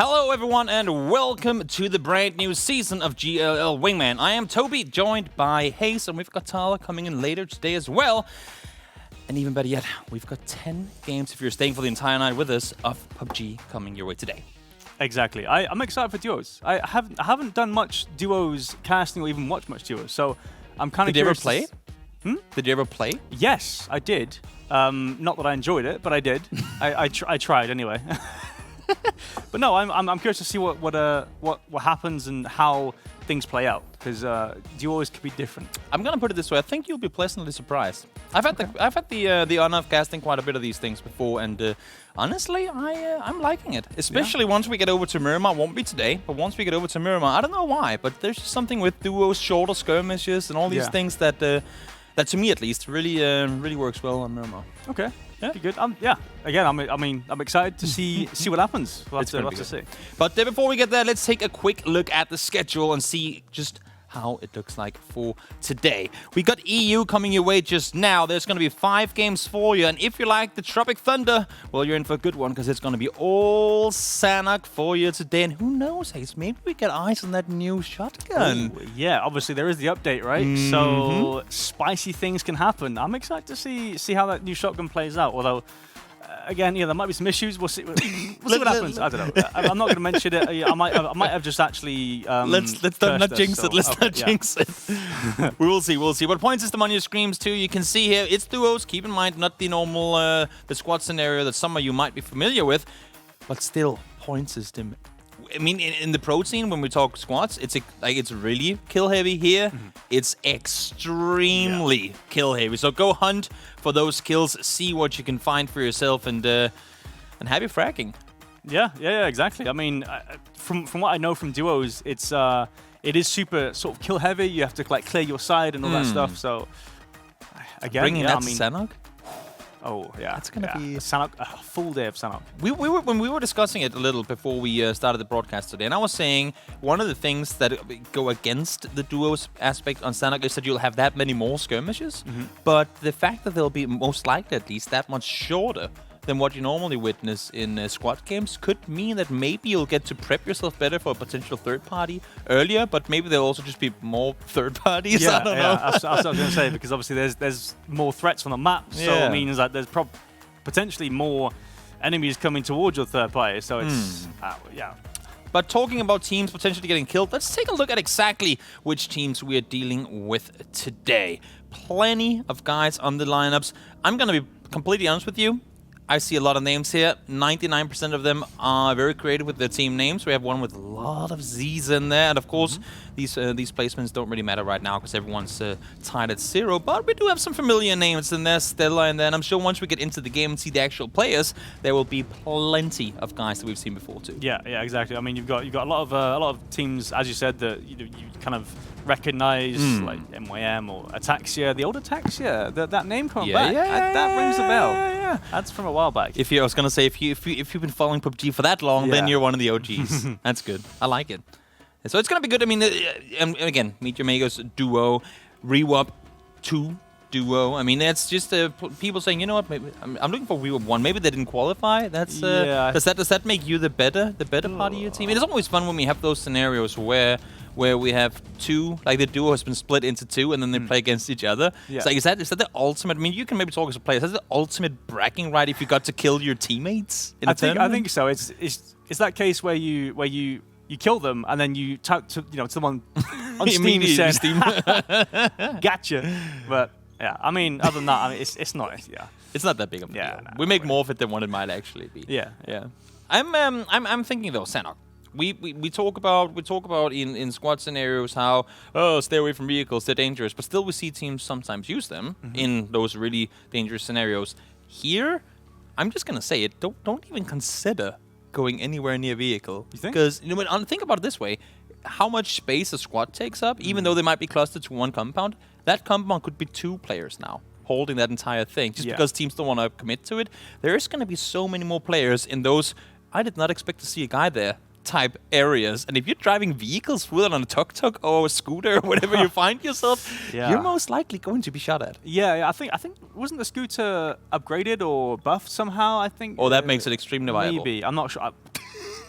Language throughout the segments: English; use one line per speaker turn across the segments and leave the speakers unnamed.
Hello everyone and welcome to the brand new season of GLL Wingman. I am Toby, joined by HayZ, and we've got Talha coming in later today as well. And even better yet, we've got 10 games, if you're staying for the entire night with us, of PUBG coming your way today.
Exactly. I'm excited for duos. I haven't done much duos casting or even watched much duos, so I'm kind of curious.
Did you ever play? Did you ever play?
Yes, I did. Not that I enjoyed it, but I did. I tried anyway. But no, I'm curious to see what happens and how things play out, because duos could be different. I'm
gonna put it this way: I think you'll be pleasantly surprised. I've had the honor of casting quite a bit of these things before, and honestly, I'm liking it. Especially once we get over to Miramar. Won't be today, but once we get over to Miramar, I don't know why, but there's just something with duos, shorter skirmishes, and all these things that that to me at least really works well on Miramar.
Okay. Yeah, good. Again, I'm excited to see what happens. We'll have to see.
But before we get there, let's take a quick look at the schedule and see just how it looks like for today. We got EU coming your way just now. There's going to be 5 games for you, and if you like the Tropic Thunder, well, you're in for a good one, because it's going to be all Sanhok for you today. And who knows, HayZ, maybe we get eyes on that new shotgun.
Ooh, yeah, obviously there is the update, right? So spicy things can happen. I'm excited to see how that new shotgun plays out. Although, again, there might be some issues. We'll see. We'll see what happens. I don't know. I'm not going to mention it. I might have just actually.
Let's not jinx it. Let's not jinx it. We will see. We'll see. What points system on your screens too? You can see here it's duos. Keep in mind, not the normal the squad scenario that some of you might be familiar with, but still point system. I mean, in the pro scene, when we talk squads, it's really kill heavy here. It's extremely kill heavy. So go hunt for those kills, see what you can find for yourself, and happy fracking.
Yeah, exactly. I mean, from what I know from duos, it is super sort of kill heavy. You have to like clear your side and all that stuff. So again,
bringing that Sanhok.
Oh, yeah.
That's going to be
Sanhok, a full day of Sanhok.
When we were discussing it a little before we started the broadcast today, and I was saying one of the things that go against the duos aspect on Sanhok is that you'll have that many more skirmishes, but the fact that they'll be most likely at least that much shorter than what you normally witness in squad games could mean that maybe you'll get to prep yourself better for a potential third party earlier, but maybe there'll also just be more third parties. I don't know.
That's what I was going to say, because obviously there's more threats on the map, so it means that there's potentially more enemies coming towards your third party. So it's
But talking about teams potentially getting killed, let's take a look at exactly which teams we are dealing with today. Plenty of guys on the lineups. I'm going to be completely honest with you. I see a lot of names here. 99% of them are very creative with their team names. We have one with a lot of Z's in there. And of course, these placements don't really matter right now because everyone's tied at 0. But we do have some familiar names in there, Stella in there. And I'm sure once we get into the game and see the actual players, there will be plenty of guys that we've seen before too.
Yeah, exactly. I mean, you've got a lot of teams, as you said, that you kind of recognize, like MYM or Ataxia, the old Ataxia. That name coming back. That rings a bell.
Yeah.
That's from a while back.
I was gonna say, if you've been following PUBG for that long, then you're one of the OGs. That's good. I like it. So it's gonna be good. I mean, and again, Meet Your Magos duo, Rewap 2 duo. I mean, that's just people saying, you know what? Maybe I'm looking for Rewap 1. Maybe they didn't qualify. That's does that make you the better part of your team? It's always fun when we have those scenarios where we have 2, like the duo has been split into 2, and then they play against each other. It's like, is that the ultimate? I mean, you can maybe talk as a player. Is that the ultimate bragging right if you got to kill your teammates in a tournament?
I think so. It's that case where you kill them and then you talk to someone on Steam said, "Gotcha." But yeah, I mean, other than that, I mean, it's not. Yeah,
it's not that big of a deal. We make more of it than what it might actually be.
Yeah.
I'm thinking though, Sanhok. We talk about in squad scenarios how stay away from vehicles, they're dangerous, but still we see teams sometimes use them in those really dangerous scenarios. Here, I'm just gonna say it. Don't even consider going anywhere near a vehicle.
You think?
Because think about it this way: how much space a squad takes up, even though they might be clustered to one compound, that compound could be 2 players now holding that entire thing. Just because teams don't want to commit to it, there is gonna be so many more players in those. I did not expect to see a guy there type areas, and if you're driving vehicles through it on a tuk-tuk or a scooter or whatever you find yourself, you're most likely going to be shot at.
I think wasn't the scooter upgraded or buffed somehow? I think.
Oh, that makes it extremely viable.
Maybe, I'm not sure.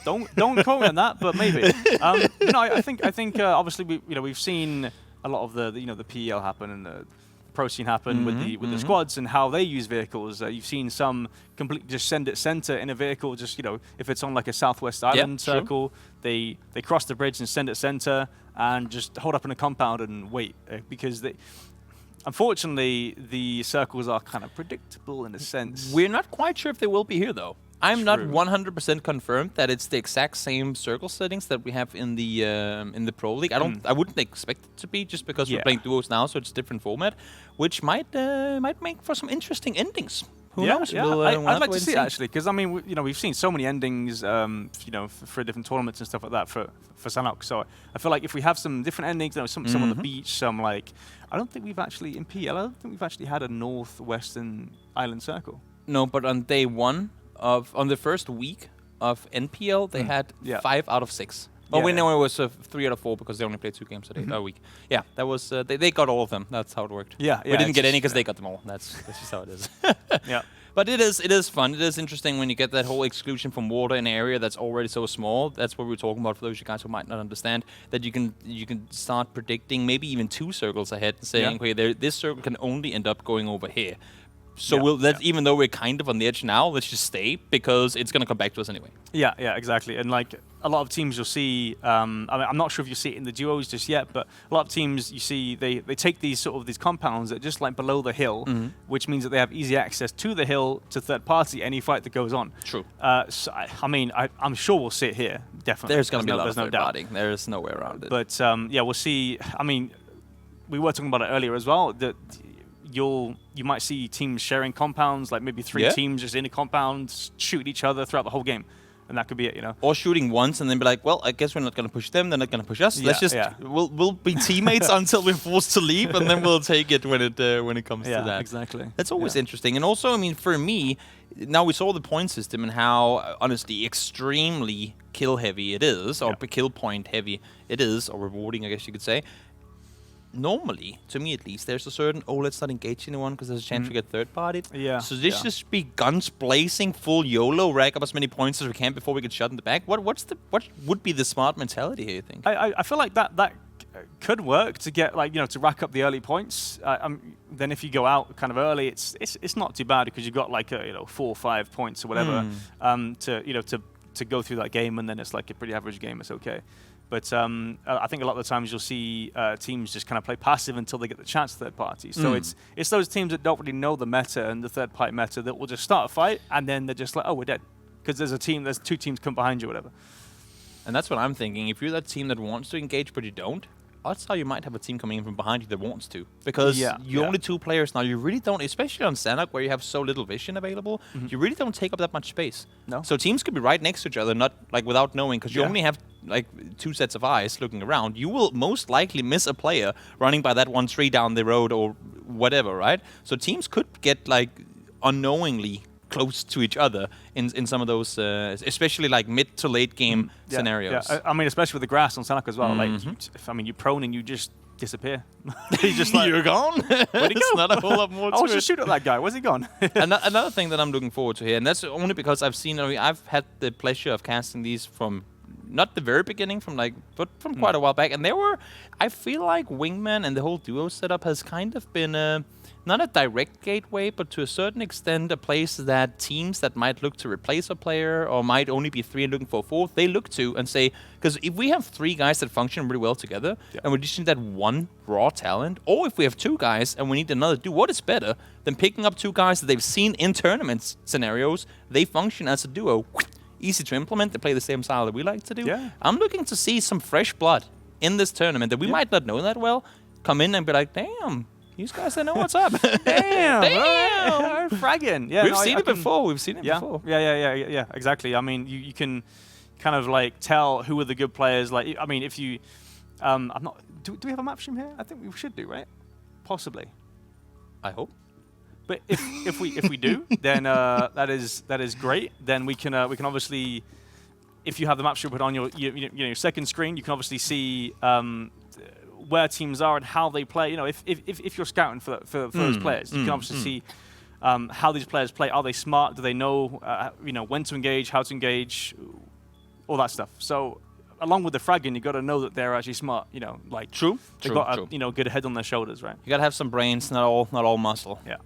Don't quote me on that, but maybe. I think obviously we've seen a lot of the PEL happen and the pro scene happen with the squads and how they use vehicles. You've seen some completely just send it center in a vehicle. Just if it's on like a Southwest Island circle, they cross the bridge and send it center and just hold up in a compound and wait because they. Unfortunately, the circles are kind of predictable in a sense.
We're not quite sure if they will be here, though. I'm not 100% confirmed that it's the exact same circle settings that we have in the Pro League. I wouldn't expect it to be just because we're playing duos now, so it's a different format, which might make for some interesting endings. Who knows?
Yeah. I'd like to see it actually, because I mean, we've seen so many endings, for different tournaments and stuff like that for Sanhok. So I feel like if we have some different endings, some on the beach, some like, I don't think we've actually in PL. I don't think we've actually had a northwestern island circle.
No, but on day one on the first week of NPL, they had 5 out of 6. Well, we know it was 3 out of 4 because they only played 2 games a week. Yeah, that was they got all of them. That's how it worked.
Yeah,
we didn't get any because they got them all. That's just how it is.
Yeah.
But it is fun. It is interesting when you get that whole exclusion from water in an area that's already so small. That's what we were talking about for those of you guys who might not understand. That you can start predicting maybe even 2 circles ahead and saying, okay, this circle can only end up going over here. So even though we're kind of on the edge now, let's just stay because it's going to come back to us anyway.
Yeah, exactly. And like a lot of teams you'll see, I'm not sure if you see it in the duos just yet, but a lot of teams you see, they take these compounds that are just like below the hill, which means that they have easy access to the hill to third party, any fight that goes on.
True.
So I'm sure we'll see it here, definitely.
There's going to be a lot of third party. There's no way around it.
But we'll see. I mean, we were talking about it earlier as well, that you might see teams sharing compounds, like maybe 3 teams just in a compound, shoot each other throughout the whole game. And that could be it, Or
shooting once and then be like, well, I guess we're not going to push them, they're not going to push us. Let's just, we'll be teammates until we're forced to leave, and then we'll take it when it comes to that.
Yeah, exactly.
That's always interesting. And also, I mean, for me, now we saw the point system and how, honestly, extremely kill heavy it is, or kill point heavy it is, or rewarding, I guess you could say. Normally, to me at least, there's a certain, let's not engage anyone because there's a chance we get third-partied.
Yeah.
So this just be guns blazing, full YOLO, rack up as many points as we can before we get shot in the back. What would be the smart mentality here, you think?
I feel like that could work to get to rack up the early points. Then if you go out kind of early, it's not too bad because you've got like 4 or 5 points or whatever to go through that game, and then it's like a pretty average game. It's okay. But I think a lot of the times you'll see teams just kind of play passive until they get the chance to third party. So it's those teams that don't really know the meta and the third party meta that will just start a fight and then they're just like, oh, we're dead. Because there's 2 teams come behind you or whatever.
And that's what I'm thinking. If you're that team that wants to engage but you don't, odds are you might have a team coming in from behind you that wants to. Because you're only 2 players now. You really don't, especially on Sanhok where you have so little vision available, you really don't take up that much space.
No.
So teams could be right next to each other, not like without knowing, because you only have like 2 sets of eyes looking around. You will most likely miss a player running by that one tree down the road or whatever, right? So teams could get like unknowingly close to each other in some of those, especially like mid to late game scenarios.
Yeah. I mean, especially with the grass on Sanhok as well. Like, you prone and you just disappear. You just like,
you're gone.
Where'd he go?
Not a whole lot more to
I was just shooting at that guy. Where's he gone?
Another thing that I'm looking forward to here, and that's only because I've had the pleasure of casting these from not the very beginning, but from quite a while back, and I feel like Wingman and the whole duo setup has kind of been not a direct gateway, but to a certain extent a place that teams that might look to replace a player or might only be 3 and looking for a 4th, they look to and say, because if we have 3 guys that function really well together and we just need that one raw talent, or if we have 2 guys and we need another dude, what is better than picking up 2 guys that they've seen in tournament scenarios, they function as a duo, easy to implement, they play the same style that we like to do.
Yeah.
I'm looking to see some fresh blood in this tournament that we might not know that well, come in and be like, damn, these guys, they know what's up.
Damn. Fragging. Yeah,
We've seen it before. Before.
Yeah, exactly. I mean, you can kind of like tell who are the good players. Like, I mean, if you, I'm not, do we have a map stream here? I think we should do, right? Possibly.
I hope.
But if we do, then that is great. Then we can obviously, if you have the map stream put on your second screen, you can obviously see where teams are and how they play. If you're scouting for those players, you can obviously see how these players play. Are they smart? Do they know when to engage, how to engage, all that stuff. So along with the fragging, you got to know that they're actually smart. Like they've got a good head on their shoulders, right?
You gotta have some brains, not all muscle.
Yeah.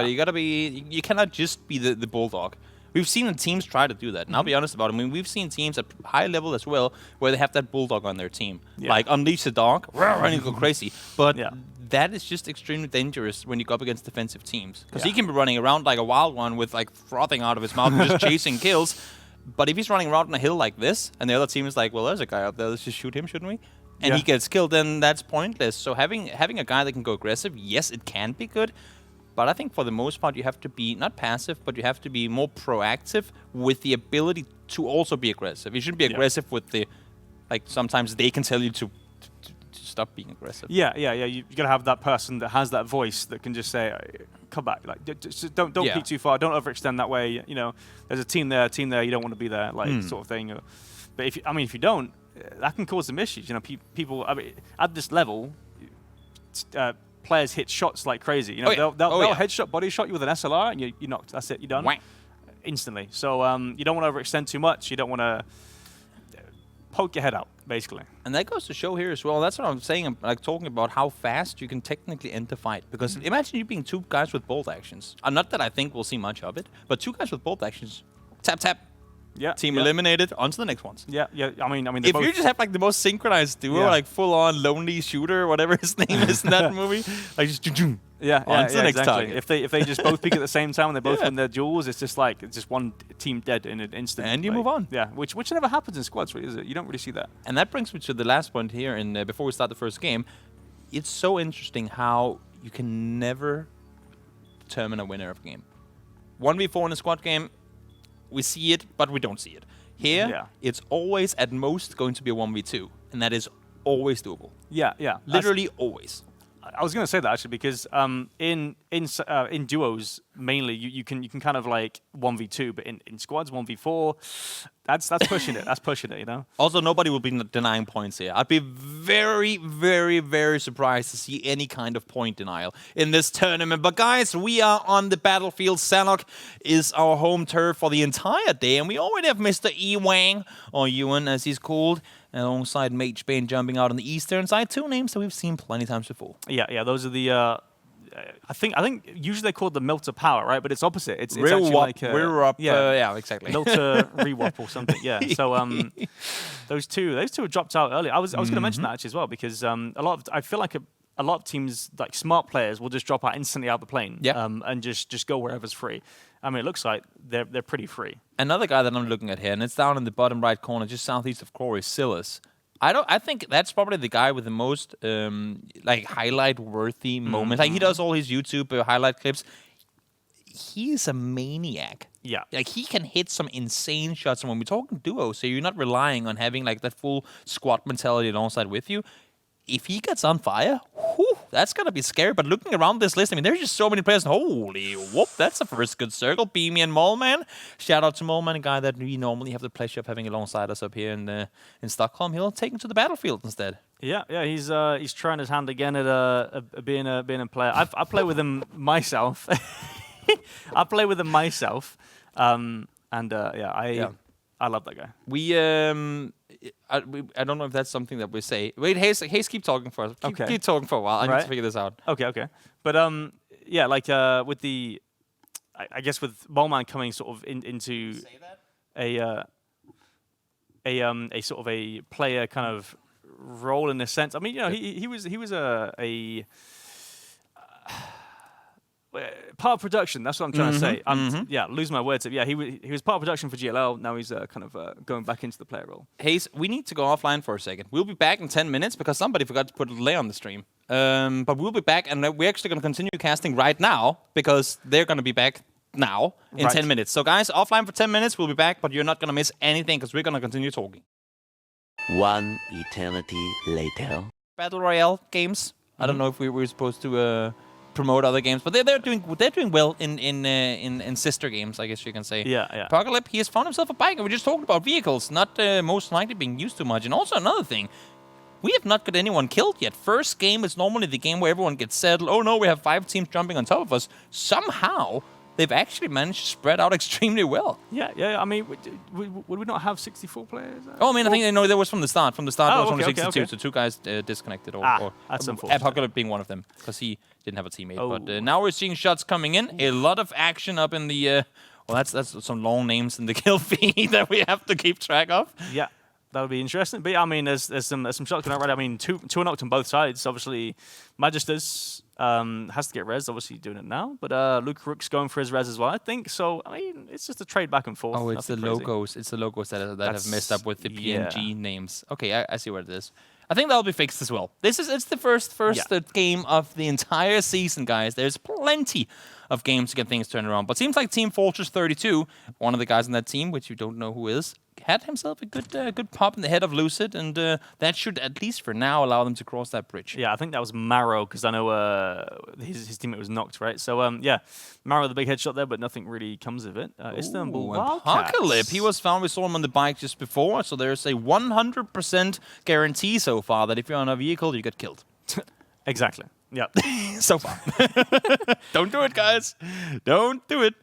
You gotta be. You cannot just be the bulldog. We've seen the teams try to do that, and I'll be honest about it. I mean, we've seen teams at high level as well where they have that bulldog on their team, like unleash the dog, and go crazy. But that is just extremely dangerous when you go up against defensive teams, because he can be running around like a wild one with like frothing out of his mouth and just chasing kills. But if he's running around on a hill like this, and the other team is like, well, there's a guy up there, let's just shoot him, shouldn't we? And he gets killed, then that's pointless. So having a guy that can go aggressive, yes, it can be good. But I think for the most part, you have to be not passive, but you have to be more proactive with the ability to also be aggressive. You shouldn't be aggressive with the, like, sometimes they can tell you to stop being aggressive.
Yeah. You got to have that person that has that voice that can just say, come back. Like, just don't peek too far. Don't overextend that way. There's a team there. You don't want to be there, like sort of thing. But if you don't, that can cause some issues. People. I mean, at this level, players hit shots like crazy. They'll headshot, body shot you with an SLR, and you're knocked. That's it. You're done.
Whack.
Instantly. So you don't want to overextend too much. You don't want to poke your head out, basically.
And that goes to show here as well. That's what I'm saying. I'm like talking about how fast you can technically end the fight. Because imagine you being two guys with bolt actions. Not that I think we'll see much of it, but two guys with bolt actions. Tap, tap.
Yeah.
Team eliminated. On to the next ones.
Yeah. I mean,
if you just have like the most synchronized duo, like full-on lonely shooter, whatever his name is in that movie, like just on to the next target.
If they just both peek at the same time and they both win their duels, it's just one team dead in an instant.
And you move on.
Yeah, which never happens in squads, really, is it? You don't really see that.
And that brings me to the last point here. And before we start the first game, it's so interesting how you can never determine a winner of a game. 1v4 in a squad game. We see it, but we don't see it. Here, it's always at most going to be a 1v2, and that is always doable.
Yeah.
Literally always.
I was going to say that actually because in duos mainly you can kind of like 1v2, but in squads 1v4, that's pushing it. That's pushing it,
Also, nobody will be denying points here. I'd be very, very, very surprised to see any kind of point denial in this tournament. But guys, we are on the battlefield. Sanok is our home turf for the entire day, and we already have Mr. Ewang, or Ewan as he's called, alongside Mage Bane jumping out on the eastern side. Two names that we've seen plenty times before.
Yeah. Those are the. I think usually they're called the Milter Power, right? But it's opposite. It's actually like
exactly.
Milter Rewop or something. Yeah. So those two have dropped out early. I was going to mention that actually as well because I feel like a lot of teams, like smart players, will just drop out instantly out the plane. And just go wherever's free. I mean, it looks like they're pretty free.
Another guy that I'm looking at here, and it's down in the bottom right corner, just southeast of Corey, Silas. I think that's probably the guy with the most highlight-worthy moments. Like he does all his YouTube highlight clips. He's a maniac.
Yeah.
Like he can hit some insane shots. And when we're talking duo, so you're not relying on having like that full squad mentality alongside with you. If he gets on fire, that's going to be scary. But looking around this list, I mean, there's just so many players. Holy whoop, that's the first good circle. Beamy and Mallman. Shout out to Mallman, a guy that we normally have the pleasure of having alongside us up here in Stockholm. He'll take him to the battlefield instead.
Yeah, he's trying his hand again at being a player. I play with him myself. I love that guy.
I don't know if that's something that we say. Wait, HayZ, keep talking for us. Keep talking for a while. I need to figure this out.
Okay. But with the, I guess with Mallman coming sort of into a sort of a player kind of role in a sense. I mean, he was a part of production. That's what I'm trying to say. Lose my words. Yeah, he was part of production for GLL. Now he's kind of going back into the player role.
HayZ, we need to go offline for a second. We'll be back in 10 minutes because somebody forgot to put a delay on the stream. But we'll be back, and we're actually going to continue casting right now because they're going to be back now in 10 minutes. So guys, offline for 10 minutes. We'll be back, but you're not going to miss anything because we're going to continue talking.
One eternity later.
Battle Royale games. I don't know if we were supposed to promote other games, but they're doing well in sister games, I guess you can say.
Yeah.
Apocalypse, he has found himself a bike, and we just talked about vehicles, not most likely being used too much. And also another thing, we have not got anyone killed yet. First game is normally the game where everyone gets settled. Oh no, we have 5 teams jumping on top of us. Somehow, they've actually managed to spread out extremely well.
Yeah. I mean, would we not have 64 players?
Oh, I mean, I think there was from the start. From the start,
Oh,
there was only
okay,
62,
okay.
so 2 guys disconnected.
That's unfortunate.
Apocalypse being one of them, because he didn't have a teammate.
Oh.
But now we're seeing shots coming in. A lot of action up in the... well, that's some long names in the kill feed that we have to keep track of.
Yeah. That would be interesting. But yeah, I mean, there's some shots going out right. I mean, two are knocked on both sides. Obviously, Magisters has to get res. Obviously, doing it now. But Luke Rook's going for his res as well, I think. So I mean, it's just a trade back and forth.
Oh, it's the
Nothing crazy.
logos. It's the logos that have messed up with the PNG names. Okay, I see what it is. I think that'll be fixed as well. It's the first game of the entire season, guys. There's plenty of games to get things turned around. But seems like Team Fortress 32, one of the guys on that team, which you don't know who is, had himself a good pop in the head of Lucid, and that should, at least for now, allow them to cross that bridge.
Yeah, I think that was Marrow, because I know his teammate was knocked, right? So, yeah, Marrow the big headshot there, but nothing really comes of it. Istanbul Wildcats.
Apocalypse. He was found. We saw him on the bike just before, so there's a 100% guarantee so far that if you're on a vehicle, you get killed.
Exactly. Yeah.
So far. Don't do it, guys. Don't do it.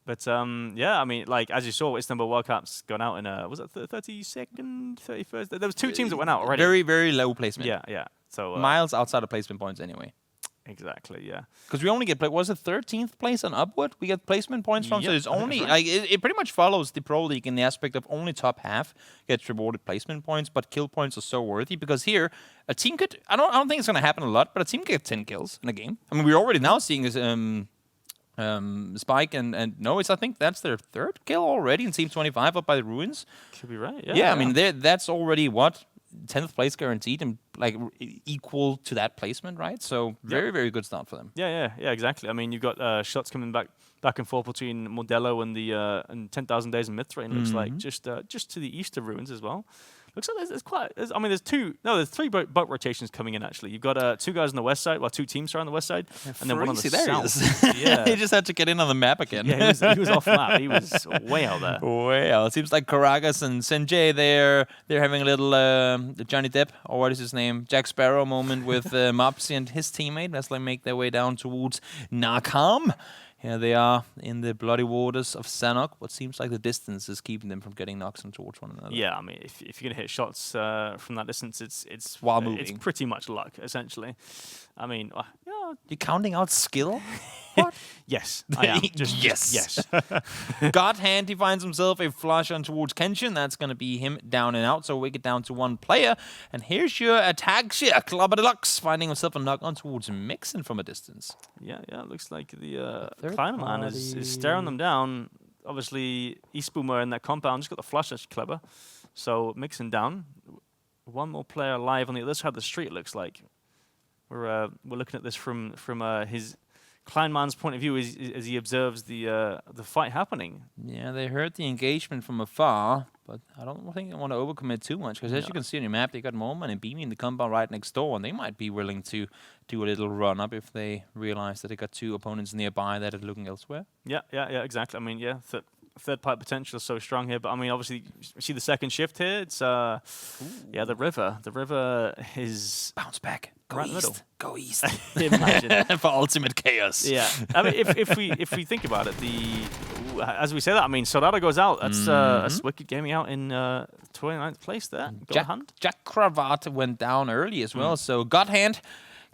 But yeah, I mean, like as you saw, Istanbul Wildcats gone out in was it 32nd, 31st? There was 2 teams that went out already.
Very, very low placement.
Yeah. So
miles outside of placement points anyway.
Exactly. Yeah.
Because we only get was it 13th place and upward? We get placement points from.
Yep,
So it's only like it pretty much follows the pro league in the aspect of only top half gets rewarded placement points, but kill points are so worthy because here a team could. I don't think it's going to happen a lot, but a team could get 10 kills in a game. I mean, we're already now seeing this. Spike and Noise, I think that's their 3rd kill already in Team 25 up by the Ruins.
Could be right.
Yeah, I mean, that's already what 10th place guaranteed and like equal to that placement, right? So very, very good start for them.
Yeah, exactly. I mean, you've got shots coming back and forth between Modelo and the and 10,000 Days in Mithrain. Looks like just to the east of Ruins as well. Looks like there's 3 boat rotations coming in, actually. You've got 2 guys on the west side, 2 teams are on the west side, and then one on the south.
Yeah. He just had to get in on the map again.
Yeah, he was off map. He was way out there.
Way out. It seems like Karagas and Senjay, they're having a little Johnny Depp, or what is his name, Jack Sparrow moment with Mopsy and his teammate as they make their way down towards Narcom. Here they are in the bloody waters of Sanok. What seems like the distance is keeping them from getting knocked towards one another.
Yeah, I mean, if you're gonna hit shots from that distance, it's
while moving.
It's pretty much luck, essentially. I mean,
you're counting out skill. What?
Yes, I am. Just yes.
God hand, he finds himself a flush on towards Kenshin. That's going to be him down and out. So we get down to 1 player. And here's your attack share. Clubber Deluxe finding himself a knock on towards Mixon from a distance.
Yeah. It looks like the Kleinman is staring them down. Obviously, Eastboomer in that compound just got the flush. That's clever. So Mixon down. 1 more player alive on the other side of the street, it looks like. We're looking at this from his Kleinman's point of view as he observes the fight happening.
Yeah, they heard the engagement from afar, but I don't think they want to overcommit too much because as you can see on your map, they got Moment and Beamy in the compound right next door, and they might be willing to do a little run up if they realize that they got 2 opponents nearby that are looking elsewhere.
Yeah, exactly. I mean, third pipe potential is so strong here, but I mean, obviously, you see the second shift here. It's the river. The river is
bounce back. Go
right
east. Go east.
Imagine
for ultimate chaos.
Yeah, I mean, if we think about it, as we say that, I mean, Soldado goes out. That's Wicked Gaming out in 29th place there.
Jack Cravat went down early as well, so Godhand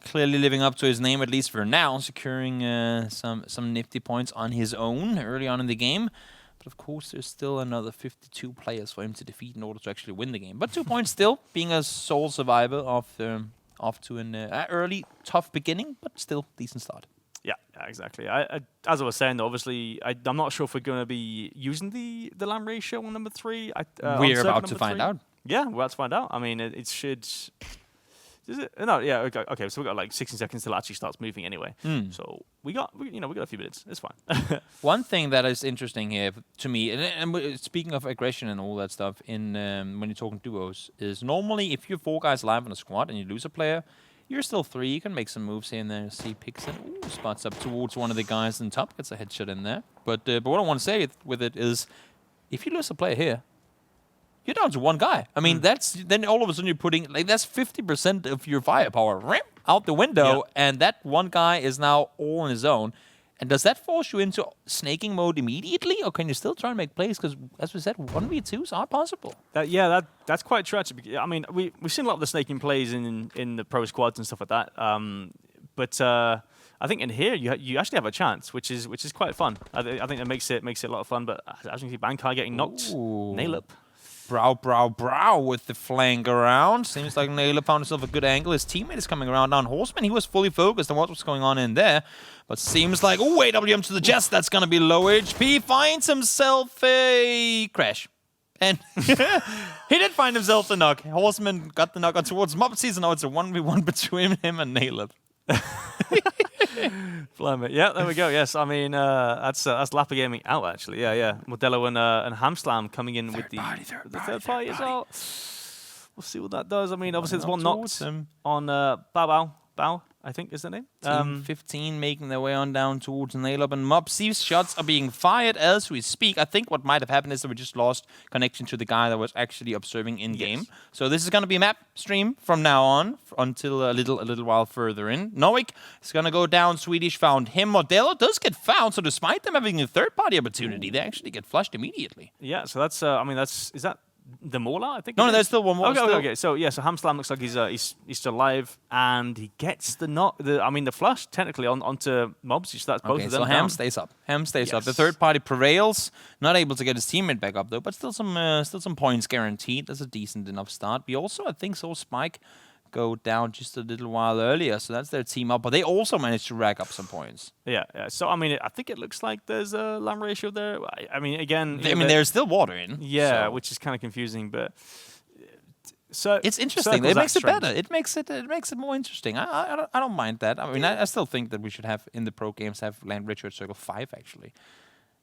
clearly living up to his name, at least for now, securing some nifty points on his own early on in the game. But of course, there's still another 52 players for him to defeat in order to actually win the game. But 2 points still, being a sole survivor off to an early, tough beginning, but still decent start.
Yeah, exactly. As I was saying, though, obviously, I'm not sure if we're going to be using the LAN ratio on number 3.
We're about to find out.
Yeah, we're about to find out. I mean, it should... Is it? No, yeah, okay. So we got like 16 seconds till it actually starts moving anyway. So we got a few minutes. It's fine.
One thing that is interesting here to me, and speaking of aggression and all that stuff, in when you're talking duos, is normally if you're 4 guys live in a squad and you lose a player, you're still 3. You can make some moves here and there. See picks and spots up towards one of the guys in top, gets a headshot in there. But what I want to say with it is, if you lose a player here, you're down to 1 guy. I mean, then all of a sudden you're putting, that's 50% of your firepower out the window, and that 1 guy is now all on his own. And does that force you into snaking mode immediately, or can you still try and make plays? Because, as we said, 1v2s are possible.
That's quite tragic. I mean, we've seen a lot of the snaking plays in the pro squads and stuff like that. But I think in here you actually have a chance, which is quite fun. I think that makes it a lot of fun. But as you can see, Bankai getting knocked, nail up.
Brow with the flank around. Seems like Naylor found himself a good angle. His teammate is coming around on Horseman. He was fully focused on what was going on in there. But seems like, AWM to the chest. That's going to be low HP. Finds himself a crash. And he did find himself the knock. Horseman got the knock on towards Mopsy, so now it's a 1v1 between him and Naylor.
Blimey. Yeah, there we go. Yes, I mean that's Lappa Gaming out actually. Yeah. Modelo and Hamslam coming in with the third party as well. We'll see what that does. I mean, obviously there's one knocked on Bao, I think is the name.
Team 15 making their way on down towards Nailop, and Mopsy's shots are being fired as we speak. I think what might have happened is that we just lost connection to the guy that was actually observing in-game. Yes. So this is going to be a map stream from now on until a little while further in. Noik is going to go down. Swedish found him. Modelo does get found, so despite them having a third-party opportunity, they actually get flushed immediately.
Yeah, so that's, is that the Mola, I think?
No, there's still one more.
Okay. So Hamslam looks like he's still alive, and he gets the flush technically onto Mobs. So that's both of them.
So Ham stays up. up. The third party prevails. Not able to get his teammate back up though, but still some points guaranteed. That's a decent enough start. We also, I think, saw Spike go down just a little while earlier, so that's their team up. But they also managed to rack up some points. Yeah.
So I mean, I think it looks like there's a LAM ratio there. I mean, again,
there's still water in.
Yeah, so. Which is kind of confusing, but so
it's interesting. It makes it better. It makes it more interesting. I don't mind that. I mean, I still think that we should have in the pro games have land ratio at Circle 5 actually.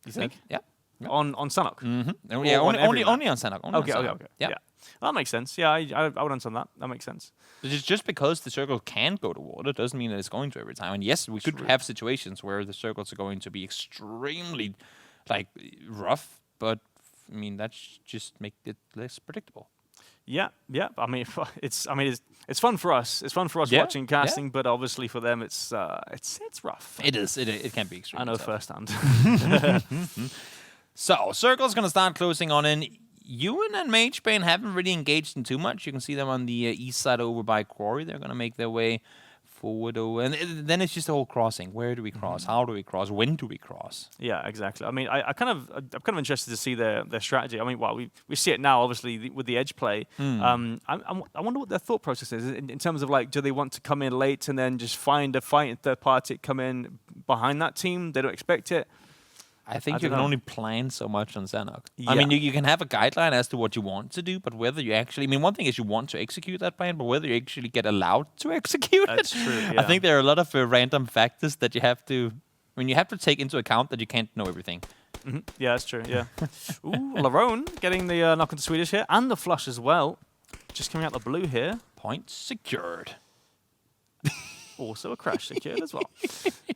You think?
Yeah.
On Sanok?
Mm-hmm. Yeah, only on Sanok.
Okay. Yeah. Well, that makes sense. Yeah, I would understand that. That makes sense.
Just because the circle can go to water doesn't mean that it's going to every time. And yes, we could have situations where the circles are going to be extremely rough, but I mean that's just make it less predictable.
Yeah. I mean, it's fun for us. It's fun for us watching casting, but obviously for them, it's rough.
It is. It can be extremely
I know
tough.
firsthand.
So circle's gonna start closing on in. Ewan and Magebane haven't really engaged in too much. You can see them on the east side over by Quarry. They're going to make their way forward over. And then it's just the whole crossing. Where do we cross? How do we cross? When do we cross?
Yeah, exactly. I mean, I'm kind of interested to see their strategy. I mean, we see it now, obviously, with the edge play. I wonder what their thought process is in terms of, do they want to come in late and then just find a fight in third party, come in behind that team? They don't expect it.
I think you can only plan so much on Sanok. Yeah. I mean, you can have a guideline as to what you want to do, but whether you actually... I mean, one thing is you want to execute that plan, but whether you actually get allowed to execute
That's
it...
true, yeah.
I think there are a lot of random factors that you have to... I mean, you have to take into account that you can't know everything.
Mm-hmm. Yeah, that's true, yeah. Ooh, Larone getting the knock onto Swedish here, and the flush as well. Just coming out the blue here.
Point secured.
Also a crash secured as well.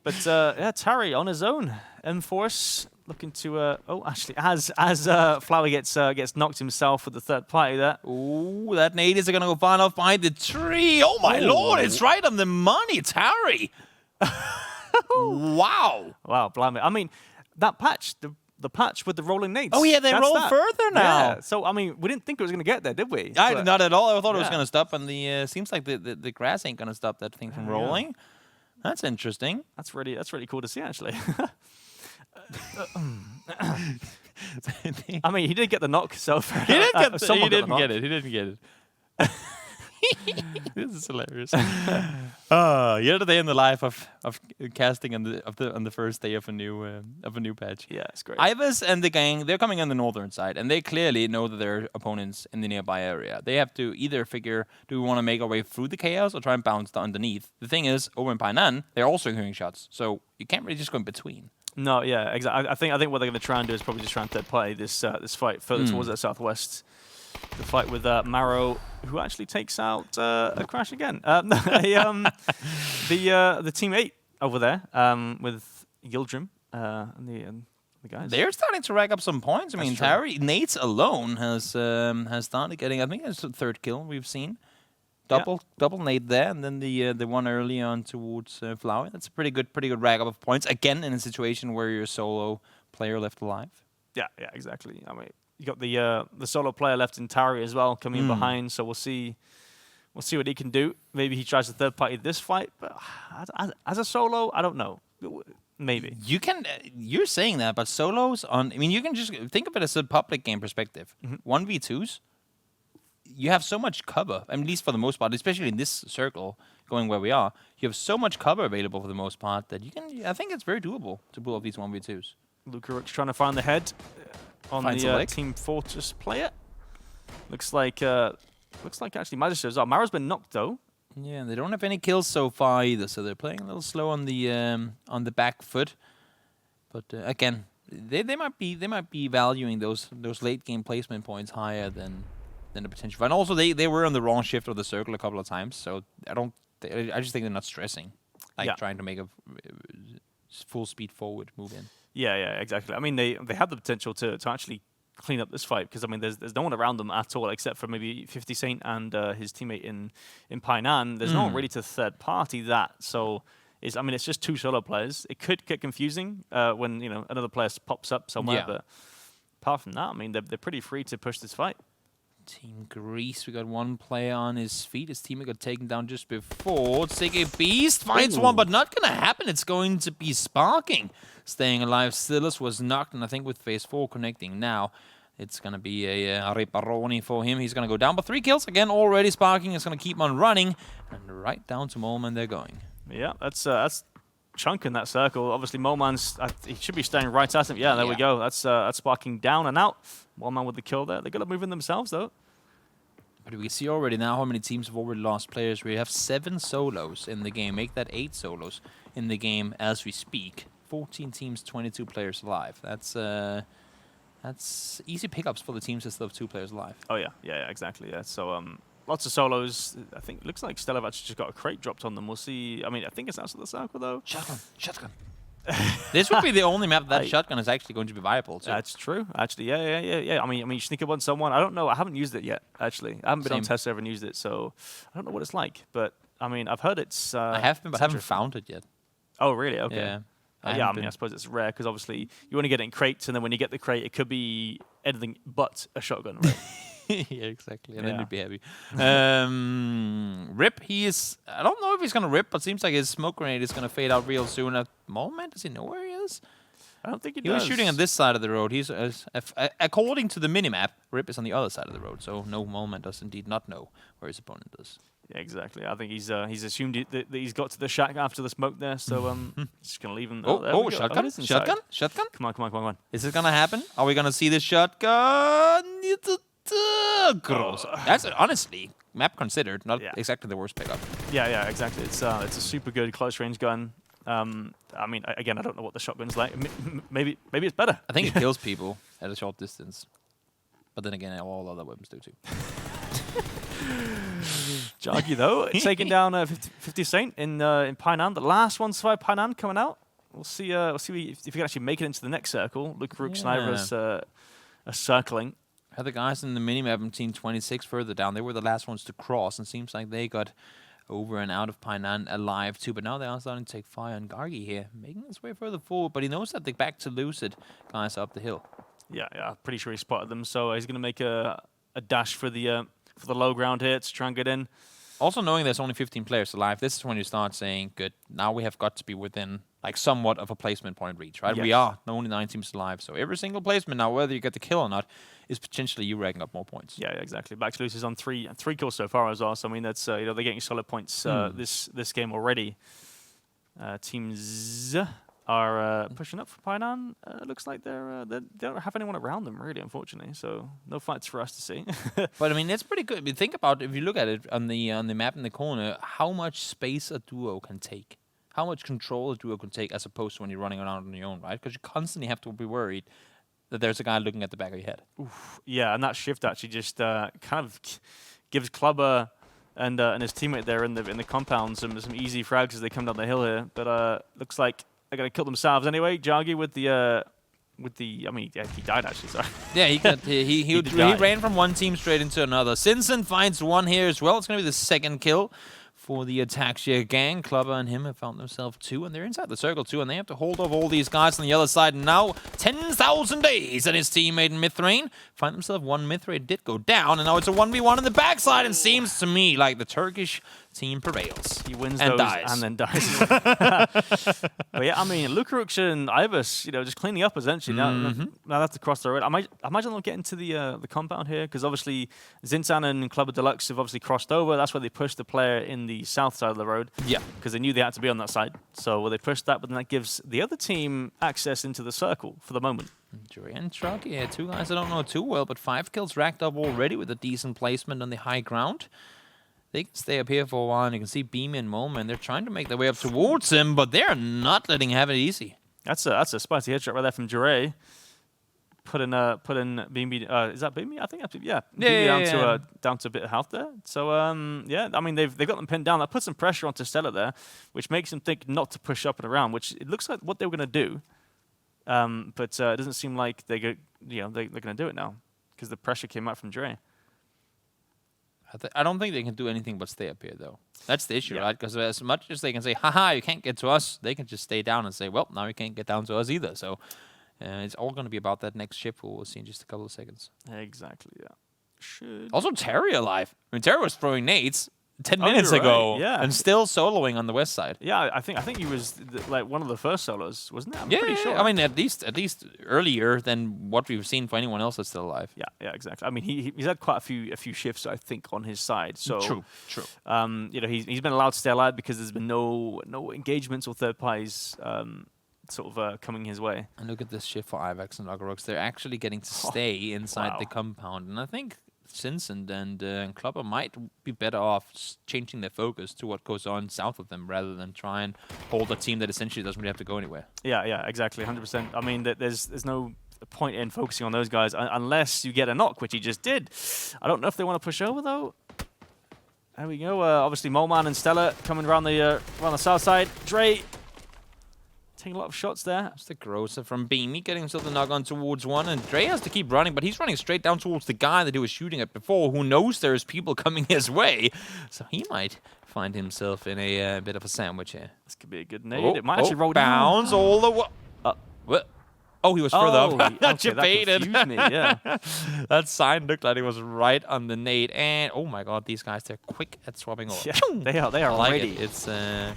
But Tari on his own. M-Force looking to actually as Flower gets knocked himself with the third party there.
Ooh, that natives are gonna go find off behind the tree. Oh my lord, it's right on the money, Tari. Wow,
blimey. I mean, that patch, the patch with the rolling nades.
Oh yeah, they roll further now.
Yeah. So I mean, we didn't think it was going to get there, did we?
Not at all. I thought it was going to stop, and the seems like the grass ain't going to stop that thing from rolling. Yeah. That's interesting.
That's really cool to see, actually. I mean, he did get the knock, so
he didn't get it. This is hilarious. Yesterday in the life of casting on the first day of a new patch.
Yeah, it's great.
Ivers and the gang, they're coming on the northern side, and they clearly know that there are opponents in the nearby area. They have to either figure, do we want to make our way through the chaos or try and bounce to underneath? The thing is, over in Painan, they're also hearing shots, so you can't really just go in between.
No, yeah, exactly. I think what they're going to try and do is probably just try and third party this fight further towards the southwest. The fight with Marrow, who actually takes out a crash again. The team 8 over there with Yildrim and the guys.
They're starting to rack up some points. I mean, Tari, Nate's alone has started getting. I think it's the third kill we've seen. Double nade there, and then the one early on towards Flowey. That's a pretty good rack up of points. Again, in a situation where you're a solo player left alive.
Yeah, exactly. I mean, you got the solo player left in Tari as well, coming in behind. So we'll see what he can do. Maybe he tries to third party this fight, but as a solo, I don't know. Maybe
you can. You're saying that, but solos on. I mean, you can just think of it as a public game perspective. 1v2s. You have so much cover, at least for the most part, especially in this circle, going where we are. You have so much cover available for the most part that you can. I think it's very doable to pull off these 1v2s.
Lukaruk's trying to find the head on the Team Fortress player. Looks like actually Magister as well. Mara's been knocked though.
Yeah, they don't have any kills so far either, so they're playing a little slow on the back foot. But again, they might be valuing those late game placement points higher than the potential. And also, they were on the wrong shift of the circle a couple of times, so I just think they're not stressing, trying to make a full speed forward move in. Yeah,
exactly. I mean, they have the potential to actually clean up this fight because I mean, there's no one around them at all except for maybe 50 Saint and his teammate in Painan. There's no one really to third party that. So it's just two solo players. It could get confusing when another player pops up somewhere. But apart from that, I mean, they're pretty free to push this fight.
Team Greece, we got one player on his feet. His teammate got taken down just before. Sege Beast finds one, but not going to happen. It's going to be Sparking staying alive. Silas was knocked, and I think with phase 4 connecting now, it's going to be a Riparoni for him. He's going to go down, but 3 kills again already. Sparking is going to keep on running, and right down to Molman they're going.
Yeah, that's chunk in that circle. Obviously, Molman's he should be staying right at him. Yeah, there we go. That's Sparking down and out. Molman with the kill there. They're going to move in themselves, though.
But we see already now how many teams have already lost players. We have 7 solos in the game. Make that 8 solos in the game as we speak. 14 teams, 22 players alive. That's easy pickups for the teams that still have 2 players alive.
Oh, yeah, exactly. Yeah. So, lots of solos. I think it looks like Stellar actually just got a crate dropped on them. We'll see. I mean, I think it's outside the circle, though.
Shotgun. This would be the only map that shotgun is actually going to be viable too.
That's true. Actually, yeah. I mean, you sneak up on someone. I don't know. I haven't used it yet. Actually, I haven't been on test server and used it, so I don't know what it's like. But I mean, I've heard it's.
I have been, but I haven't found it yet.
Oh, really? Okay.
Yeah.
I mean, I suppose it's rare because obviously you want to get it in crates, and then when you get the crate, it could be anything but a shotgun, right?
Yeah, exactly. And then you'd be heavy. Rip, I don't know if he's going to rip, but seems like his smoke grenade is going to fade out real soon. At the moment, does he know where he is?
I don't think he does.
He was shooting on this side of the road. He's according to the minimap, Rip is on the other side of the road, so no Moment does indeed not know where his opponent is.
Yeah, exactly. I think he's assumed that he's got to the shack after the smoke there, so just going to leave him there.
Shotgun? Shotgun?
Come on.
Is it going to happen? Are we going to see this shotgun? Gross. That's honestly, map considered, not exactly the worst pickup.
Yeah, exactly. It's a super good close range gun. I mean, again, I don't know what the shotgun's like. Maybe it's better.
I think it kills people at a short distance. But then again, all other weapons do too.
Jaggy though, taking down 50 Saint in Painan. The last one survived Painan coming out. We'll see if you can actually make it into the next circle. Lukaruk Snivers are circling.
Had the guys in the minimap in Team 26 further down. They were the last ones to cross, and seems like they got over and out of Painan alive too. But now they are starting to take fire on Gargi here, making his way further forward. But he knows that the back to Lucid guys are up the hill. Yeah, pretty sure he spotted them. So he's going to make a dash for the low ground here to try and get in. Also knowing there's only 15 players alive, this is when you start saying, good, now we have got to be within like somewhat of a placement point reach, right? Yes. We are only 9 teams alive, so every single placement now, whether you get the kill or not, is potentially you racking up more points. Yeah, exactly. Back to Lucy's on three kills so far as well. So I mean, that's they're getting solid points this game already. Teams are pushing up for Painan. Looks like they don't have anyone around them really, unfortunately. So no fights for us to see. But I mean, it's pretty good. I mean, think about if you look at it on the map in the corner, how much space a duo can take, how much control a duo can take, as opposed to when you're running around on your own, right? Because you constantly have to be worried that there's a guy looking at the back of your head. Oof. Yeah, and that shift actually just kind of gives Clubber and his teammate there in the compound some easy frags as they come down the hill here. But looks like they're going to kill themselves anyway. Jaggy with the
with the, I mean, yeah, he died actually. Sorry.
Yeah, he ran from one team straight into another. Sinsen finds one here as well. It's going to be the second kill for the Ataxia gang. Clubber and him have found themselves 2, and they're inside the circle too, and they have to hold off all these guys on the other side. And now 10,000 days, and his teammate in Mithrane find themselves one. Mithrane did go down, and now it's a 1v1 on the backside, and seems to me like the Turkish team prevails.
He wins
and
those
dies.
and then dies. But yeah, I mean, Lukarux and Ivers, just cleaning up essentially. Now they have to cross the road. I imagine they'll get into the compound here, because obviously Zinsan and Clubber Deluxe have obviously crossed over. That's where they pushed the player in the south side of the road. Yeah. Because they knew they had to be on that side. So they pushed that, but then that gives the other team access into the circle for the moment.
Jury and Truck, yeah, 2 guys I don't know too well, but 5 kills racked up already with a decent placement on the high ground. They can stay up here for a while, and you can see Beam and Molman. They're trying to make their way up towards him, but they're not letting him have it easy.
That's a spicy headshot right there from Jure. Put in Beamy. Is that Beamy? I think that's yeah. Beamy down to a bit of health there. So yeah, I mean they've got them pinned down. That puts some pressure onto Stella there, which makes them think not to push up and around. Which it looks like what they were going to do, but it doesn't seem like they're going to do it now, because the pressure came out from Jure.
I don't think they can do anything but stay up here, though. That's the issue, right? Because as much as they can say, haha, you can't get to us, they can just stay down and say, well, now you can't get down to us either. So it's all going to be about that next ship, who we'll see in just a couple of seconds.
Exactly, yeah.
Also, Terry alive. I mean, Terry was throwing nades 10 minutes ago, and still soloing on the west side.
Yeah, I think he was like one of the first solos, wasn't it? I'm pretty sure.
I mean, at least earlier than what we've seen for anyone else that's still alive.
Yeah, exactly. I mean, he's had quite a few shifts, I think, on his side. So
true.
He's been allowed to stay alive because there's been no engagements or third parties coming his way.
And look at this shift for Ivax and Lugarux. They're actually getting to stay inside the compound, and I think Sinsen and Clubber might be better off changing their focus to what goes on south of them, rather than try and hold a team that essentially doesn't really have to go anywhere. Yeah, exactly, 100%. I mean, there's no point in focusing on those guys unless you get a knock, which he just did. I don't know if they want to push over, though. There we go. Obviously, Molman and Stella coming around the south side. Dre taking a lot of shots there. That's the Grocer from Beamy getting himself the knock on towards one, and Dre has to keep running, but he's running straight down towards the guy that he was shooting at before, who knows there's people coming his way, so he might find himself in a bit of a sandwich here.
This could be a good nade. It might actually roll down.
Bounce all the way. What? Oh, he was further up.
Okay, that confused me, yeah.
That sign looked like it was right on the nade, and oh my god, these guys, they're quick at swapping over.
Yeah, they are ready.
It's
the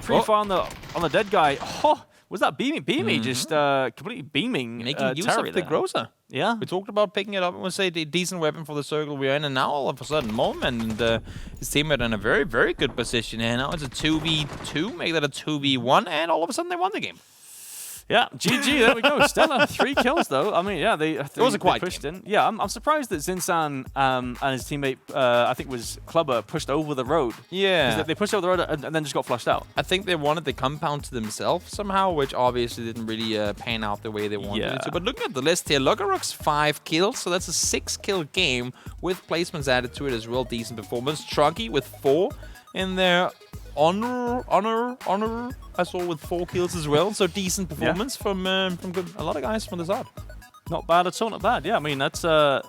pre-fire on the dead guy. Oh, was that Beamy? Beamy just completely beaming.
Making use of the Grocer.
Yeah.
We talked about picking it up and we'll say the decent weapon for the circle we're in, and now all of a sudden Moment and his teammate in a very, very good position, and now it's a 2v2, make that a 2v1, and all of a sudden they won the game.
Yeah, GG, there we go. Stella, 3 kills, though. I mean, yeah, they pushed in. Yeah, I'm surprised that Zinsan and his teammate, I think was Clubber, pushed over the road.
Yeah.
They pushed over the road and then just got flushed out.
I think they wanted the compound to themselves somehow, which obviously didn't really pan out the way they wanted it to. But looking at the list here, Lugarux 5 kills, so that's a 6-kill game with placements added to it as well. Decent performance. Trunky with 4 in there. Honor, I saw with 4 kills as well, so decent performance from a lot of guys from the side.
Not bad at all, not bad. Yeah, I mean that's a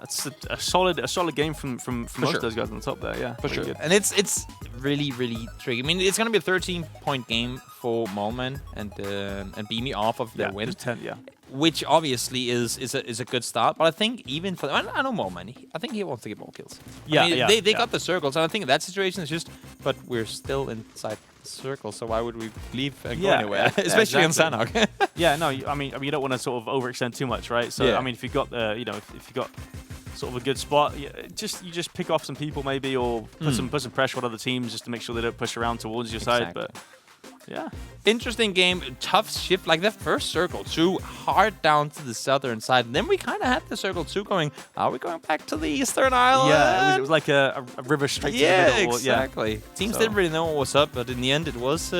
solid game from most of those guys on the top there. Yeah,
for sure. Good. And it's really tricky. I mean, it's gonna be a 13-point game for Molman and Beamy off of their win.
10,
which obviously is a good start, but I think even for I know Molman, I think he wants to get more kills. They got the circles, and I think in that situation it's just, but we're still inside the circle, so why would we leave and go anywhere? Especially on Sanhok.
No, I mean you don't want to sort of overextend too much, right? So I mean, if you got if you got sort of a good spot, you just pick off some people maybe, or put some pressure on other teams just to make sure they don't push around towards your side, but. Yeah.
Interesting game, tough shift, like that first circle 2, hard down to the southern side. And then we kind of had the circle 2 going, are we going back to the eastern island?
Yeah, it was like a river straight to the middle.
Exactly. Teams didn't really know what was up, but in the end it was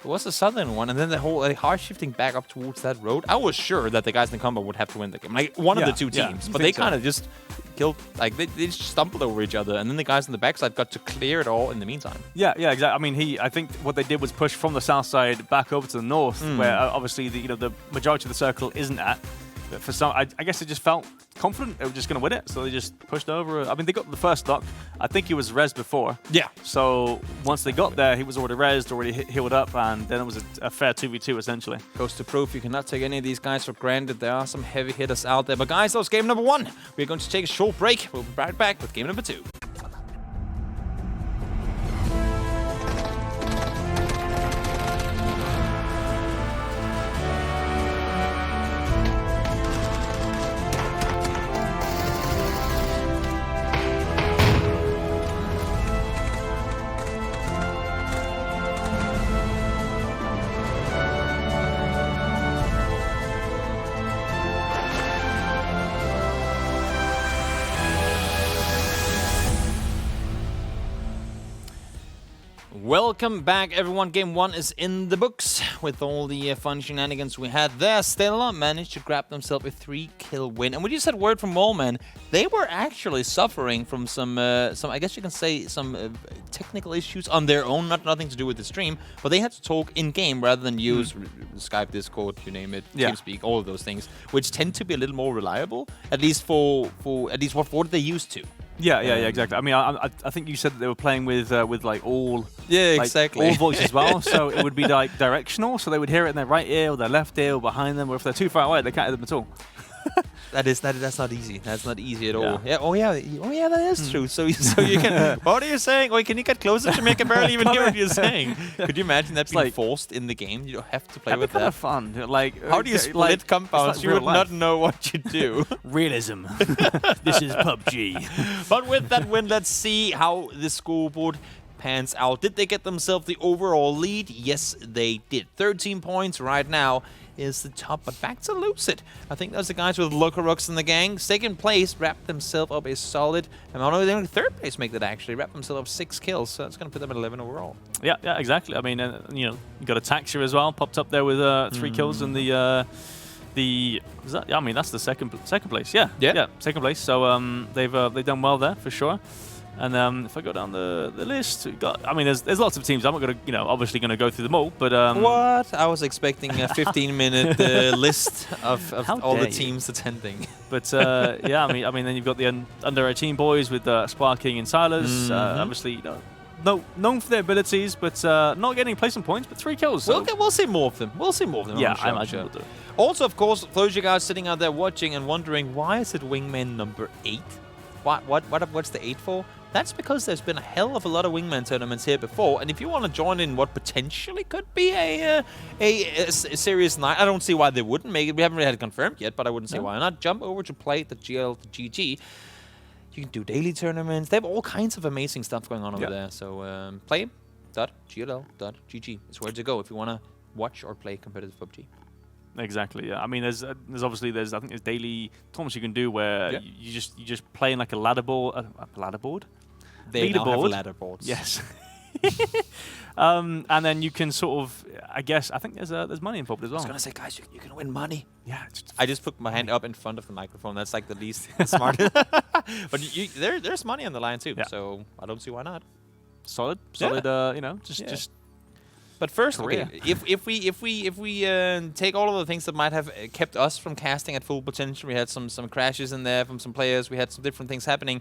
It was the southern one, and then the whole hard shifting back up towards that road. I was sure that the guys in the combo would have to win the game, like one of the two teams, but they kind of just killed, like they just stumbled over each other, and then the guys on the backside got to clear it all in the meantime.
Yeah, exactly. I mean, I think what they did was push from the south side back over to the north, where obviously the majority of the circle isn't at. But for some, I guess they just felt confident they were just going to win it, so they just pushed over. I mean, they got the first stock. I think he was rezzed before.
Yeah.
So once they got there, he was already rezzed, already healed up, and then it was a fair 2v2 essentially.
Goes to proof you cannot take any of these guys for granted. There are some heavy hitters out there. But guys, that was game number 1. We're going to take a short break. We'll be right back with game number 2. Welcome back, everyone. Game 1 is in the books with all the fun shenanigans we had there. Stella managed to grab themselves a 3-kill win. And when you said word from Wallman, they were actually suffering from some I guess you can say, some technical issues on their own. Nothing to do with the stream, but they had to talk in-game rather than use Skype, Discord, you name it, TeamSpeak, all of those things, which tend to be a little more reliable, at least for what they're used to.
Yeah, exactly. I mean, I think you said that they were playing with like all
exactly
all voice as well, so it would be like directional, so they would hear it in their right ear or their left ear or behind them, or if they're too far away, they can't hear them at all.
That's not easy. That's not easy at all. Yeah. Oh yeah. That is true. So you can. What are you saying? Wait, can you get closer to me? I can barely even hear what you're saying. Could you imagine that being forced in the game? You don't have to play with that.
That'd be kind of fun. Like,
how do you split compounds?
Like
you would not know what you do.
Realism. This is PUBG.
But with that win, let's see how the scoreboard pans out. Did they get themselves the overall lead? Yes, they did. 13 points right now is the top, but back to Lucid. I think those are the guys with Locarox in the gang. Second place, wrapped themselves up a solid, and only third place make that actually, wrapped themselves up 6 kills, so that's going to put them at 11 overall. Yeah,
exactly. I mean, you got a Taxia as well, popped up there with 3 kills in I mean, that's the second place. Yeah, second place. So they've done well there for sure. And if I go down the list, I mean, there's lots of teams. I'm not going to, obviously going to go through them all, but
what? I was expecting a 15-minute list of all the teams attending.
But yeah, I mean, then you've got the under 18 boys with Sparking and Silas. Obviously, known for their abilities, but not getting placement points, but 3 kills. So.
We'll see more of them.
Yeah, I imagine we'll do.
Also, of course, those of you guys sitting out there watching and wondering, why is it Wingman number 8? What's the 8 for? That's because there's been a hell of a lot of Wingman tournaments here before, and if you want to join in what potentially could be a serious night, I don't see why they wouldn't make it. We haven't really had it confirmed yet, but I wouldn't see why not. Jump over to play the GL, the GG. You can do daily tournaments. They have all kinds of amazing stuff going on over there. So play.gll.gg is where to go if you want to watch or play competitive PUBG.
Exactly. Yeah. I mean, there's obviously I think there's daily tournaments you can do where you just play in like a ladder board. A ladder board.
They now have ladder boards.
Yes. And then you can sort of, I think there's money involved as well.
I was gonna say, guys, you can win money.
Yeah.
I just put my hand up in front of the microphone. That's like the least smart. But there's money on the line too. Yeah. So I don't see why not.
Solid. Just.
But first, okay, if we take all of the things that might have kept us from casting at full potential, we had some crashes in there from some players, we had some different things happening.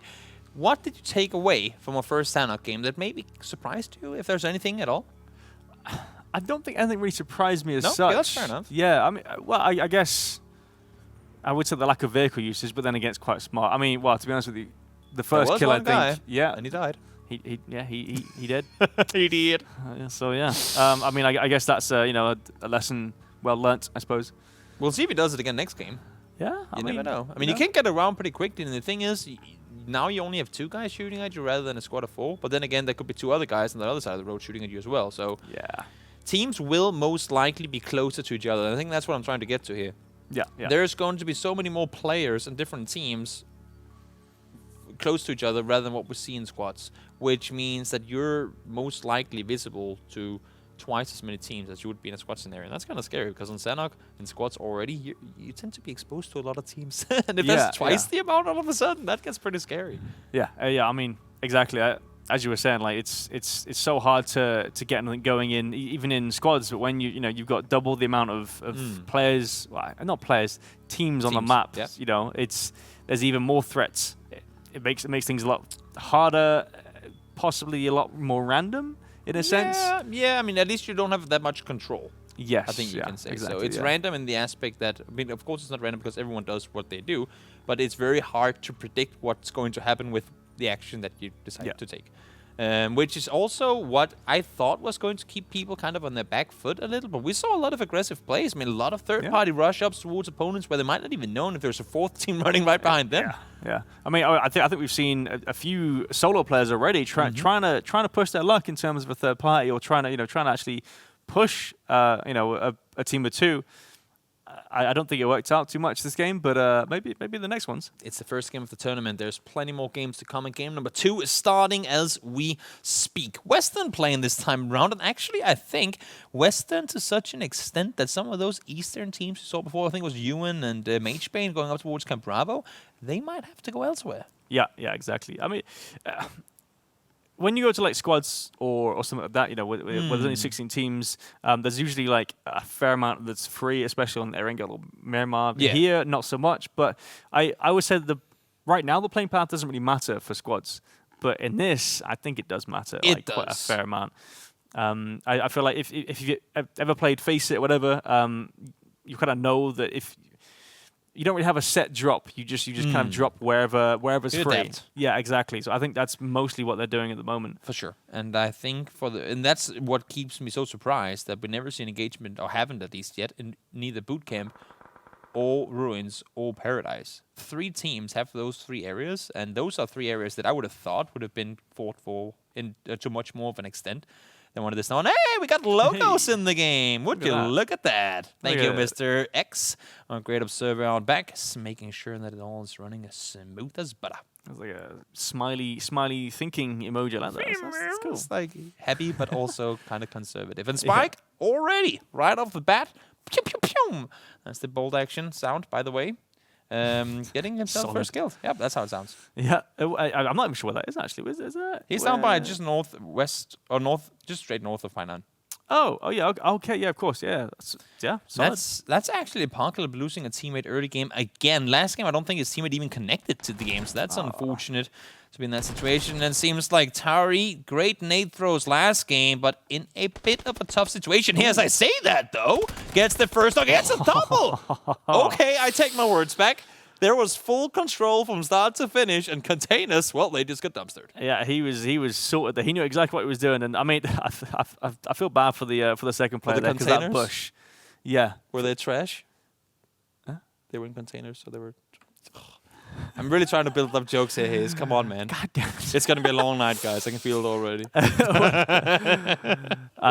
What did you take away from our first stand-up game that maybe surprised you, if there's anything at all?
I don't think anything really surprised me as such.
Okay, that's fair enough.
Yeah, I mean, well, I guess I would say the lack of vehicle usage, but then again, it's quite smart. I mean, well, to be honest with you, the first kill, I think,
and he died.
He did.
He did.
So yeah, I mean, I guess that's a lesson well learnt, I suppose.
We'll see if he does it again next game.
Yeah,
you never know. I mean, you can get around pretty quickly, and the thing is, now you only have 2 guys shooting at you rather than a squad of 4. But then again, there could be 2 other guys on the other side of the road shooting at you as well. So
yeah,
teams will most likely be closer to each other. And I think that's what I'm trying to get to here.
Yeah.
There's going to be so many more players in different teams close to each other rather than what we see in squads, which means that you're most likely visible to twice as many teams as you would be in a squad scenario. And that's kind of scary because on Sanhok, in squads already, you tend to be exposed to a lot of teams. And if there's twice the amount all of a sudden, that gets pretty scary.
Yeah, I mean, exactly. As you were saying, like it's so hard to get anything going in, even in squads. But when you've got double the amount of players, well, not players, teams on the map. Yeah. There's even more threats. It makes things a lot harder, possibly a lot more random in a sense.
Yeah. I mean, at least you don't have that much control.
Yes,
I think you can say
exactly,
so. It's random in the aspect that, I mean, of course, it's not random because everyone does what they do, but it's very hard to predict what's going to happen with the action that you decide to take. Which is also what I thought was going to keep people kind of on their back foot a little, but we saw a lot of aggressive plays. I mean, a lot of third-party rush-ups towards opponents where they might not even know if there's a fourth team running right behind them.
Yeah. I mean, I think we've seen a few solo players already trying to push their luck in terms of a third party, or trying to actually push a team of two. I don't think it worked out too much this game, but maybe the next ones.
It's the first game of the tournament. There's plenty more games to come, and game number 2 is starting as we speak. Western playing this time around, and actually I think Western to such an extent that some of those Eastern teams you saw before, I think it was Ewan and Magebane going up towards Camp Bravo, they might have to go elsewhere.
Yeah, exactly. I mean, when you go to like squads or something like that, where there's only 16 teams, there's usually like a fair amount that's free, especially on Erangel or Miramar.
Yeah.
Here, not so much. But I would say right now the playing path doesn't really matter for squads. But in this, I think it does matter.
It
does. Quite a fair amount. I feel like if you've ever played Face It or whatever, you kind of know that if you don't really have a set drop. You just kind of drop wherever's free.
Adapt.
Yeah, exactly. So I think that's mostly what they're doing at the moment.
For sure. And I think and that's what keeps me so surprised that we never seen engagement, or haven't at least yet, in neither Bootcamp or Ruins or Paradise. 3 teams have those 3 areas, and those are 3 areas that I would have thought would have been fought for to much more of an extent than one of this now. And hey, we got logos in the game. Would you look at that? Thank you, Mr. X. A great observer out back, making sure that it all is running as smooth as butter.
It's like a smiley thinking emoji like that. That's cool.
It's like happy, but also kind of conservative. And Spike already, right off the bat, pew, pew, pew. That's the bold action sound, by the way. Getting himself first killed. Yeah, that's how it sounds.
Yeah, I'm not even sure what that is actually. Is it?
He's down by just northwest or just straight north of Hainan.
Oh yeah, okay, yeah, of course, yeah,
That's actually Apocalypse losing a teammate early game again. Last game, I don't think his teammate even connected to the game, so that's unfortunate to be in that situation. And it seems like Tauri, great nade throws last game, but in a bit of a tough situation here. As I say that, though, gets the first dog, gets a double. Okay, I take my words back. There was full control from start to finish, and Containers, well, they just got dumpstered.
Yeah, he was sorted there. He knew exactly what he was doing, and I mean, I feel bad for the second player there, because that bush. Yeah.
Were they trash? Huh? They were in containers, so they were. I'm really trying to build up jokes here, HayZ. Come on, man.
God damn it.
It's gonna be a long night, guys. I can feel it already.
I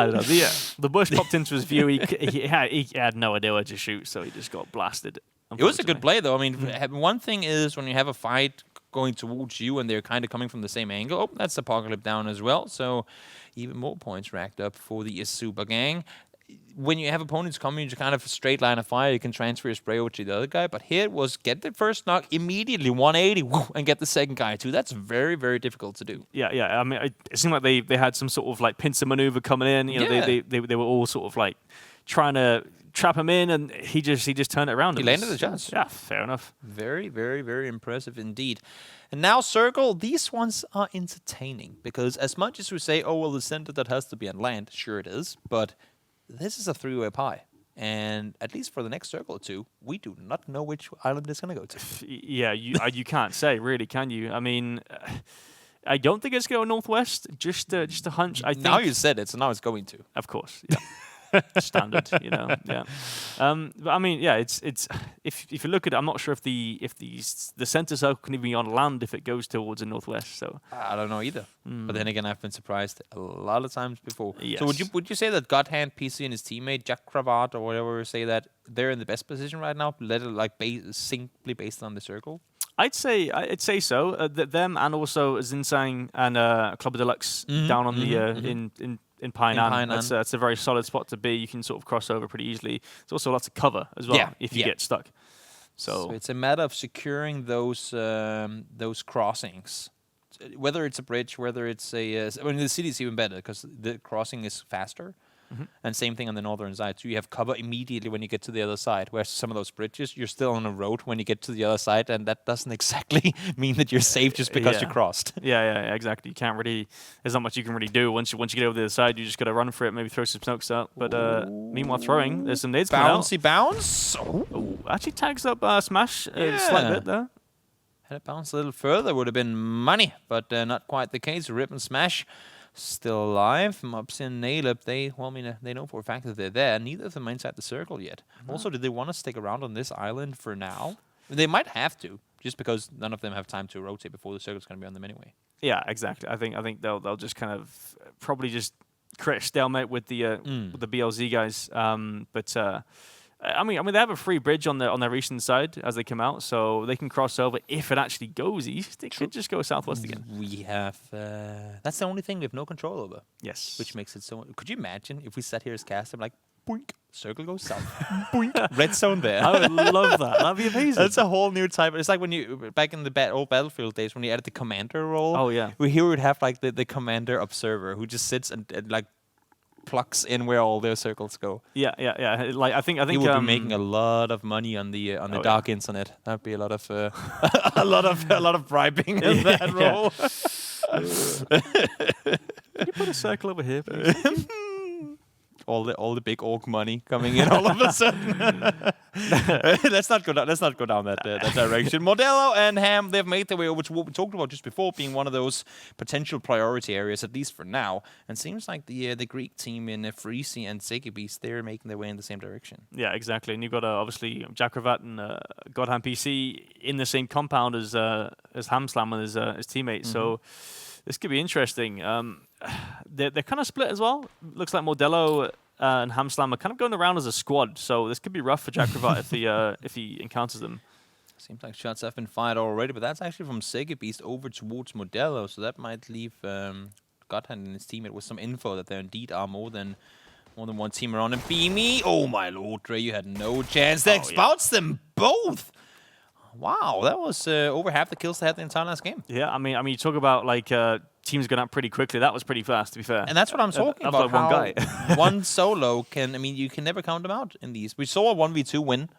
don't know. The bush popped into his view. He had no idea where to shoot, so he just got blasted.
It was a good play, though. I mean, one thing is when you have a fight going towards you and they're kind of coming from the same angle. Oh, that's Apocalypse down as well. So even more points racked up for the Super Gang. When you have opponents coming, you kind of straight line of fire. You can transfer your spray over to the other guy. But here it was get the first knock immediately, 180, and get the second guy too. That's very, very difficult to do.
Yeah. I mean, it seemed like they had some sort of like pincer maneuver coming in. You know, they were all sort of like trying to trap him in, and he just turned it around.
He landed the shots.
Yeah, fair enough.
Very, very, very impressive indeed. And now Circle, these ones are entertaining because as much as we say, oh, well, the center that has to be on land, sure it is, but this is a 3-way pie. And at least for the next Circle or two, we do not know which island it's going to go to.
Yeah, you can't say, really, can you? I mean, I don't think it's going northwest, just a hunch. I think
now you said it, so now it's going to.
Of course, yeah. Standard, you know. Yeah, but I mean, yeah. It's if you look at it, I'm not sure if the center circle can even be on land if it goes towards the northwest. So
I don't know either. But then again, I've been surprised a lot of times before.
Yes.
So would you say that Godhand, PC, and his teammate Jack Cravat or whatever we say that they're in the best position right now, simply based on the circle?
I'd say so. Them and also Zinsang and Club Deluxe down on the in Painan.
Painan.
That's a very solid spot to be. You can sort of cross over pretty easily. There's also lots of cover as well if you get stuck.
So it's a matter of securing those crossings. Whether it's a bridge, whether it's the city is even better because the crossing is faster. And same thing on the northern side. So you have cover immediately when you get to the other side. Whereas some of those bridges, you're still on a road when you get to the other side, and that doesn't exactly mean that you're safe just because you crossed.
Yeah, exactly. You can't really. There's not much you can really do once you get over the other side. You just got to run for it. Maybe throw some smokes out. But meanwhile, throwing. There's some nades coming out.
Bouncy bounce.
Actually tags up Smash a slight bit there.
Had it bounced a little further would have been money, but not quite the case. Rip and Smash. Still alive. Mopsy and Naleb, they know for a fact that they're there. Neither of them are inside the circle yet. Also, did they want to stick around on this island for now? They might have to, just because none of them have time to rotate before the circle's going to be on them anyway.
Yeah, exactly. I think they'll just kind of probably just create a stalemate with the BLZ guys. I mean, they have a free bridge on their eastern side as they come out, so they can cross over. If it actually goes east, it could just go southwest again.
We have that's the only thing we have no control over.
Yes,
which makes it so. Could you imagine if we sat here as cast and like, boink, circle goes south, boink, red zone there?
I would love that. That'd be amazing.
That's a whole new type. It's like when you back in the old Battlefield days when you added the commander role.
Oh yeah,
here we'd have like the commander observer who just sits and like plucks in where all their circles go.
Yeah. Like I think
he would be making a lot of money on the dark internet. That'd be a lot of a lot of bribing in that role.
Can you put a circle over here, please?
all the big orc money coming in all of a sudden. Let's not go down that direction. Modelo and Ham, they've made their way over to what we talked about just before, being one of those potential priority areas, at least for now. And seems like the Greek team in Freezy and Segebeast, they're making their way in the same direction.
Yeah, exactly. And you've got obviously Jakravat and Godham PC in the same compound as Hamslam and his teammate. So this could be interesting. They're kind of split as well. Looks like Modelo and Hamslam are kind of going around as a squad, so this could be rough for Jakravat if he encounters them.
Seems like shots have been fired already, but that's actually from Segebeast over towards Modelo, so that might leave Godhand and his teammate with some info that there indeed are more than one team around. And Beamy, oh my lord, Dre, you had no chance. They spouts them both. Wow, that was over half the kills they had the entire last game.
Yeah, I mean, you talk about like teams going up pretty quickly. That was pretty fast, to be fair.
And that's what I'm talking about.
Like one guy,
one solo can. I mean, you can never count them out in these. We saw a 1v2 win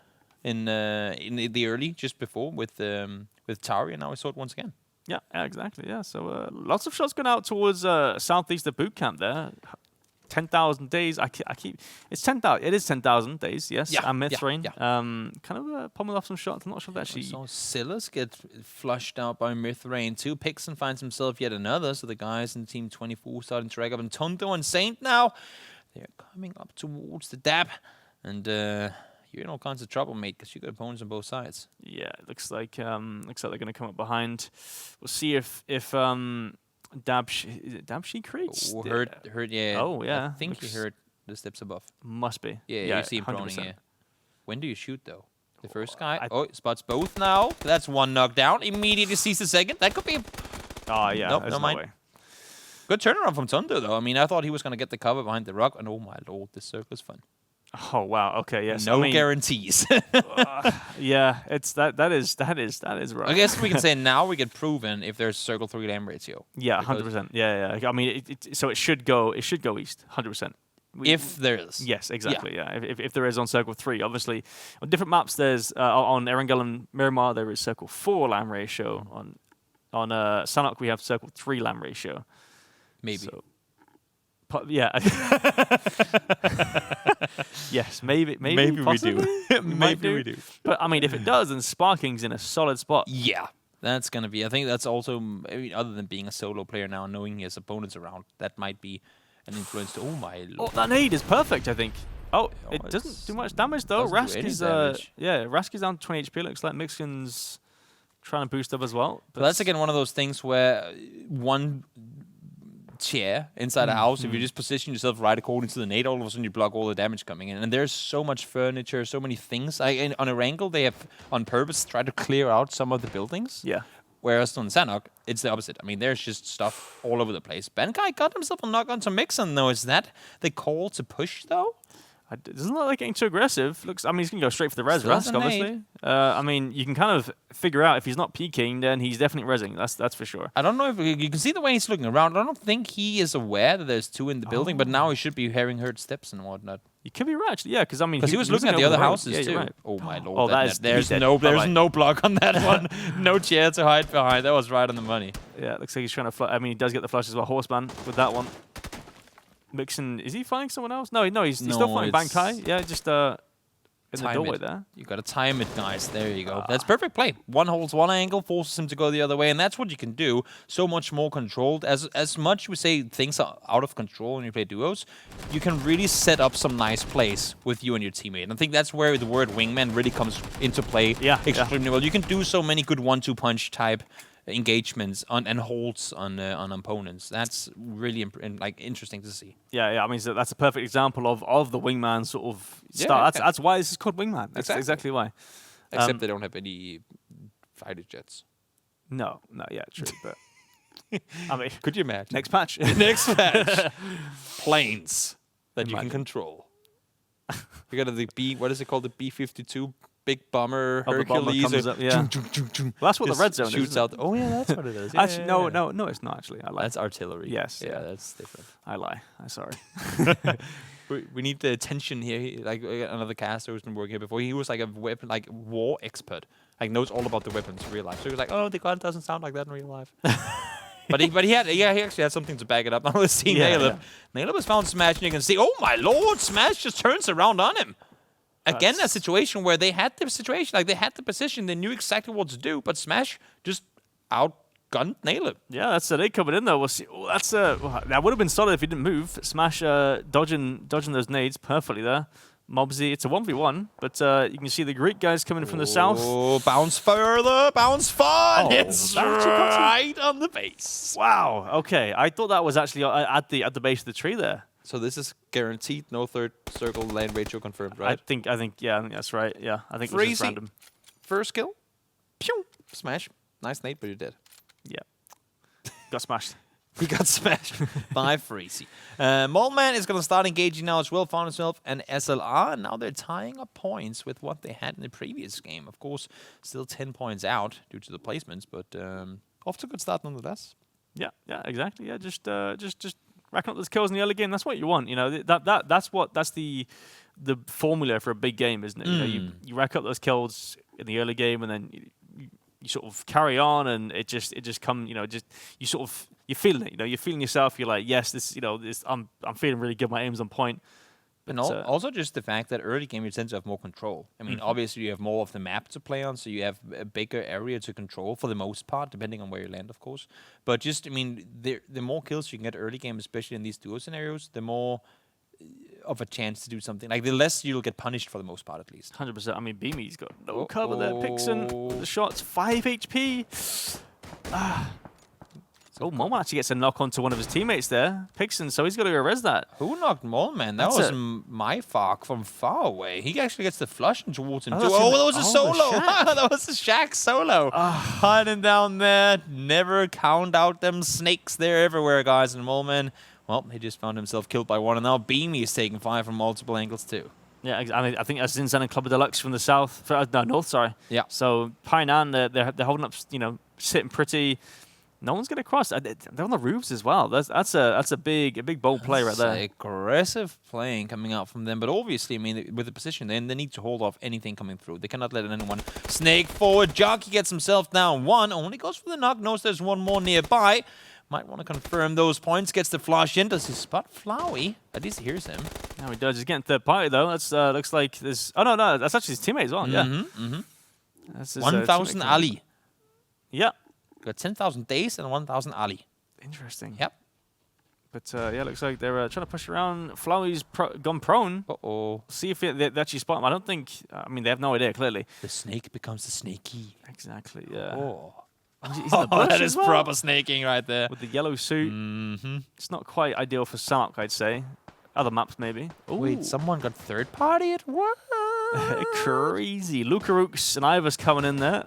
in the early just before with Tari, and now we saw it once again.
Yeah, exactly. Yeah, so lots of shots going out towards southeast of boot camp there. 10,000 days. I keep. It's 10,000. It is 10,000 days. Yes.
Yeah.
And Mithrain.
Yeah.
Kind of pummel off some shots. I'm not sure if actually.
So Silas get flushed out by Mithrain too. Pixon finds himself yet another. So the guys in Team 24 starting to drag up. And Tondo and Saint now, they're coming up towards the dab. And you're in all kinds of trouble, mate, because you got opponents on both sides.
Yeah, it looks like they're going to come up behind. We'll see if Dabshi Creeks?
Heard, yeah.
Oh, yeah.
I think you heard the steps above.
Must be.
Yeah, you see him droning, yeah. When do you shoot, though? The first guy? Spots both now. That's one knockdown. Immediately sees the second. That could be...
Oh, yeah.
Nope, no mind. Way. Good turnaround from Thunder, though. I mean, I thought he was going to get the cover behind the rock, and oh, my lord, this circle is fun.
Oh wow! Okay, yes.
No guarantees.
Yeah, it's that is right.
I guess we can say now we get proven if there's circle 3 LAM ratio.
Yeah, 100%. Yeah. I mean, so it should go east, 100%.
If there is.
Yes, exactly. Yeah. If there is on circle 3, obviously on different maps there's on Erangel and Miramar there is circle 4 LAM ratio. On Sanok we have circle 3 LAM ratio.
Maybe.
So, yeah. Yes, maybe
we do. Maybe we do.
But I mean, if it does, then Sparking's in a solid spot.
Yeah, that's gonna be. I think that's also, I mean, other than being a solo player now, knowing he has opponents around, that might be an influence. Oh my lord!
Oh, that nade is perfect, I think. Oh, it doesn't do much damage though. Rask is Rask is down to 20 HP. Looks like Mixkin's trying to boost up as well.
But that's again one of those things where one chair inside a house, if you just position yourself right according to the nade, all of a sudden you block all the damage coming in. And there's so much furniture, so many things. On Erangel, they have on purpose tried to clear out some of the buildings.
Yeah.
Whereas on Sanok, it's the opposite. I mean, there's just stuff all over the place. Bankai got himself a knock onto Mixon, though. Is that the call to push, though?
Doesn't look like getting too aggressive. Looks. I mean, he's going to go straight for the res risk, obviously. I mean, you can kind of figure out if he's not peeking, then he's definitely rezzing. That's for sure.
I don't know if you can see the way he's looking around. I don't think he is aware that there's two in the building, but now he should be hearing heard steps and whatnot.
You could be right, actually. Yeah, because I mean,
he was looking at the other houses too.
Right.
Oh my lord!
Oh,
there's no block on that one. No chair to hide behind. That was right on the money.
Yeah, it looks like he's trying to. I mean, he does get the flush as well. Horseman with that one. Mixon, is he flying someone else? No, he's still flying Bankai. Yeah, just in the doorway there.
You got to time it, guys. There you go. That's perfect play. One holds one angle, forces him to go the other way, and that's what you can do. So much more controlled. As much we say things are out of control when you play duos, you can really set up some nice plays with you and your teammate. And I think that's where the word wingman really comes into play extremely well. You can do so many good 1-2 punch type engagements and holds on opponents. That's really interesting to see.
Yeah. I mean, that's a perfect example of the wingman sort of start. That's why this is called wingman. That's exactly why.
Except they don't have any fighter jets.
No, yeah, true. But I mean,
could you imagine?
Next patch.
Next patch. Planes that you can control. You got the B. What is it called? The B-52. Big bomber, Hercules.
Comes up, yeah. Well, that's what the red zone
shoots
is.
Out. Oh yeah, that's what it is.
Actually, no, it's not actually. I lie.
That's artillery.
Yes.
Yeah, that's different.
I lie. I'm sorry.
we need the attention here. Like another caster who's been working here before. He was like a weapon, like war expert. Like knows all about the weapons in real life. So he was like, oh, the gun doesn't sound like that in real life. But he actually had something to back it up. Now let's see Naleb. Naleb has found Smash, and you can see, oh my lord, Smash just turns around on him. Again, a situation where they had the situation, like they had the position, they knew exactly what to do, but Smash just outgunned Naleb.
Yeah, that's they coming in though. We'll see. Oh, that would have been solid if he didn't move. Smash dodging those nades perfectly there. Mobsy, it's a 1v1, but you can see the Greek guys coming from the south.
Oh, bounce further, bounce far. It's right on the base.
Wow. Okay, I thought that was actually at the base of the tree there.
So this is guaranteed, no third circle land ratio confirmed, right?
I think that's right. Yeah, I think it was just random.
First kill, pew, smash. Nice nade, but you're dead.
Yeah, got smashed.
He got smashed by Freezy. Moleman is going to start engaging now as well. Found himself an SLR, and now they're tying up points with what they had in the previous game. Of course, still 10 points out due to the placements, but off to a good start nonetheless.
Yeah, exactly. Yeah, just racking up those kills in the early game. That's what you want. You know, that's the formula for a big game, isn't it? You know, you rack up those kills in the early game, and then you sort of carry on, and it just come. You know, just you're feeling it. You know, you're feeling yourself. You're like, yes, I'm feeling really good. My aim's on point.
And also just the fact that early game you tend to have more control. I mean, obviously you have more of the map to play on, so you have a bigger area to control for the most part, depending on where you land, of course. But just, I mean, the more kills you can get early game, especially in these duo scenarios, the more of a chance to do something. Like, the less you'll get punished for the most part, at least.
100%. I mean, Beamy's got no cover there. Pixon, the shots, 5 HP. Oh, Moleman actually gets a knock onto one of his teammates there. Pixon, so he's got to go res that.
Who knocked Moleman? That was my Fark from far away. He actually gets the flush towards him, too. Oh, that was a solo. That was a Shaq solo. Hiding down there. Never count out them snakes. They're everywhere, guys. And Moleman, well, he just found himself killed by one. And now Beamy is taking 5 from multiple angles, too.
Yeah, I think that's Zinzan and Club Deluxe from the south. North, sorry.
Yeah.
So Painan, they're holding up, sitting pretty. No one's getting across. They're on the roofs as well. That's a big bold play right there.
Aggressive playing coming out from them, but obviously, I mean, with the position, they need to hold off anything coming through. They cannot let anyone snake forward. Jockey gets himself down 1. Only goes for the knock. Knows there's one more nearby. Might want to confirm those points. Gets the flush in. Does he spot Flowey? At least he hears him.
No, he does. He's getting third party though. That's looks like there's. Oh no, that's actually his teammate as well. Yeah.
1,000 Ali.
Yeah.
Got 10,000 days and 1,000 Ali.
Interesting.
Yep.
But yeah, looks like they're trying to push around. Flowey's gone prone. See if they actually spot him. I don't think. I mean, they have no idea. Clearly,
the snake becomes the snaky.
Exactly. Yeah.
He's in the bush that is proper snaking right there.
With the yellow suit. It's not quite ideal for Samok, I'd say. Other maps, maybe.
Ooh. Wait, someone got third party at what?
Crazy. Lukarooks and Ivers coming in there.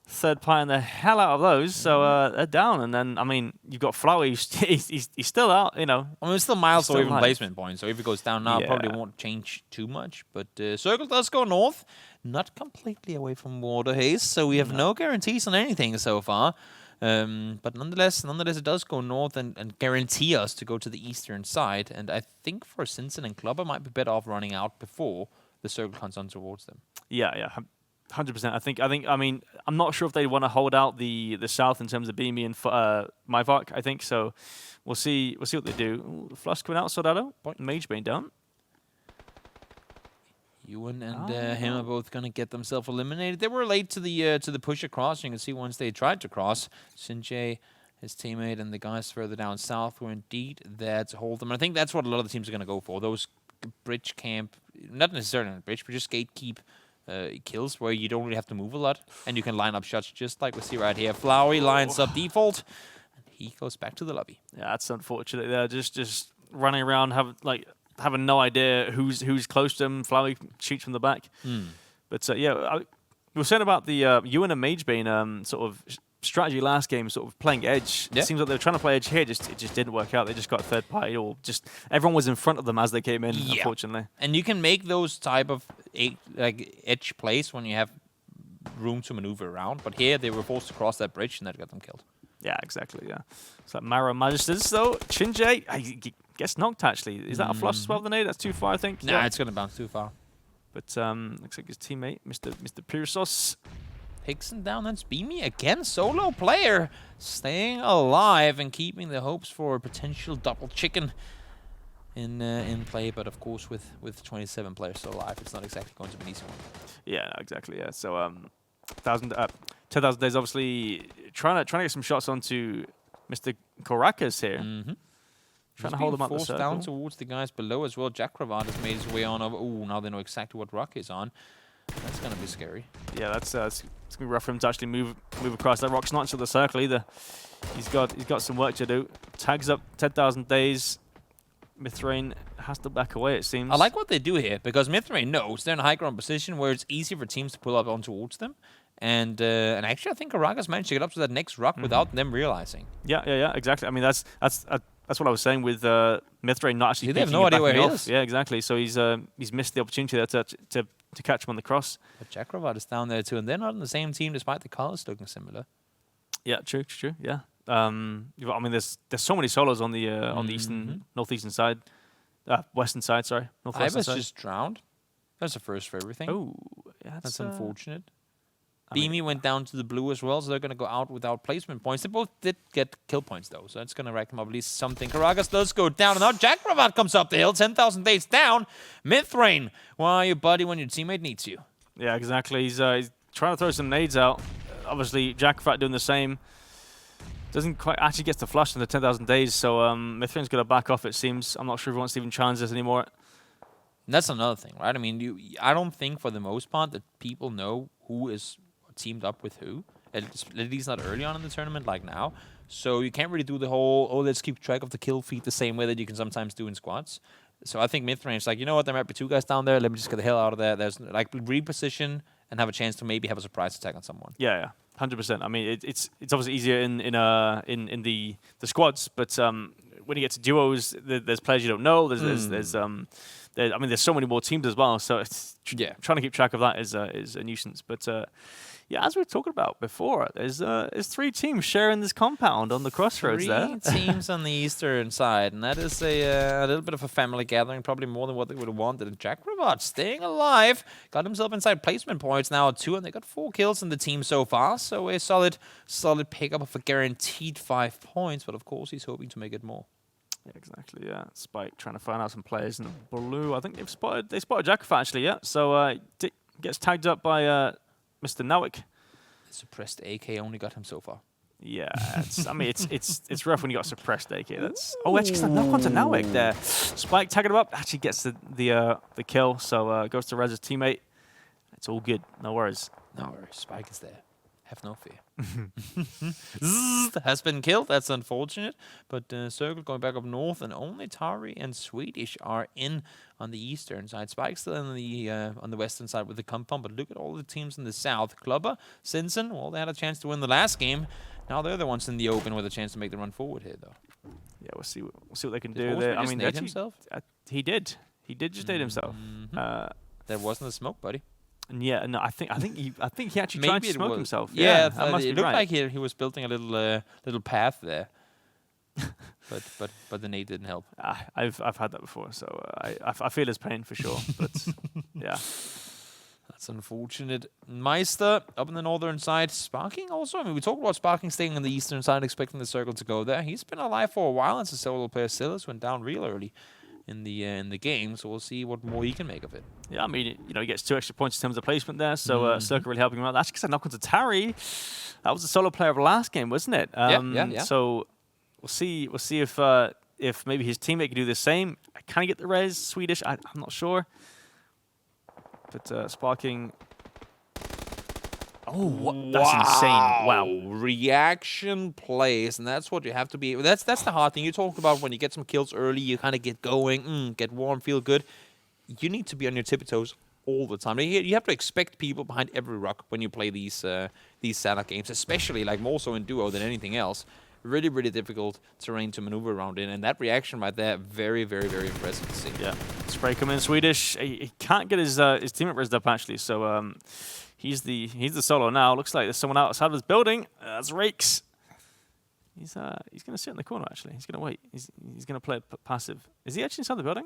third partying the hell out of those, so they're down. And then, I mean, you've got Flowey, he's still out, you know.
I mean, it's still miles away from
alive.
placement points, so if it goes down now, it probably won't change too much. But Circle does go north, not completely away from water, HayZ, so we have no guarantees on anything so far. But nonetheless, it does go north and guarantee us to go to the eastern side. And I think for Sinsen and Clubber might be better off running out before the Circle comes on towards them.
Yeah. 100%. I mean, I'm not sure if they want to hold out the south in terms of Beamy and Myvark. I think so. We'll see what they do. Ooh, Flush coming out, Soldado. Mage Bane down.
Ewan and him are both gonna get themselves eliminated. They were late to the push across. You can see once they tried to cross, Sinjay, his teammate, and the guys further down south were indeed there to hold them. And I think that's what a lot of the teams are gonna go for. Those bridge camp, not necessarily on the bridge, but just gatekeep kills where you don't really have to move a lot, and you can line up shots just like we see right here. Flowey lines up default, and he goes back to the lobby.
Yeah, that's unfortunate. They're just running around, having no idea who's close to him. Flowey shoots from the back. But we were saying about the Ewan and Magebane sort of strategy last game, sort of playing edge.
Yeah.
It seems like they were trying to play edge here, it just didn't work out. They just got third party, or just everyone was in front of them as they came in, unfortunately.
And you can make those type of edge plays when you have room to maneuver around, but here they were forced to cross that bridge and that got them killed.
Yeah, exactly, yeah. So Mara Magisters, though, Chinjay, I guess knocked, actually. Is that a flush as well, the nade? That's too far, I think.
Nah, it's going to bounce too far.
But looks like his teammate, Mr. Pyrrhus.
Hickson down, that's Beamy again, solo player, staying alive and keeping the hopes for a potential double chicken in play. But of course, with 27 players still alive, it's not exactly going to be an easy one.
Yeah, exactly. Yeah. So 10,000 days, obviously trying to get some shots onto Mr. Korakas here. Trying to hold him up the circle.
Down towards the guys below as well. Jack Cravat has made his way on over. Oh, now they know exactly what rock is on. That's going to be scary. Yeah,
it's going to be rough for him to actually move across. That rock's not into the circle either. He's got some work to do. Tags up 10,000 days. Mithrain has to back away, it seems.
I like what they do here, because Mithrain knows they're in a high ground position where it's easy for teams to pull up on towards them. And actually, I think Karakas managed to get up to that next rock without them realizing.
Yeah, exactly. I mean, that's what I was saying with Mithrain not actually.
They have no idea where he is.
Yeah, exactly. So he's missed the opportunity there to catch him on the cross.
But Jack Cravat is down there too, and they're not on the same team despite the colors looking similar.
Yeah, true. Yeah. I mean, there's so many solos on the northeastern side, western side. Sorry, northwestern side.
Just drowned. That's a first for everything.
Oh, yeah,
that's unfortunate. Beamy went down to the blue as well, so they're going to go out without placement points. They both did get kill points, though, so it's going to rack them up at least something. Karagas does go down, and now Jack Cravat comes up the hill, 10,000 days down. Mithrain, where are you, buddy, when your teammate needs you?
Yeah, exactly. He's trying to throw some nades out. Obviously, Jack Cravat doing the same. Doesn't quite actually get to flush in the 10,000 days, so Mithrain's going to back off, it seems. I'm not sure if he wants to even challenge this anymore.
And that's another thing, right? I mean, I don't think for the most part that people know who is teamed up with who, at least not early on in the tournament like now. So you can't really do the whole, let's keep track of the kill feed the same way that you can sometimes do in squads. So I think Mithrain's like, you know what, there might be two guys down there, let me just get the hell out of there. There's like reposition and have a chance to maybe have a surprise attack on someone.
Yeah, 100%. I mean, it's obviously easier in the squads, but when you get to duos, there's players you don't know. There's so many more teams as well. So it's trying to keep track of that is a nuisance. But yeah, as we were talking about before, there's 3 teams sharing this compound on the crossroads there.
3 teams on the eastern side, and that is a little bit of a family gathering, probably more than what they would have wanted. And Jack Cravat staying alive, got himself inside placement points now 2, and they got 4 kills in the team so far. So a solid pickup of a guaranteed 5 points, but of course he's hoping to make it more.
Yeah, exactly. Yeah, Spike trying to find out some players in the blue. I think they spotted Jack Cravat actually. Yeah, so gets tagged up by Mr. Nowick.
The suppressed AK only got him so far.
Yeah, it's rough when you got suppressed AK. That's actually it's a knock onto Nowick there. Spike tagging him up, actually gets the kill. So goes to Rez's teammate. It's all good. No worries.
No worries. Spike is there. Have no fear. Has been killed. That's unfortunate. But Circle going back up north, and only Tari and Swedish are in on the eastern side. Spike's still on the western side with the compound. But look at all the teams in the south. Clubber, Sinsen, well, they had a chance to win the last game. Now they're the ones in the open with a chance to make the run forward here, though.
Yeah, we'll see what they can do there. I mean,
actually, himself?
He did. He did just nade himself.
There wasn't a smoke, buddy.
Yeah, no, I think he actually tried to smoke himself.
Yeah,
that must
it
be
looked
right.
like he was building a little path there. but the nade didn't help.
I've had that before, so I feel his pain for sure. But yeah,
that's unfortunate. Meister up on the northern side, Sparking also. I mean, we talked about Sparking staying on the eastern side, expecting the Circle to go there. He's been alive for a while as a solo player. Silas went down real early in the game, so we'll see what more he can make of it.
Yeah, I mean, he gets 2 extra points in terms of placement there, so Circle really helping him out. That's because I knocked onto Tari. That was the solo player of the last game, wasn't it?
Yeah.
So we'll see if maybe his teammate can do the same. Can he get the res Swedish? I'm not sure. But Sparking. Oh, that's insane! Wow,
reaction plays, and that's what you have to be. That's the hard thing you talked about. When you get some kills early, you kind of get going, get warm, feel good. You need to be on your tippy toes all the time. You have to expect people behind every rock when you play these Salah games, especially like more so in duo than anything else. Really, really difficult terrain to maneuver around in, and that reaction right there, very, very, very impressive to see.
Yeah, spray coming in Swedish. He can't get his teammate rezzed up actually, so he's the solo now. Looks like there's someone outside of his building. That's Rakes. He's gonna sit in the corner actually. He's gonna wait. He's gonna play passive. Is he actually inside the building?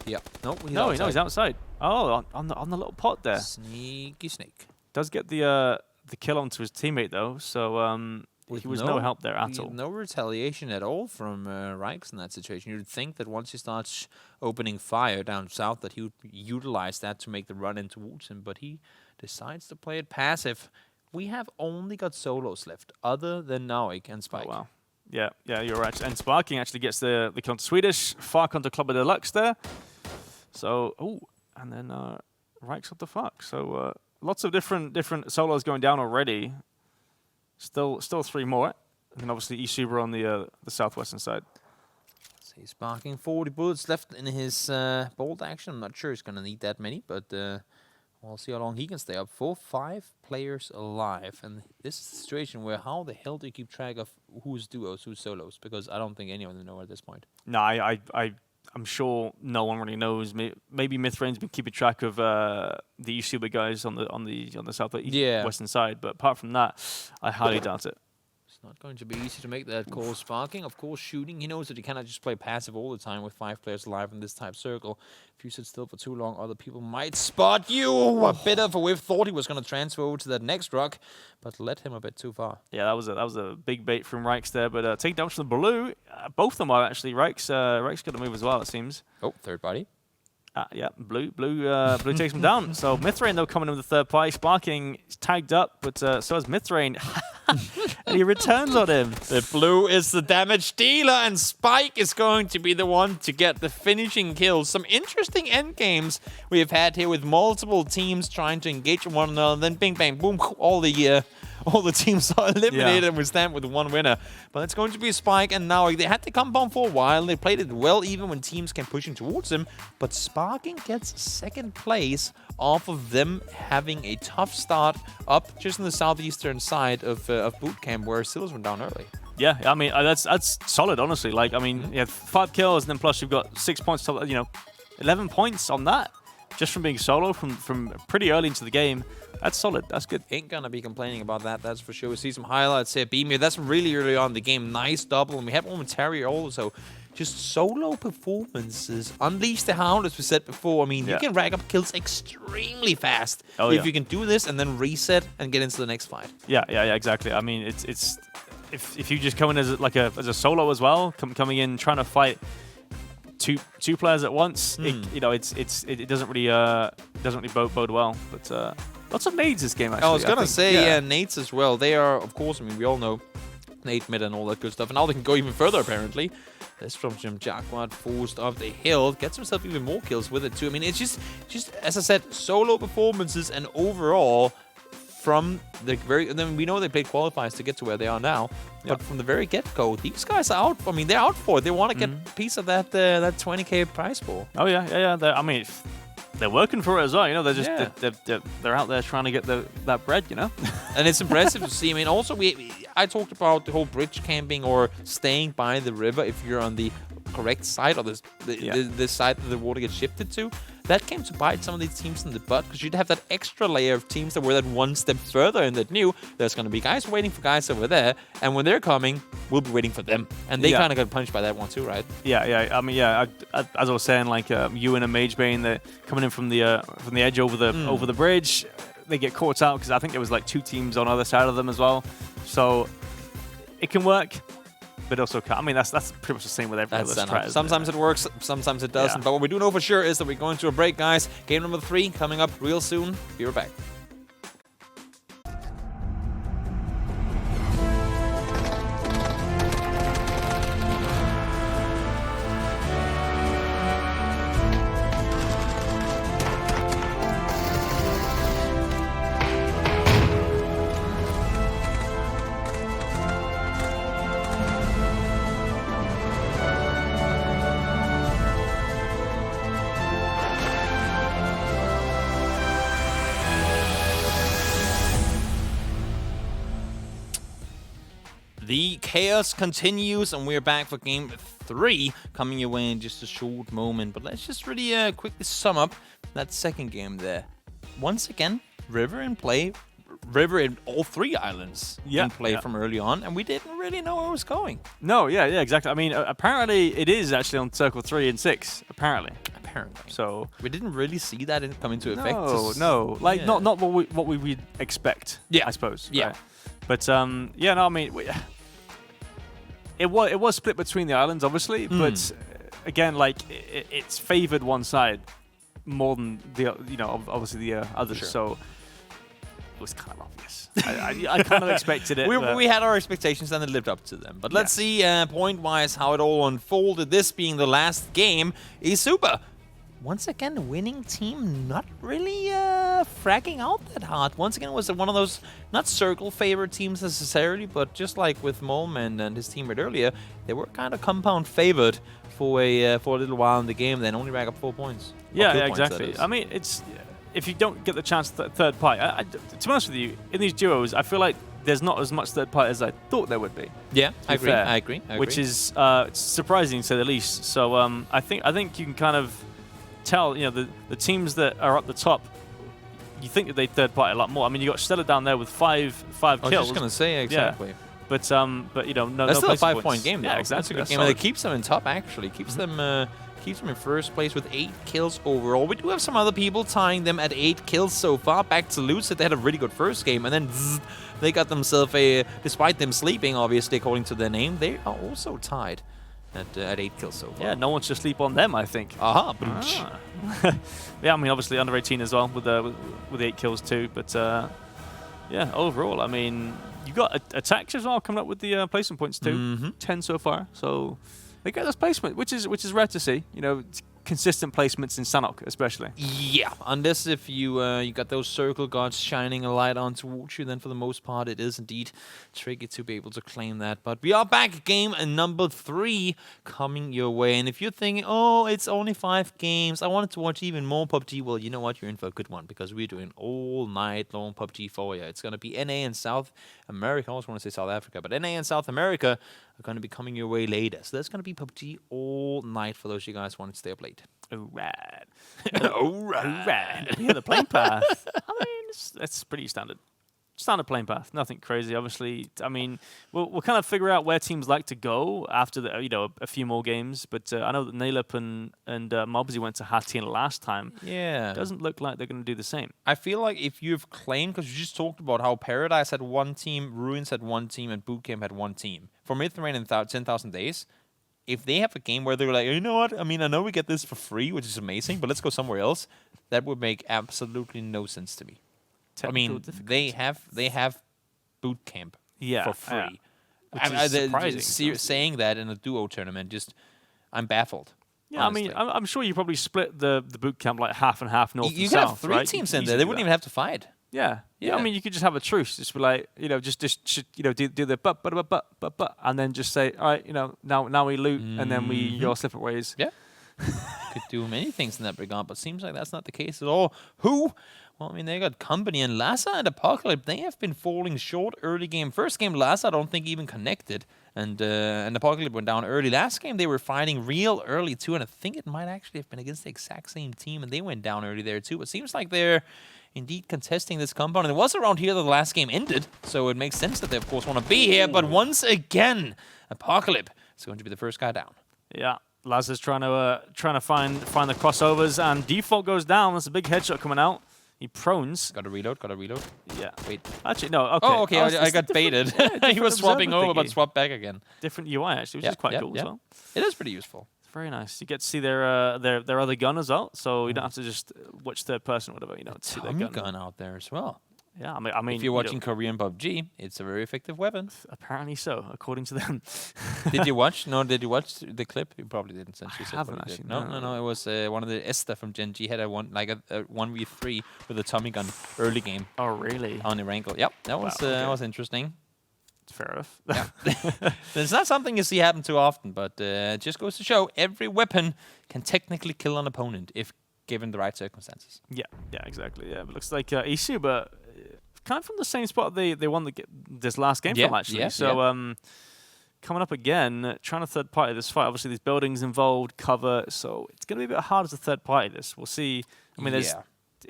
Yeah.
No, he's outside. Oh, on the little pot there.
Sneaky snake.
Does get the kill onto his teammate though, so he was no help there at all.
No retaliation at all from Reichs in that situation. You'd think that once he starts opening fire down south, that he would utilize that to make the run in towards him, but he decides to play it passive. We have only got solos left, other than Naik and Spike.
Oh, wow. Yeah, you're right. And Sparking actually gets the kill onto Swedish. Fark onto Clubber Deluxe there. So, and then Reichs up the fuck. So lots of different solos going down already. Still 3 more. And then obviously Isuba on the southwestern side.
So he's Sparking 40 bullets left in his bolt action. I'm not sure he's going to need that many, but we'll see how long he can stay up for. 5 players alive. And this is a situation where how the hell do you keep track of who's duos, who's solos? Because I don't think any of them know at this point.
No, I'm sure no one really knows. Maybe Mithrain's been keeping track of the Isuba guys on the southwestern side, but apart from that, I highly doubt it.
It's not going to be easy to make that call. Sparking, of course, shooting. He knows that you cannot just play passive all the time with 5 players alive in this type circle. If you sit still for too long, other people might spot you. A bit of a whiff. Thought he was going to transfer over to that next rock, but led him a bit too far.
Yeah, that was a big bait from Reichs there. But takedowns from the Blue. Both of them are actually Reichs. Reichs got to move as well, it seems.
Oh, third body.
Yeah, Blue takes him down. So Mithrain, though, coming in with the third party. Sparking is tagged up, but so is Mithrain. And he returns on him.
The Blue is the damage dealer, and Spike is going to be the one to get the finishing kills. Some interesting end games we have had here with multiple teams trying to engage one another, and then bing, bang, boom, all the teams are eliminated, and we stand with 1 winner. But it's going to be Spike, and now they had to compound for a while. They played it well, even when teams came pushing towards them. But Sparking gets second place off of them having a tough start up just in the southeastern side of boot camp, where Silas went down early.
Yeah, I mean that's solid, honestly. Like, I mean, you have 5 kills, and then plus you've got 6 points. 11 points on that just from being solo from pretty early into the game. That's solid. That's good.
Ain't gonna be complaining about that, that's for sure. We see some highlights here. EMEA, that's really early on in the game. Nice double. And we have momentary also. Just solo performances. Unleash the Hound, as we said before. I mean, you can rack up kills extremely fast if you can do this and then reset and get into the next fight.
Yeah, exactly. I mean, it's if you just come in as a solo as well, coming in trying to fight two players at once, it doesn't really bode well. But lots of nades this game, actually.
I was gonna say, nades as well. They are, of course, I mean, we all know nade mid and all that good stuff. And now they can go even further, apparently. This from Jim Jacquard, forced up the hill, gets himself even more kills with it too. I mean, it's just as I said, solo performances, and overall, from the very... Then we know they played qualifiers to get to where they are now. But from the very get-go, these guys are out. I mean, they're out for it. They want to get a piece of that 20K prize pool.
Oh, yeah. I mean, they're working for it as well. You know, they're just they're out there trying to get that bread, you know?
And it's impressive to see. I mean, also, I talked about the whole bridge camping or staying by the river if you're on the correct side or the side that the water gets shifted to. That came to bite some of these teams in the butt because you'd have that extra layer of teams that were that one step further and that knew there's going to be guys waiting for guys over there, and when they're coming, we'll be waiting for them. And they kind of got punched by that one too, right?
Yeah. I mean, as I was saying, like you and a Mage Bane, they're coming in from the edge over the bridge. They get caught out because I think there was like 2 teams on the other side of them as well. So it can work. But also, I mean, that's pretty much the same with every other strat.
Sometimes it works, sometimes it doesn't. But what we do know for sure is that we're going to a break, guys. Game number 3 coming up real soon. Be right back. The chaos continues, and we're back for game 3, coming your way in just a short moment. But let's just really quickly sum up that second game there. Once again, River in play. River in all 3 islands in play from early on, and we didn't really know where it was going.
No, yeah, exactly. I mean, apparently it is actually on Circle 3 and 6, apparently. So
we didn't really see that come into effect.
No, like not what we would expect.
Yeah,
I suppose.
Yeah,
right? But I mean. It was split between the islands, obviously, but again, like it's favored one side more than obviously the others. Sure. So it was kind of obvious. I kind of expected it.
We had our expectations and it lived up to them. But let's see point-wise how it all unfolded. This being the last game, Isuba. Once again, the winning team not really fragging out that hard. Once again, was one of those, not circle favorite teams necessarily, but just like with Molman and his teammate earlier, they were kind of compound favored for a little while in the game, then only rack up 4 points.
Yeah, exactly. I mean, it's if you don't get the chance to third party, to be honest with you, in these duos, I feel like there's not as much third party as I thought there would be.
Yeah, I agree.
Which is surprising to say the least. So I think you can kind of tell, the teams that are up the top, you think that they third party a lot more. I mean, you got Stella down there with five kills.
I was just gonna say exactly.
Yeah. But no.
That's still a 5-point
points.
game, though.
Yeah, exactly.
That's a good game. And it keeps them in top. Actually, keeps them in first place with 8 kills overall. We do have some other people tying them at 8 kills so far. Back to Lucid, they had a really good first game, and then they got themselves despite them sleeping, obviously according to their name, they are also tied at 8 kills so far.
Yeah, no one should sleep on them, I think.
Aha.
Yeah, I mean, obviously under 18 as well with 8 kills too. But yeah, overall, I mean, you got attacks as well coming up with the placement points too. 10 so far, so they get this placement, which is rare to see. Consistent placements in Sanhok, especially.
Yeah, unless if you got those circle gods shining a light on towards you, then for the most part it is indeed tricky to be able to claim that. But we are back, game number 3 coming your way. And if you're thinking, oh, it's only 5 games, I wanted to watch even more PUBG, well, you know what, you're in for a good one, because we're doing all night long PUBG for you. It's going to be NA and South America. I always want to say South Africa, but NA and South America are going to be coming your way later. So there's going to be PUBG all night for those of you guys who want to stay up late.
Alright.
Alright.
Yeah, the plane path. I mean, that's pretty standard. Standard plane path. Nothing crazy, obviously. I mean, we'll kind of figure out where teams like to go after a few more games. But I know that Nalep and Mobsy went to Hatien last time.
Yeah.
Doesn't look like they're going to do the same.
I feel like if you've claimed, because you just talked about how Paradise had 1 team, Ruins had 1 team, and Bootcamp had 1 team. For Mythrain in 10,000 days, if they have a game where they're like, you know what, I mean, I know we get this for free, which is amazing, but let's go somewhere else, that would make absolutely no sense to me. I mean, they have boot camp for free.
Which is surprising.
Saying that in a duo tournament, I'm baffled.
Yeah, honestly. I mean, I'm sure you probably split the boot camp like half and half north and south.
You could have 3
right?
teams in there. They wouldn't even have to fight.
Yeah.
Yeah.
I mean, you could just have a truce. Just be like, just do the but, and then just say, all right, now we loot, and then we go separate ways.
Yeah. Could do many things in that regard, but seems like that's not the case at all. Who? Well, I mean, they got Company and Lhasa and Apocalypse. They have been falling short early game. First game, Lhasa, I don't think even connected. And Apocalypse went down early. Last game, they were fighting real early, too. And I think it might actually have been against the exact same team. And they went down early there, too. But seems like they're indeed contesting this compound. And it was around here that the last game ended. So it makes sense that they, of course, want to be here. But once again, Apocalypse is going to be the first guy down.
Yeah. Laz is trying to find the crossovers, and Default goes down. That's a big headshot coming out. He prones.
Got to reload.
Yeah.
Wait.
Actually, no. Okay.
Oh, okay. I got baited.
Yeah,
he was swapping over, but
thingy.
swapped back again.
Different UI, actually, which is quite cool as well.
It is pretty useful.
It's very nice. You get to see their other gun as well, so you don't have to just watch third person or whatever. To see their
gun out there as well.
Yeah, I mean,
if you're watching Korean PUBG, it's a very effective weapon.
Apparently so, according to them.
Did you watch? No, did you watch the clip? You probably didn't. Since you
I
said
haven't actually.
No. It was one of the Esther from Gen G had a 1v3 with a Tommy gun early game.
Oh, really?
On the Rankle. Yep, that was interesting.
Fair enough.
Yeah. It's not something you see happen too often, but it just goes to show every weapon can technically kill an opponent if given the right circumstances.
Yeah, exactly. Yeah, but looks like Isu, but kind of from the same spot they won this last game from, actually. Coming up again, trying to third party this fight. Obviously, there's buildings involved, cover, so it's going to be a bit hard as a third party this. We'll see. I mean, it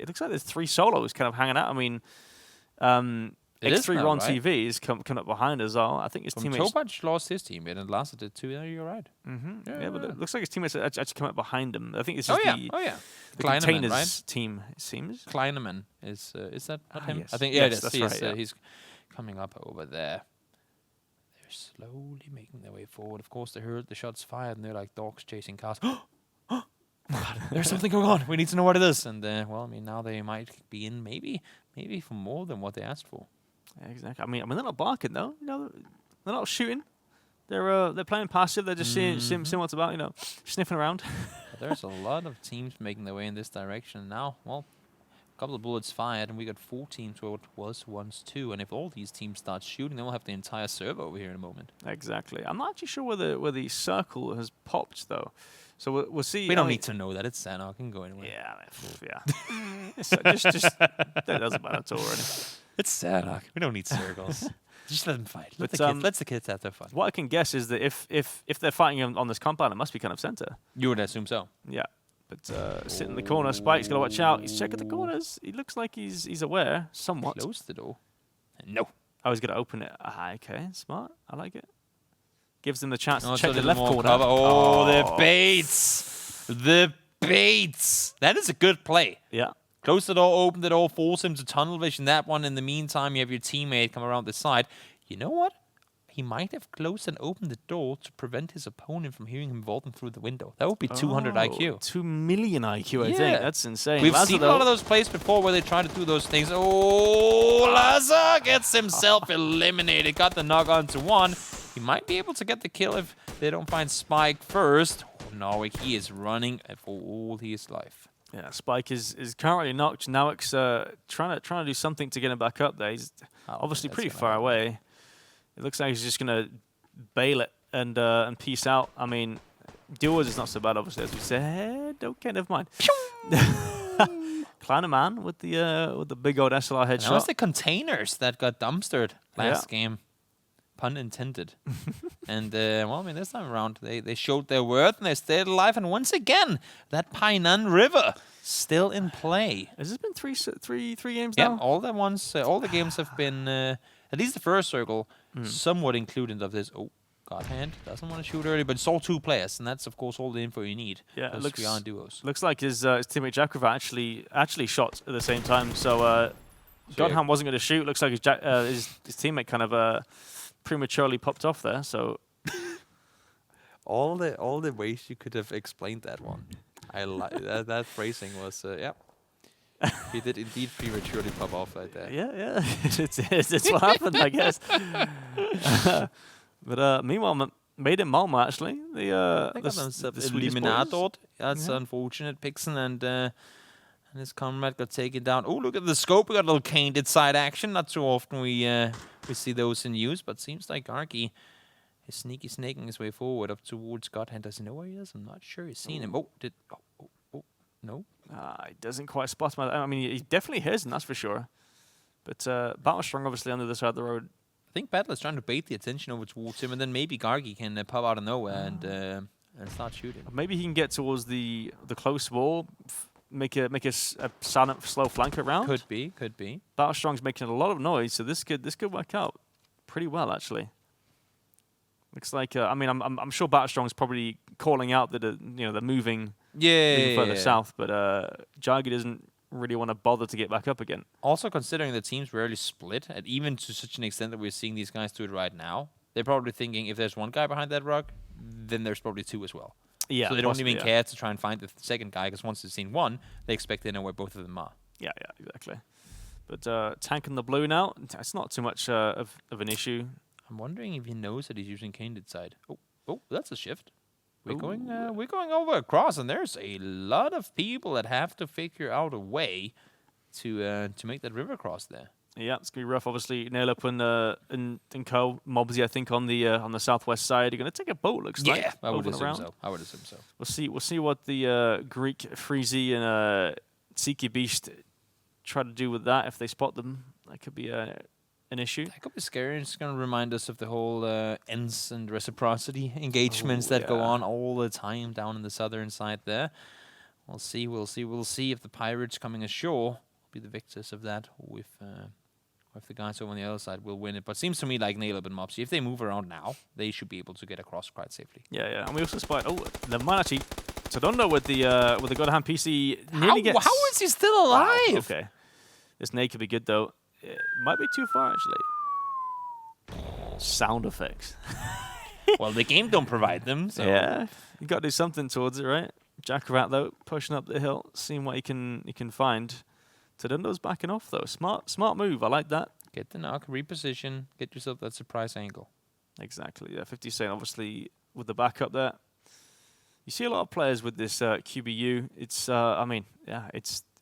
looks like there's 3 solos kind of hanging out. I mean, X3 Ron TV is coming up behind us all. I think his teammates.
Topaj lost his teammate and Lhasa did too. Yeah, you're right.
Yeah, but it looks like his teammates actually come up behind him. I think this is the
Kleineman,
containers team, it seems.
Kleineman is that not him?
Yes.
I think
it is.
He's coming up over there. They're slowly making their way forward. Of course, they heard the shots fired and they're like dogs chasing cars. There's something going on. We need to know what it is. And well, I mean, now they might be in maybe for more than what they asked for.
Yeah, exactly. I mean, they're not barking though. They're not shooting. They're playing passive. They're just seeing what's about. Sniffing around.
There's a lot of teams making their way in this direction now. Well, a couple of bullets fired, and we got 4 teams where it was once 2. And if all these teams start shooting, then we'll have the entire server over here in a moment.
Exactly. I'm not actually sure where the circle has popped though. So we'll see.
We don't need to know that. It's Sanok. It can go anywhere.
Yeah. just that doesn't matter at all, really.
It's Sanok. We don't need circles. Just let them fight. Let the kids have their fun.
What I can guess is that if they're fighting on this compound, it must be kind of center.
You would assume so.
Yeah. But sit in the corner. Spike's got to watch out. He's checking the corners. He looks like he's aware somewhat.
Close the door. No.
Oh, he's going to open it. Okay, smart. I like it. Gives them the chance to
so
check the left corner.
Cover. Oh, the baits. The baits. That is a good play.
Yeah.
Close the door, open the door, force him to tunnel vision that one. In the meantime, you have your teammate come around the side. You know what? He might have closed and opened the door to prevent his opponent from hearing him vaulting through the window. That would be 200 IQ.
2 million IQ, I think. That's insane.
We've seen a lot of those plays before where they try to do those things. Oh, Lhasa gets himself eliminated. Got the knock on to 1. He might be able to get the kill if they don't find Spike first. Oh, no, he is running for all his life.
Yeah, Spike is currently knocked. Nawik's trying to do something to get him back up there. He's obviously pretty far away. It looks like he's just going to bail it and peace out. I mean, Duos is not so bad, obviously, as we said. Okay, never mind. Kleineman with the big old SLR headshot.
That was the containers that got dumpstered last game. Pun intended. And, well, I mean, this time around, they showed their worth and they stayed alive. And once again, that Painan River still in play.
Has this been three games
now?
Yeah,
all the games have been, at least the first circle, somewhat included of this. Oh, Godhand doesn't want to shoot early, but it's all 2 players. And that's, of course, all the info you need.
Yeah, it looks,
we are in duos.
Looks like his teammate Jakrova actually shot at the same time. So, Godhand wasn't going to shoot. Looks like his teammate kind of... prematurely popped off there, so
all the ways you could have explained that one. I like that phrasing was he did indeed prematurely pop off right there.
Yeah, it's what happened, I guess. But meanwhile, made in Malmo actually. They got
themselves eliminated. That's unfortunate, Pixen, and And his comrade got taken down. Oh, look at the scope. We got a little caned side action. Not too often we see those in use, but seems like Gargi is sneaky snaking his way forward up towards Godhand. Does he know where he is? I'm not sure. He's seen him. Oh, no.
He doesn't quite spot him. I mean, he definitely hears him, that's for sure. But Battle Strong obviously on the other side of the road.
I think Battle is trying to bait the attention over towards him, and then maybe Gargi can pop out of nowhere and start shooting.
Maybe he can get towards the close wall, make a silent, slow flanker round.
Could be.
Battle Strong's making a lot of noise, so this could work out pretty well actually. Looks like I mean I'm sure Battle Strong's probably calling out that they're moving further south, but Jagi doesn't really want to bother to get back up again.
Also, considering the teams rarely split, and even to such an extent that we're seeing these guys do it right now, they're probably thinking if there's one guy behind that rock, then there's probably two as well.
Yeah,
so they don't even care to try and find the second guy, because once they've seen one, they expect they know where both of them are.
Yeah, exactly. But tank in the blue now, it's not too much of an issue.
I'm wondering if he knows that he's using Candid side. Oh, that's a shift. We're going over across, and there's a lot of people that have to figure out a way to make that river cross there.
Yeah, it's gonna be rough. Obviously, nail up and co Mobsy, I think, on the southwest side. You're gonna take a boat. Looks like.
Yeah, I would assume so.
We'll see what the Greek Freezy and Tsiki Beast try to do with that. If they spot them, that could be an issue.
That could be scary. It's going to remind us of the whole ENS and reciprocity engagements that go on all the time down in the southern side there. We'll see if the pirates coming ashore will be the victors of that, or if the guys over on the other side will win it. But it seems to me like Nailub and Mopsy, if they move around now, they should be able to get across quite safely.
Yeah. And we also spot the Manachi Todondo with the Godhand PC nearly gets.
How is he still alive?
Wow, okay. This nade could be good though. It might be too far, actually. Sound effects.
Well, the game don't provide them, so...
Yeah, you got to do something towards it, right? Jackrabat, though, pushing up the hill, seeing what he can find. Todundo's backing off, though. Smart move. I like that.
Get the knock, reposition, get yourself that surprise angle.
Exactly, yeah. 50 Cent, obviously, with the backup there. You see a lot of players with this QBU. It's,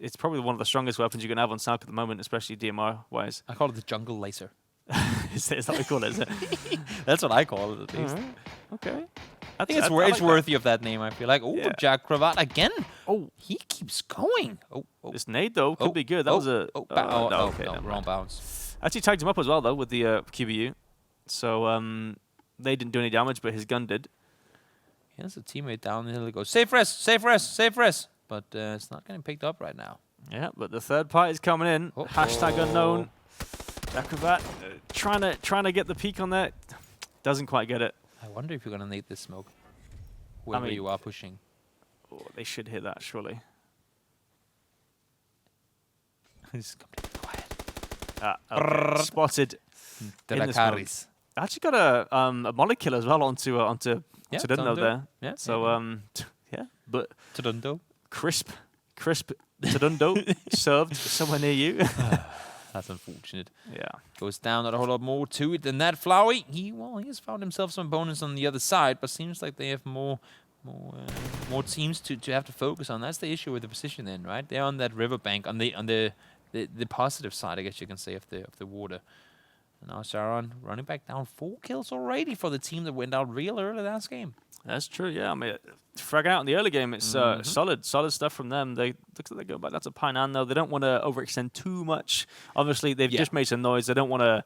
it's probably one of the strongest weapons you can have on South at the moment, especially DMR-wise.
I call it the jungle laser.
Is that what you call it? Is it?
That's what I call it, at least.
Right. Okay.
I think it's worthy of that name, I feel like. Oh, yeah. Jack Cravat again.
Oh,
he keeps going. Oh.
This nade, though, could be good. That was a...
wrong bounce.
Actually tagged him up as well, though, with the QBU. So they didn't do any damage, but his gun did.
He has a teammate down the hill that goes, safe rest. But it's not getting picked up right now.
Yeah, but the third party's coming in. Hashtag unknown. Acrobat trying to get the peak on that. Doesn't quite get it.
I wonder if you're going to need this smoke. Wherever you are pushing.
Oh, they should hit that, surely.
It's completely quiet.
Okay. Spotted.
Drakaris.
Actually got a molecule as well onto Todundo there.
Yeah.
So but
Todundo.
Crisp Todundo served somewhere near you.
That's unfortunate.
Yeah.
Goes down, not a whole lot more to it than that. Flowey, he has found himself some bonus on the other side, but seems like they have more teams to have to focus on. That's the issue with the position then, right? They're on that riverbank, on the positive side, I guess you can say, of the water. And now Saron running back down 4 kills already for the team that went out real early last game.
That's true, yeah. I mean, fragging out in the early game, it's solid stuff from them. They looks like they go back. That's a Painan, though. They don't want to overextend too much. Obviously, they've just made some noise. They don't want to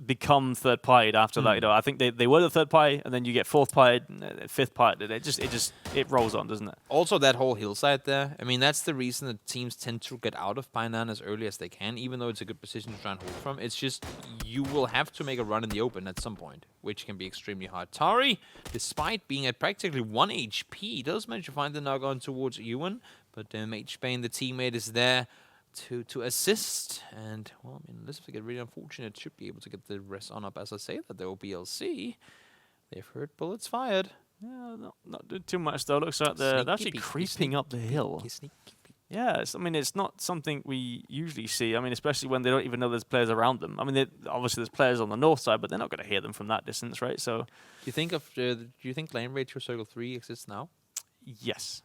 become third party after that. I think they were the third party, and then you get fourth party, fifth party. It rolls on, doesn't it?
Also, that whole hillside there. I mean, that's the reason that teams tend to get out of Painan as early as they can, even though it's a good position to try and hold from. It's just you will have to make a run in the open at some point, which can be extremely hard. Tari, despite being at practically 1 HP, does manage to find the knock on towards Ewan, but H-Bane, the teammate, is there to assist, and well, I mean, unless they get really unfortunate, should be able to get the rest on up. As I say that, the OBLC, they've heard bullets fired.
Yeah, not doing too much though. Looks like they're actually creeping up the hill. Yeah, I mean, it's not something we usually see. I mean, especially when they don't even know there's players around them. I mean, obviously there's players on the north side, but they're not going to hear them from that distance, right? So,
do you think lane rate for Circle 3 exists now?
Yes.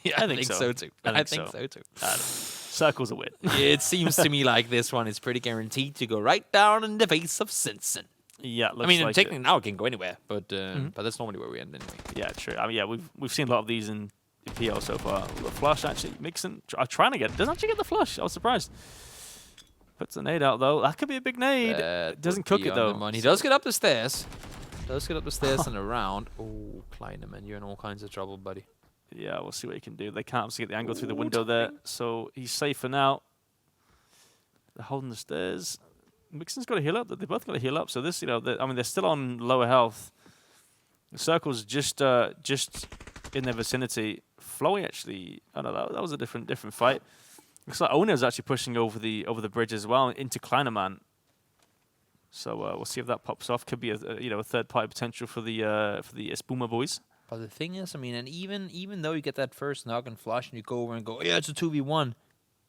Yeah, I think so too. I think so too.
Circle's a win.
It seems to me like this one is pretty guaranteed to go right down in the face of Simpson.
Yeah, looks
I mean,
like
technically now it can go anywhere, but that's normally where we end anyway.
Yeah, true. I mean, yeah, we've seen a lot of these in PL so far. The flush actually Mixon trying to get doesn't actually get the flush. I was surprised. Puts a nade out though. That could be a big nade. Doesn't cook it though.
He does get up the stairs. And around. Oh, Kleineman, you're in all kinds of trouble, buddy.
Yeah, we'll see what he can do. They can't obviously get the angle through the window there, so he's safe for now. They're holding the stairs. Mixon's got to heal up. They both got to heal up. So this, I mean, they're still on lower health. The circle's just in their vicinity. Flowey actually, oh no, that was a different fight. Looks like Owner's actually pushing over the bridge as well into Kleineman. So we'll see if that pops off. Could be a third party potential for the Espuma boys.
But the thing is, I mean, and even though you get that first knock and flush and you go over and go, yeah, it's a 2v1,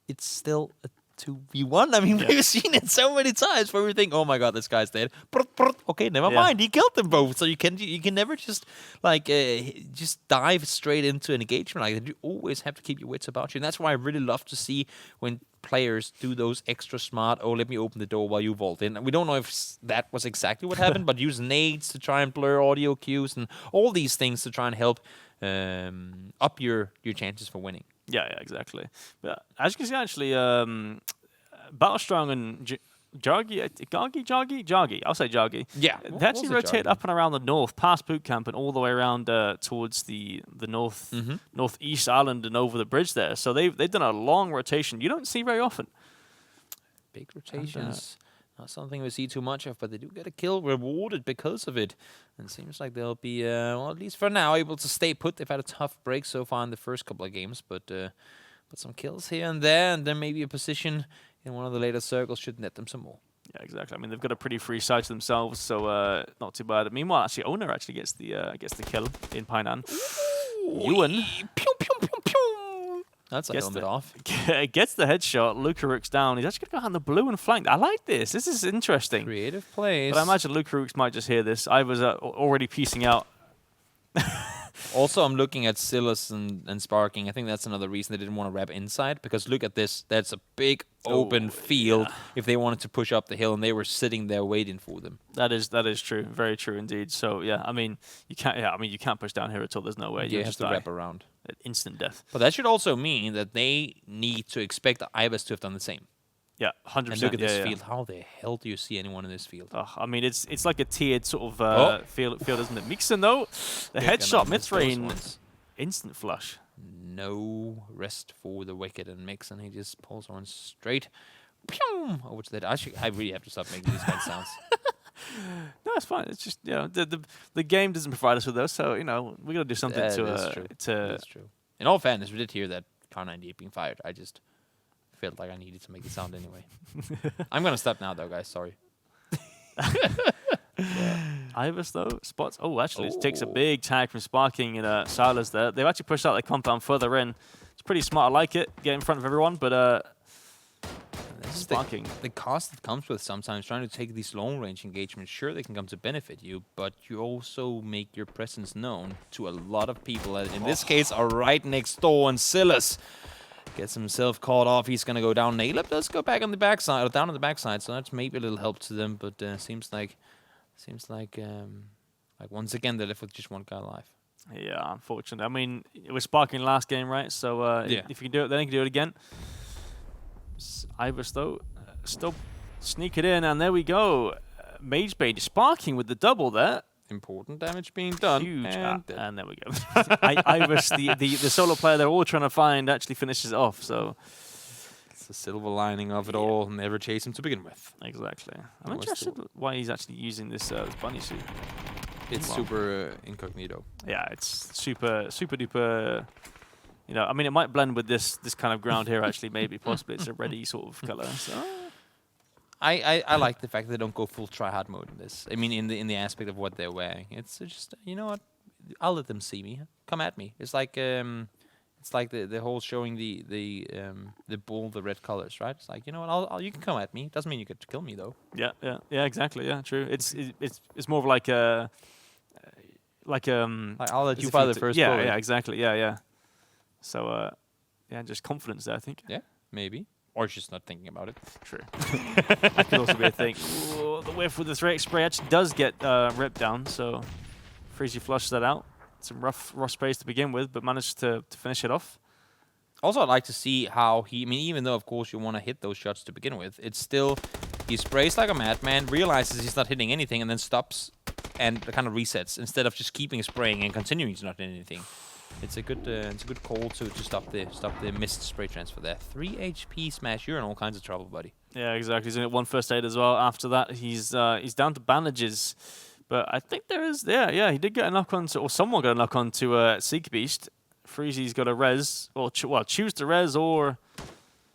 it's still a 2v1. I mean, we've seen it so many times where we think, oh my god, this guy's dead. Okay, never mind, he killed them both. So you can never just just dive straight into an engagement like that. You always have to keep your wits about you, and that's why I really love to see when players do those extra smart, oh, let me open the door while you vault in. And we don't know if that was exactly what happened, but use nades to try and blur audio cues and all these things to try and help up your chances for winning.
Yeah, exactly. But as you can see, actually, Battlestrong and Joggy. I'll say Joggy.
Yeah,
they actually rotate up and around the north, past boot camp, and all the way around towards the northeast island and over the bridge there. So they've done a long rotation. You don't see very often.
Big rotations. Not something we see too much of, but they do get a kill rewarded because of it. And it seems like they'll be, well, at least for now, able to stay put. They've had a tough break so far in the first couple of games, but some kills here and then maybe a position in one of the later circles should net them some more.
Yeah, exactly. I mean, they've got a pretty free side to themselves, so not too bad. Meanwhile, actually, Owner actually gets the kill in Painan. Ewan.
Pew, pew, pew, pew. That's a little bit off.
Gets the headshot. Lucarook's down. He's actually going to go on the blue and flank. I like this. This is interesting.
Creative plays.
But I imagine Lucarooks might just hear this. I was already piecing out.
Also, I'm looking at Silas and Sparking. I think that's another reason they didn't want to wrap inside, because look at this. That's a big open field if they wanted to push up the hill, and they were sitting there waiting for them.
That is true. Very true indeed. So, yeah, I mean, you can't push down here at all. There's no way.
You have to wrap around.
Instant death.
But that should also mean that they need to expect Ibis to have done the same.
Yeah, 100%.
And look at this field. How the hell do you see anyone in this field?
I mean, it's like a tiered sort of field, isn't it? Mixon, though, the headshot, mid-range, instant flush.
No rest for the Wicked and Mixon. He just pulls one straight over to that. I really have to stop making these bad sounds.
No, it's fine. It's just, the game doesn't provide us with those, so, we got to do something
That's true. In all fairness, we did hear that Car 98 being fired. I just felt like I needed to make it sound anyway. I'm going to stop now, though, guys. Sorry.
Ibis, though, spots. Oh, actually, it takes a big tag from Sparking and Silas there. They've actually pushed out their compound further in. It's pretty smart. I like it. Get in front of everyone, but Sparking.
The cost that comes with sometimes trying to take these long-range engagements, sure, they can come to benefit you, but you also make your presence known to a lot of people that, in this case, are right next door, and Silas gets himself caught off. He's going to go down. Naleb does go back on the backside, or down on the backside, so that's maybe a little help to them, but seems like once again they're left with just one guy alive.
Yeah, unfortunately. I mean, it was Sparking last game, right? So if you can do it, then you can do it again. Ibis, though, still sneak it in, and there we go. Mage Bait Sparking with the double there.
Important damage being done.
Huge. And there we go. Ibis, the solo player they're all trying to find, actually finishes it off. So
it's the silver lining of it all. Never chase him to begin with.
Exactly. I'm interested why he's actually using this bunny suit.
It's super incognito.
Yeah, it's super duper. I mean, it might blend with this kind of ground here. Actually, maybe possibly it's a reddy sort of color. So.
I like the fact that they don't go full try-hard mode in this. I mean, in the aspect of what they're wearing, it's just, you know what? I'll let them see me. Come at me. It's like the whole showing the bull the red colors, right? It's like, you know what? You can come at me. Doesn't mean you get to kill me though.
Yeah, exactly. Yeah, true. It's more of like
I'll let you fire the first bullet.
Yeah, exactly. Yeah. So, yeah, just confidence there, I think.
Yeah, maybe. Or just not thinking about it.
True. That could also be a thing. Ooh, the whiff with the Threat Spray actually does get ripped down, so freezy flushes that out. Some rough space to begin with, but managed to finish it off.
Also, I'd like to see how he... I mean, even though, of course, you want to hit those shots to begin with, it's still... He sprays like a madman, realizes he's not hitting anything, and then stops and kind of resets instead of just keeping spraying and continuing to not hit anything. It's a good call to stop the missed spray transfer there. 3 HP Smash, you're in all kinds of trouble, buddy.
Yeah, exactly. He's in 1 first aid as well. After that, he's down to bandages. But I think there is... Yeah, he did get a knock on to... Or someone got a knock on to Seek Beast. Freezy's got a res. Or, choose to res or...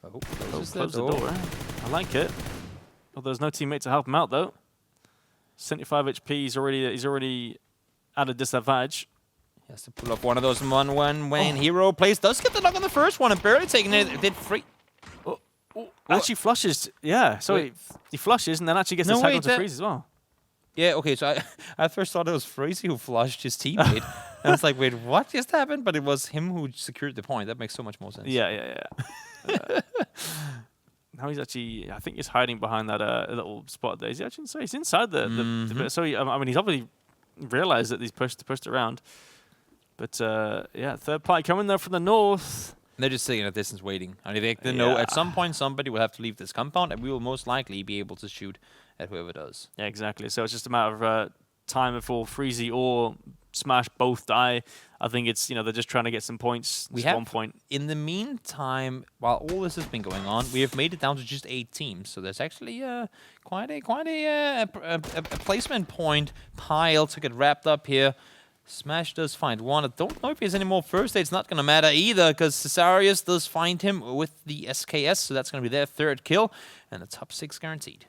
I hope
close the door. I like it. Well, there's no teammate to help him out, though. 75 HP, he's already at a disadvantage.
He has to pull up one of those 1-1 when hero plays. Does get the knock on the first one and barely taking it. Did free...
Actually flushes. Yeah, so he flushes and then actually gets the tag onto Freeze as well.
Yeah, okay, so I first thought it was Freezy who flushed his teammate. And I was like, wait, what just happened? But it was him who secured the point. That makes so much more sense.
Yeah. Now he's actually, I think he's hiding behind that little spot there. Is he actually inside? He's inside the bit. So, I mean, he's obviously realized that he's pushed around. But, yeah, third party coming there from the north.
They're just sitting at a distance waiting. I think they know at some point somebody will have to leave this compound, and we will most likely be able to shoot at whoever does.
Yeah, exactly. So it's just a matter of time before Freezy or Smash both die. I think it's, they're just trying to get some points.
We have
1 point.
In the meantime, while all this has been going on, we have made it down to just 8 teams. So there's actually quite a placement point pile to get wrapped up here. Smash does find one. I don't know if he has any more first aid. It's not going to matter either, because Cesarius does find him with the SKS, so that's going to be their 3rd kill, and the top 6 guaranteed.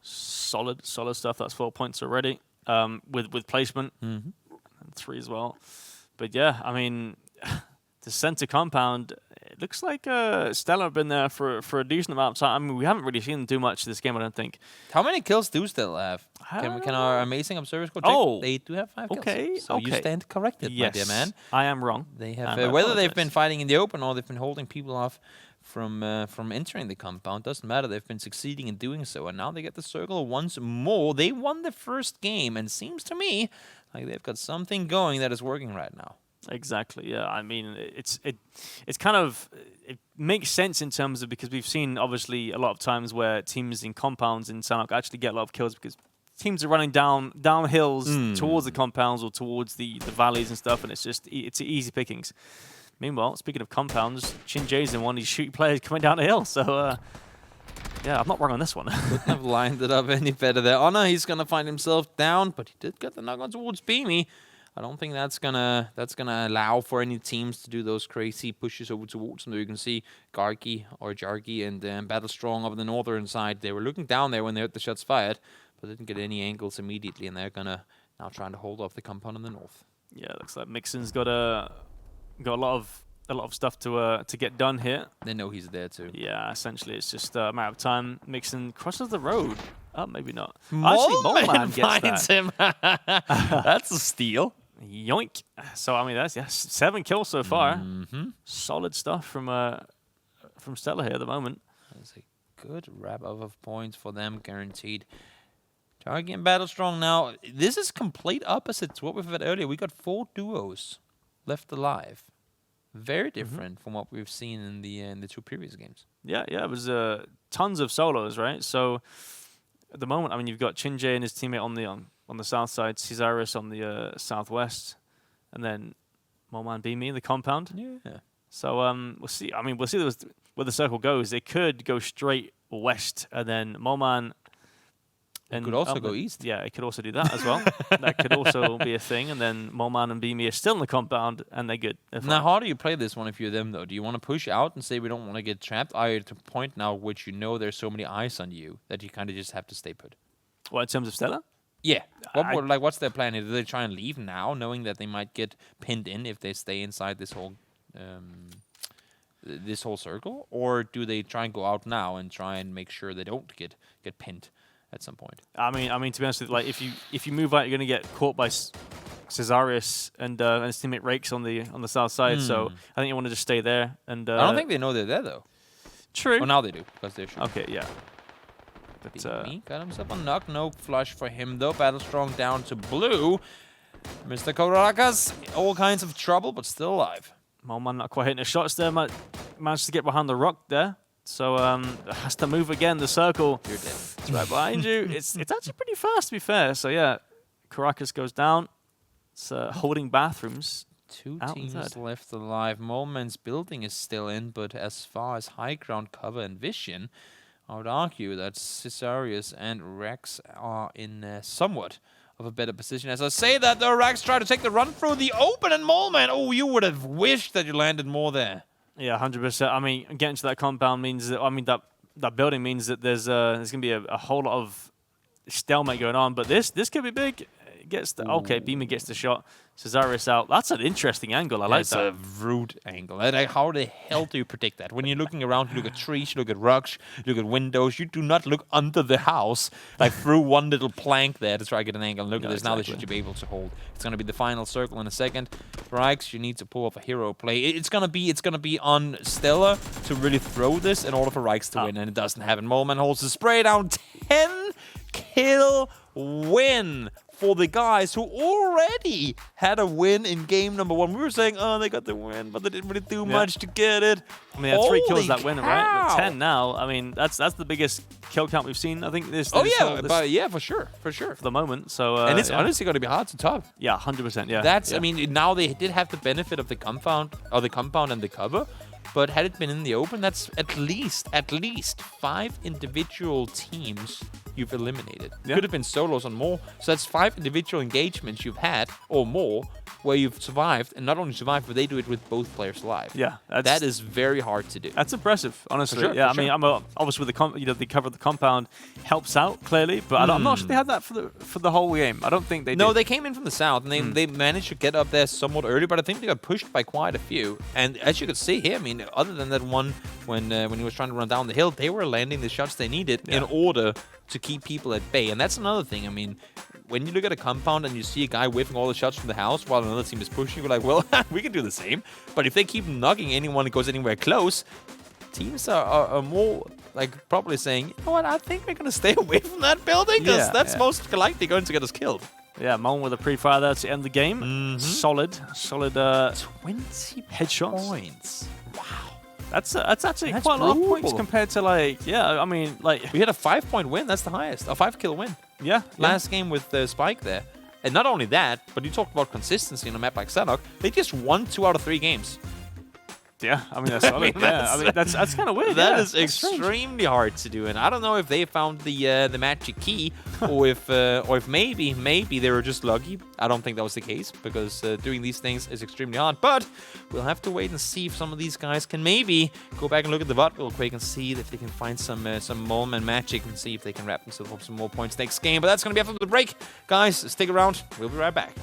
Solid stuff. That's 4 points already with placement. And 3 as well. But yeah, I mean, the center compound, it looks like Stella have been there for a decent amount of time. I mean, we haven't really seen them do much this game, I don't think.
How many kills do Stella have? Can our amazing observers go check?
Oh,
they do have 5 kills.
Okay,
so you stand corrected, my dear man.
I am wrong.
They have whether they've been fighting in the open or they've been holding people off from entering the compound, doesn't matter. They've been succeeding in doing so, and now they get the circle once more. They won the first game, and seems to me like they've got something going that is working right now.
Exactly. Yeah. I mean, it's kind of, it makes sense in terms of, because we've seen obviously a lot of times where teams in compounds in Sanhok actually get a lot of kills because teams are running down hills towards the compounds or towards the valleys and stuff, and it's easy pickings. Meanwhile, speaking of compounds, Chin-Jae's in one of these shooting players coming down the hill, so yeah, I'm not wrong on this one.
Couldn't have lined it up any better there. Honor, he's gonna find himself down, but he did get the knock on towards Beamy. I don't think that's gonna allow for any teams to do those crazy pushes over towards them. You can see Gargi or Jargi and Battlestrong up on the northern side. They were looking down there when they heard the shots fired, but didn't get any angles immediately, and they're gonna now trying to hold off the compound in the north.
Yeah, looks like Mixon's got a lot of stuff to get done here.
They know he's there too.
Yeah, essentially it's just a matter of time. Mixon crosses the road. Oh, maybe not.
Actually,
Moleman
finds him. That's a steal.
Yoink. So, I mean, that's 7 kills so far. Solid stuff from Stella here at the moment.
That's a good wrap-up of points for them, guaranteed. Target and Battlestrong now. This is complete opposite to what we've had earlier. We got 4 duos left alive. Very different from what we've seen in the 2 previous games.
Yeah, it was tons of solos, right? So, at the moment, I mean, you've got Chin-Jae and his teammate on the south side, Cesarius on the southwest, and then Moleman Beamy in the compound.
Yeah.
So we'll see. I mean, we'll see where the circle goes. They could go straight west, and then Moleman.
It could also go east.
Yeah, it could also do that as well. That could also be a thing. And then Moleman and Beamy are still in the compound, and they're good.
Now, how do you play this one if you're them, though? Do you want to push out and say we don't want to get trapped? Are you to a point now which you know there's so many eyes on you that you kind of just have to stay put?
Well, in terms of Stella?
Yeah. What's their plan? Do they try and leave now, knowing that they might get pinned in if they stay inside this whole circle? Or do they try and go out now and try and make sure they don't get pinned at some point?
I mean, to be honest with you, like if you move out, you're gonna get caught by Cesarius and his teammate Rakes on the south side. So I think you want to just stay there. And
I don't think they know they're there though.
True.
Oh, now they do because they're shooting.
Okay, yeah. But
Me got himself a knock. No flush for him though. Battle Strong down to blue. Mr. Caracas, all kinds of trouble, but still alive.
Molman not quite hitting his shots there. Managed to get behind the rock there. So has to move again. The circle.
You're dead.
It's right behind you. It's actually pretty fast, to be fair. So yeah, Caracas goes down. It's holding bathrooms.
Two teams left alive. Molman's building is still in, but as far as high ground cover and vision, I would argue that Cesarius and Rex are in somewhat of a better position. As I say that, though, Rex tried to take the run through the open, and Molman, oh, you would have wished that you landed more there. Yeah,
100%. I mean, getting to that compound means that, that building means that there's going to be a whole lot of stalemate going on, but this could be big. Gets the Beamer gets the shot. Cesarius out. That's an interesting angle. I like that.
That's a rude angle. How the hell do you predict that? When you're looking around, you look at trees, you look at rocks, you look at windows. You do not look under the house, like through one little plank there to try to get an angle. And look at this. Exactly. Now this should be able to hold. It's going to be the final circle in a second. Rikes, you need to pull off a hero play. It's going to be on Stella to really throw this in order for Rikes to win, and it doesn't happen. Molman holds the spray down. 10-kill win for the guys who already had a win in game number 1. We were saying, oh, they got the win, but they didn't really do much to get it.
I mean, 3 kills that win, right? But 10 now. I mean, that's the biggest kill count we've seen. I think this.
For sure.
For the moment. So
and it's honestly going to be hard to top.
Yeah, 100%. Yeah.
That's. I mean, now they did have the benefit of the compound and the cover. But had it been in the open, that's at least 5 individual teams you've eliminated. Yeah. Could have been solos and more. So that's 5 individual engagements you've had or more where you've survived, and not only survived, but they do it with both players alive.
Yeah,
that is very hard to do.
That's impressive, honestly.
For sure,
yeah, I mean, obviously with the cover of the compound helps out clearly, but I'm not sure they had that for the whole game. I don't think they did.
No, they came in from the south, and they managed to get up there somewhat early, but I think they got pushed by quite a few. And as you could see here, I mean, other than that one when he was trying to run down the hill, they were landing the shots they needed in order to keep people at bay. And that's another thing. I mean, when you look at a compound and you see a guy whiffing all the shots from the house while another team is pushing, you're like, well, we can do the same. But if they keep knocking anyone that goes anywhere close, teams are more like probably saying, you know what, I think we're going to stay away from that building because that's most likely going to get us killed.
Yeah, Mon with a pre-fire there to end the game. Solid 20 headshots.
Points. Wow.
That's actually quite a lot of points compared to I mean,
we had a 5-point win. That's the highest. A 5-kill win.
Yeah.
Last game with Spike there. And not only that, but you talked about consistency in a map like Sanok. They just won 2 out of 3 games.
Yeah, I mean, that's solid. That's kind of weird.
That is extremely hard to do, and I don't know if they found the magic key, or if maybe they were just lucky. I don't think that was the case because doing these things is extremely hard. But we'll have to wait and see if some of these guys can maybe go back and look at the VOD real quick and see if they can find some Molman magic and see if they can wrap themselves up some more points next game. But that's gonna be after the break, guys. Stick around. We'll be right back.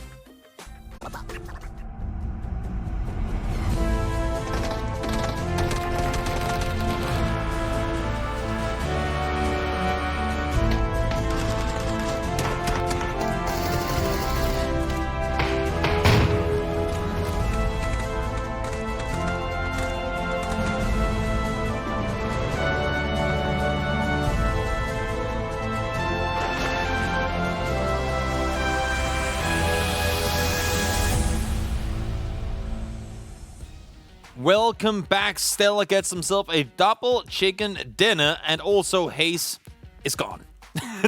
Welcome back. Stella gets himself a double chicken dinner, and also HayZ is gone.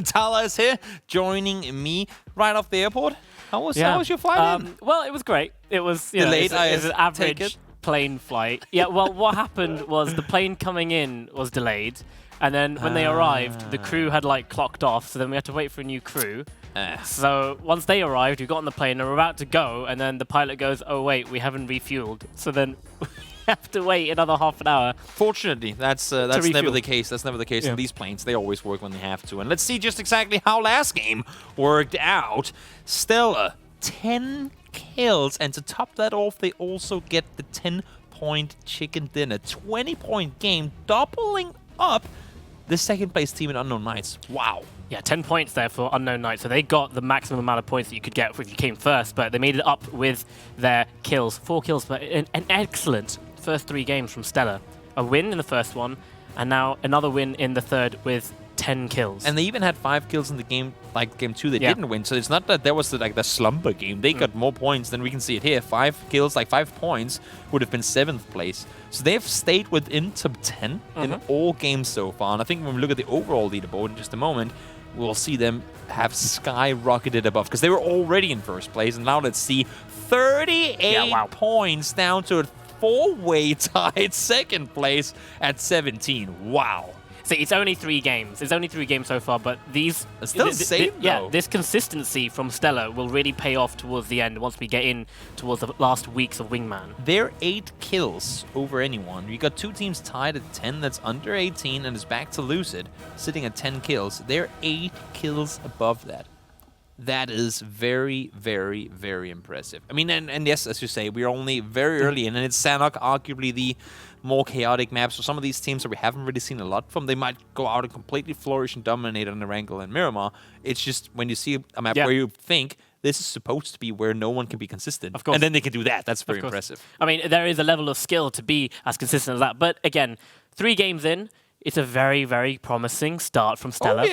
Talha is here, joining me right off the airport. How was your flight?
Well, it was great. It was
delayed.
It was an average plane flight. Yeah. Well, what happened was the plane coming in was delayed, and then when they arrived, the crew had clocked off. So then we had to wait for a new crew. So once they arrived, we got on the plane and we're about to go, and then the pilot goes, "Oh wait, we haven't refueled." So then we have to wait another half an hour.
Fortunately, that's never the case. That's never the case in these planes. They always work when they have to. And let's see just exactly how last game worked out. Stella, 10 kills, and to top that off, they also get the 10-point chicken dinner. 20-point game, doubling up the second place team in Unknown Nights. Wow.
Yeah, 10 points there for Unknown Knight. So they got the maximum amount of points that you could get if you came first, but they made it up with their kills. 4 kills, but an excellent first 3 games from Stellar. A win in the first one, and now another win in the third with 10 kills.
And they even had 5 kills in the game, like game 2, they didn't win. So it's not that there was the slumber game. They got more points than we can see it here. 5 kills, like 5 points, would have been 7th place. So they've stayed within top 10 in all games so far. And I think when we look at the overall leaderboard in just a moment, we'll see them have skyrocketed above, because they were already in first place. And now let's see 38 points down to a 4-way tied second place at 17. Wow.
So it's only 3 games. It's only 3 games so far, but these...
It's still the same,
yeah,
though.
this consistency from Stellar will really pay off towards the end once we get in towards the last weeks of Wingman.
They're 8 kills over anyone. You got 2 teams tied at 10 that's under 18 and is back to Lucid, sitting at 10 kills. They're 8 kills above that. That is very, very, very impressive. I mean, and yes, as you say, we're only very early in, and it's Sanhok, arguably the more chaotic map. So some of these teams that we haven't really seen a lot from, they might go out and completely flourish and dominate on Erangel and Miramar. It's just when you see a map where you think this is supposed to be where no one can be consistent.
Of course.
And then they can do that. That's very impressive.
I mean, there is a level of skill to be as consistent as that. But again, 3 games in, it's a very, very promising start from Stellar.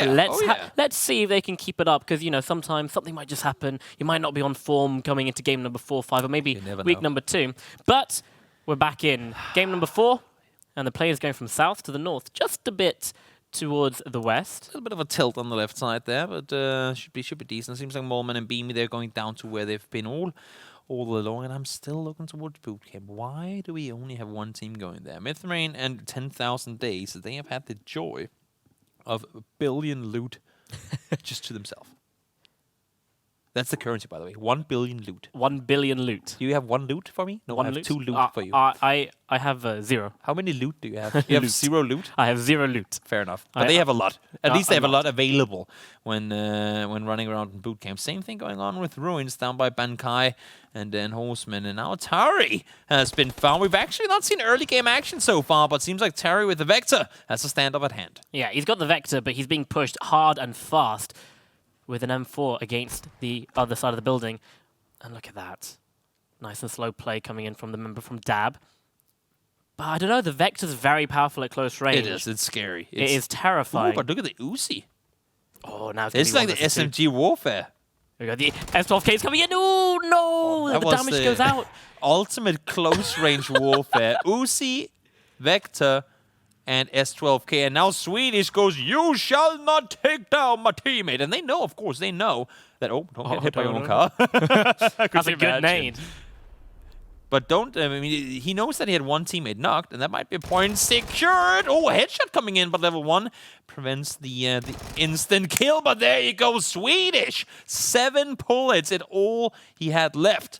Let's see if they can keep it up, because, you know, sometimes something might just happen. You might not be on form coming into game number 4, 5, or maybe week number 2. But we're back in game number 4, and the players going from south to the north, just a bit towards the west.
A little bit of a tilt on the left side there, but should be decent. Seems like Molman and Beamy, they're going down to where they've been all along, and I'm still looking towards bootcamp. Why do we only have 1 team going there? Mythrain and 10,000 Days, they have had the joy of a billion loot just to themselves. That's the currency, by the way. 1 billion loot.
1 billion loot.
Do you have 1 loot for me? No,
1
I have
loot?
2 loot for you.
I have 0.
How many loot do you have? You have 0 loot?
I have 0 loot.
Fair enough. But they have a lot. At least they have a lot available when running around in boot camp. Same thing going on with Ruins down by Bankai and then Horseman. And now Tari has been found. We've actually not seen early game action so far, but seems like Tari with the Vector has a stand-up at hand.
Yeah, he's got the Vector, but he's being pushed hard and fast with an M4 against the other side of the building. And look at that. Nice and slow play coming in from the member from Dab. But I don't know, the Vector's very powerful at close range.
It is. It's scary.
It is terrifying.
Ooh, but look at the Uzi.
Oh, now
it's like the SMG warfare.
We got the S12Ks coming in. Oh, no! The damage goes out.
Ultimate close range warfare. Uzi, Vector, and S12K. And now Swedish goes, "You shall not take down my teammate." And they know, of course, they know that, don't get hit by your own car.
That's a good nade.
But I mean, he knows that he had 1 teammate knocked, and that might be a point secured. Oh, a headshot coming in, but level 1 prevents the instant kill. But there you go, Swedish. 7 bullets at all he had left.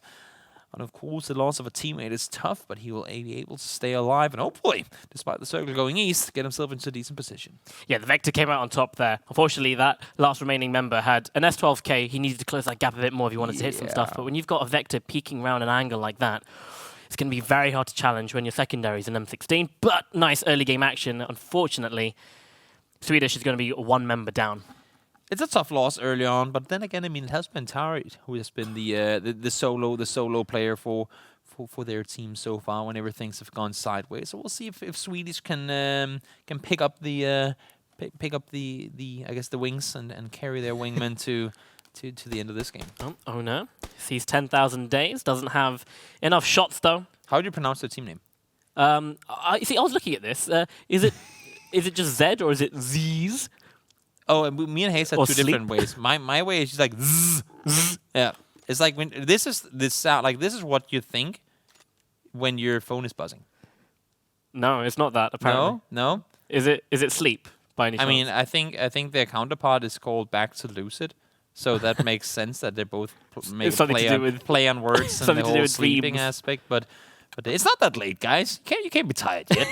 And of course, the loss of a teammate is tough, but he will be able to stay alive and hopefully, despite the circle going east, get himself into a decent position.
Yeah, the Vector came out on top there. Unfortunately, that last remaining member had an S12K. He needed to close that gap a bit more if he wanted to hit some stuff. But when you've got a Vector peeking around an angle like that, it's going to be very hard to challenge when your secondary is an M16. But nice early game action. Unfortunately, Swedish is going to be 1 member down.
It's a tough loss early on, but then again, I mean, it has been Tari who has been the solo player for their team so far whenever things have gone sideways. So we'll see if Swedish can pick up the I guess the wings and carry their wingman to the end of this game.
Oh no, sees 10,000 Days. Doesn't have enough shots though.
How do you pronounce their team name?
I was looking at this. Is it just Z or is it Z's?
Oh, and me and HayZ have 2 different ways. My way is just like zzz, zzz. Yeah, it's like when this sound, like this is what you think when your phone is buzzing.
No, it's not that. Apparently,
no.
Is it sleep by any chance?
I mean, I think their counterpart is called Back to Lucid, so that makes sense that they both play on words and the whole sleeping
dreams.
aspect. But it's not that late, guys. You can't be tired yet.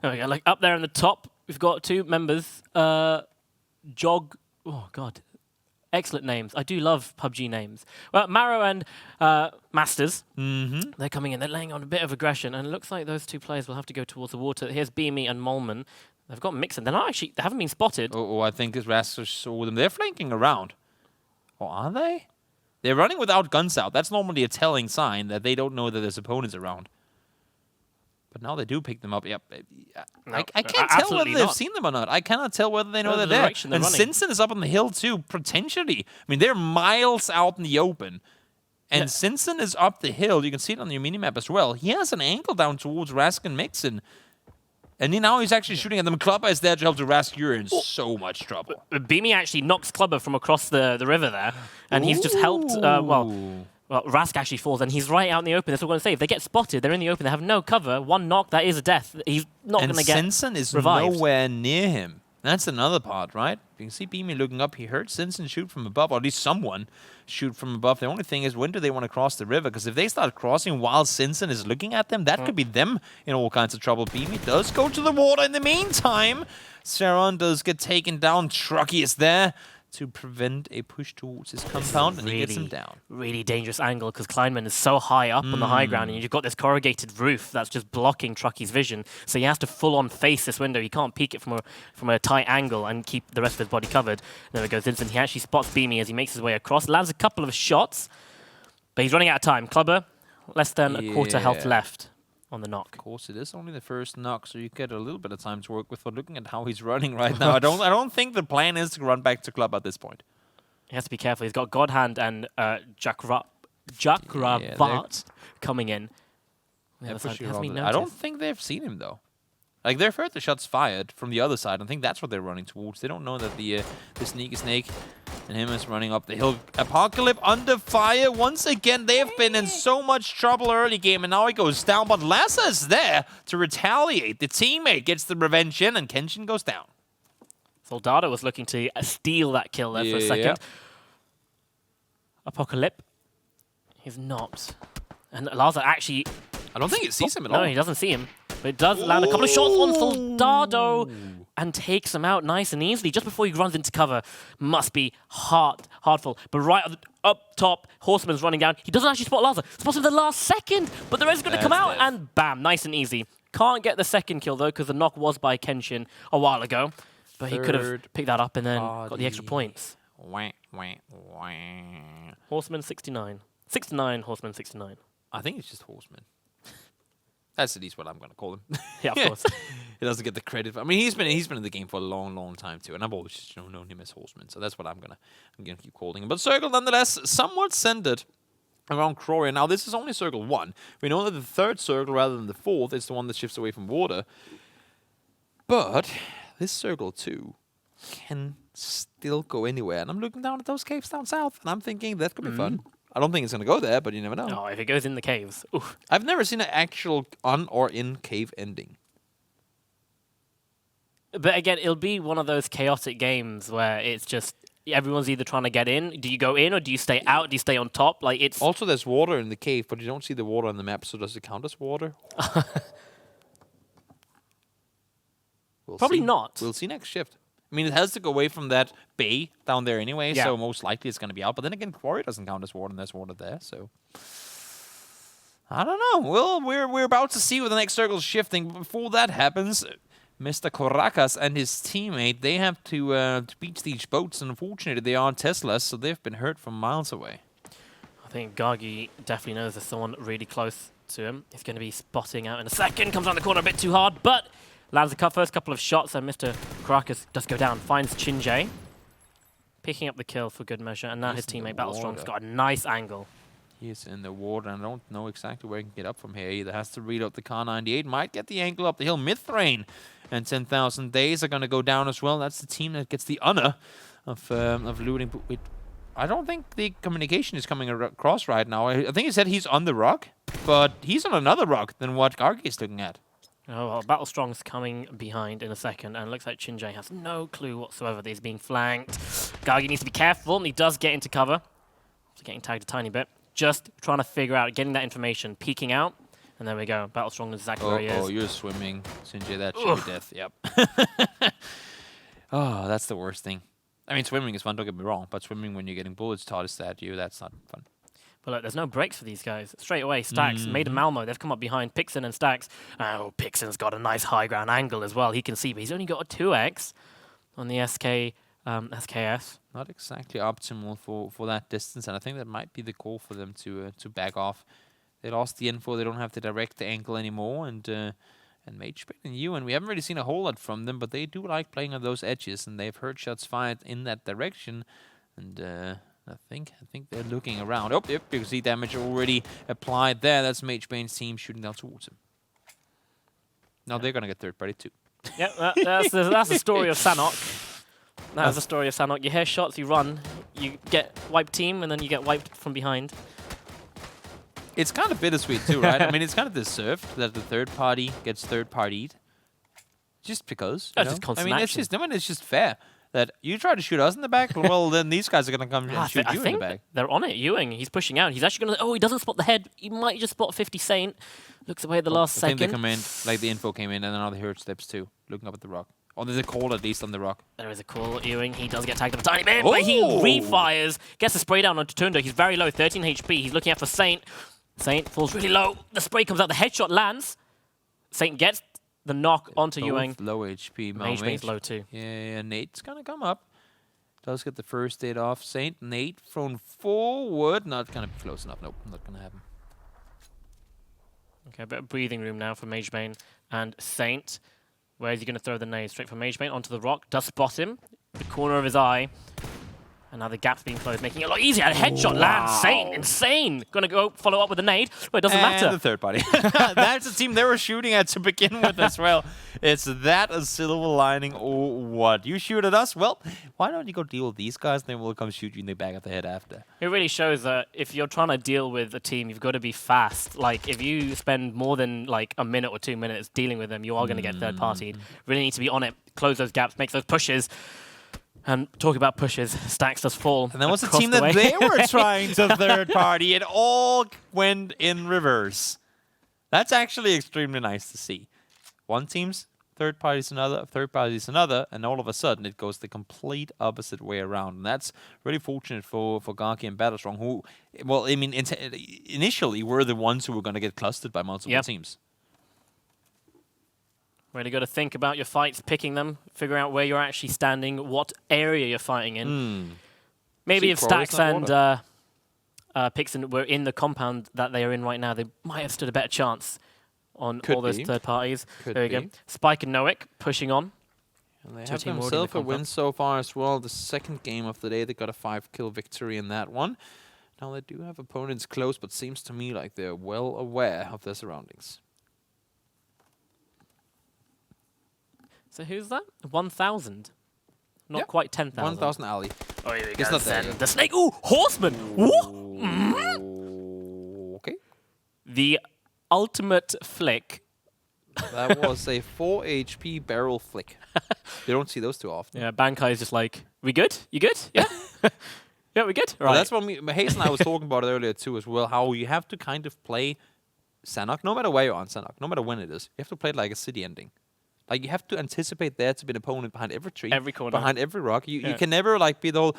There we go. Like up there in the top. We've got 2 members. Jog. Oh, God. Excellent names. I do love PUBG names. Well, Maro and Masters. They're coming in. They're laying on a bit of aggression. And it looks like those 2 players will have to go towards the water. Here's Beamy and Molman. They've got Mixon. They're not actually. They haven't been spotted.
Oh, I think it's Rask saw them. They're flanking around. Or are they? They're running without guns out. That's normally a telling sign that they don't know that there's opponents around. But now they do pick them up. Yep.
No,
I can't tell whether they've
not.
seen them or not. I cannot tell whether they know
The
they're there.
direction they're
And
running.
Simpson is up on the hill too, potentially. I mean, they're miles out in the open. And
Yeah.
Simpson is up the hill. You can see it on your minimap as well. He has an angle down towards Rask and Mixon. And now he's actually shooting at them. Clubber is there to help the Rask. You're in so much trouble.
Beamy actually knocks Clubber from across the river there, and he's just helped. Well, Rask actually falls, and he's right out in the open. That's what I'm going to say. If they get spotted, they're in the open. They have no cover. One knock, that is a death. He's not going to get
Simpson is
revived.
nowhere near him. That's another part, right? You can see Beamy looking up. He heard Simpson shoot from above, or at least someone shoot from above. The only thing is, when do they want to cross the river? Because if they start crossing while Simpson is looking at them, that could be them in all kinds of trouble. Beamy does go to the water. In the meantime, Saron does get taken down. Trucky is there to prevent a push towards his compound, and he gets him down.
Really dangerous angle because Kleinman is so high up on the high ground, and you've got this corrugated roof that's just blocking Trucky's vision. So he has to full-on face this window. He can't peek it from a tight angle and keep the rest of his body covered. There it goes Vincent. He actually spots Beamy as he makes his way across, lands a couple of shots, but he's running out of time. Clubber, less than a quarter health left on the knock.
Of course, it is only the first knock, so you get a little bit of time to work with. But looking at how he's running right now, I don't think the plan is to run back to club at this point.
He has to be careful. He's got Godhand and Jakravat coming in.
I don't think they've seen him though. Like they've heard the shots fired from the other side. I think that's what they're running towards. They don't know that the sneaky snake and him is running up the hill. Apocalypse under fire once again. They have been in so much trouble early game, and now he goes down. But Lassa is there to retaliate. The teammate gets the revenge in, and Kenshin goes down.
Soldado was looking to steal that kill there for a second. Apocalypse. He's not. And Larza actually...
I don't think it sees him at all.
No, he doesn't see him. But it does land a couple of shots on Soldado and takes him out nice and easily just before he runs into cover. Must be hardful. But right up top, Horseman's running down. He doesn't actually spot Larza. Spots him the last second, but the rest is going to come out and bam, nice and easy. Can't get the second kill though because the knock was by Kenshin a while ago. But he could have picked that up and then got the extra points. Horseman 69. 69, Horseman 69.
I think it's just Horseman. That's at least what I'm going to call him.
Yeah, of course.
He doesn't get the credit. I mean, he's been in the game for a long time too, and I've always just known him as Horseman. So that's what I'm gonna keep calling him. But Circle, nonetheless, somewhat centered around Croria. Now, this is only Circle 1. We know that the third circle, rather than the fourth, is the one that shifts away from water. But this Circle 2 can still go anywhere. And I'm looking down at those caves down south, and I'm thinking that could be fun. I don't think it's going to go there, but you never know.
No, if it goes in the caves. Oof.
I've never seen an actual on or in cave ending.
But again, it'll be one of those chaotic games where it's just everyone's either trying to get in. Do you go in or do you stay out? Do you stay on top? Like it's
Also, there's water in the cave, but you don't see the water on the map, so does it count as water?
Probably not.
We'll see next shift. I mean, it has to go away from that bay down there anyway,
Yeah.
so most likely it's going to be out. But then again, Quarry doesn't count as water, and there's water there, so... I don't know. Well, we're about to see where the next circle's shifting. But before that happens, Mr. Caracas and his teammate, they have to beach these boats. Unfortunately, they are Teslas, so they've been hurt from miles away.
I think Gargi definitely knows there's someone really close to him. He's going to be spotting out in a second. Comes around the corner a bit too hard, but lands the first couple of shots, and Mr. Caracas does go down. Finds Chinjay, picking up the kill for good measure, and now his teammate Battlestrong's got a nice angle.
He's in the water, and I don't know exactly where he can get up from here either. Has to reload the Car 98. Might get the angle up the hill. Mithrain and 10,000 Days are going to go down as well. That's the team that gets the honor of looting. But I don't think the communication is coming across right now. I think he said he's on the rock, but he's on another rock than what Gargi is looking at.
Oh, well, Battlestrong's coming behind in a second, and it looks like Chinjay has no clue whatsoever that he's being flanked. Gargi needs to be careful, and he does get into cover. He's getting tagged a tiny bit. Just trying to figure out, getting that information, peeking out, and there we go. Battlestrong is exactly where he is.
Oh, you're swimming, Sinjay. That should be death. Yep. Oh, that's the worst thing. I mean, swimming is fun, don't get me wrong, but swimming when you're getting bullets tossed at you, that's not fun.
But look, there's no breaks for these guys. Straight away, Stax, Made and Malmo, they've come up behind Pixen and Stax. Oh, Pixen's got a nice high ground angle as well. He can see, but he's only got a 2x on the SKS.
Not exactly optimal for that distance, and I think that might be the call for them to back off. They lost the info. They don't have the direct angle anymore, and MageBane and Ewan, we haven't really seen a whole lot from them, but they do like playing on those edges, and they've heard shots fired in that direction, and I think they're looking around. Oh, yep, you can see damage already applied there. That's MageBane's team shooting down towards him. Now they're gonna get third party too.
Yep, that's the story of Sanhok. That's the story of Sanhok. You hear shots, you run, you get wiped team, and then you get wiped from behind.
It's kind of bittersweet too, right? I mean, it's kind of deserved that the third party gets third partied, just because.
That's just constant
I mean,
action.
it's just fair that you try to shoot us in the back. Well, then these guys are gonna come and shoot you in the back.
They're on it. Ewing, he's pushing out. He's actually gonna. Oh, he doesn't spot the head. He might just spot 50 Saint. Looks away at the last
I think
second.
they come in, like the info came in, and then now they heard steps too, looking up at the rock. Or there's a call at least on the rock.
There is a call. Ewing, he does get tagged up a tiny bit, but he refires. Gets the spray down onto Tundo. He's very low, 13 HP. He's looking out for Saint. Saint falls really low. The spray comes out. The headshot lands. Saint gets the knock onto Ewing.
Low HP.
MageBane's low too.
Yeah, Nate's gonna come up. Does get the first aid off. Saint, Nate thrown forward. Not gonna be close enough. Nope, not gonna happen.
Okay, a bit of breathing room now for MageBane and Saint. Where is he going to throw the nade? Straight from MageBane onto the rock. Does spot him. The corner of his eye. And now the gap's being closed, making it a lot easier. A headshot lands. Saint, insane. Going to go follow up with a nade. But it doesn't matter.
The third party. That's the team they were shooting at to begin with as well. It's that a silver lining or what? You shoot at us? Well, why don't you go deal with these guys, then we'll come shoot you in the back of the head after.
It really shows that if you're trying to deal with a team, you've got to be fast. Like, if you spend more than like a minute or 2 minutes dealing with them, you are going to get third partied. Really need to be on it, close those gaps, make those pushes. And talking about pushes, Stax does fall.
And that was a team that they were trying to third party. It all went in reverse. That's actually extremely nice to see. One team's third party's another, and all of a sudden it goes the complete opposite way around. And that's really fortunate for Garki and Battlestrong, who, well, I mean, initially were the ones who were going to get clustered by multiple teams.
Really got to think about your fights, picking them, figure out where you're actually standing, what area you're fighting in. Maybe if Stax and Pixen were in the compound that they are in right now, they might have stood a better chance on all those third parties. There we go. Spike and Noik pushing on.
And they have themselves a win so far as well. The second game of the day, they got a 5-kill victory in that one. Now they do have opponents close, but seems to me like they're well aware of their surroundings.
So who's that? 1,000. Not quite 10,000.
1,000 Ali.
Oh, here we
It's
go.
not there.
The snake. Ooh, horseman.
Okay.
The ultimate flick.
That was a 4 HP barrel flick. You don't see those too often.
Yeah, Bankai is just like, we good? You good? Yeah. Yeah, we good? Right.
Well, that's what HayZ and I was talking about earlier too as well, how you have to kind of play Sanhok, no matter where you're on Sanhok, no matter when it is. You have to play it like a city ending. Like, you have to anticipate there to be an opponent behind every tree.
Every corner.
Behind every rock. You can never, like, be the whole,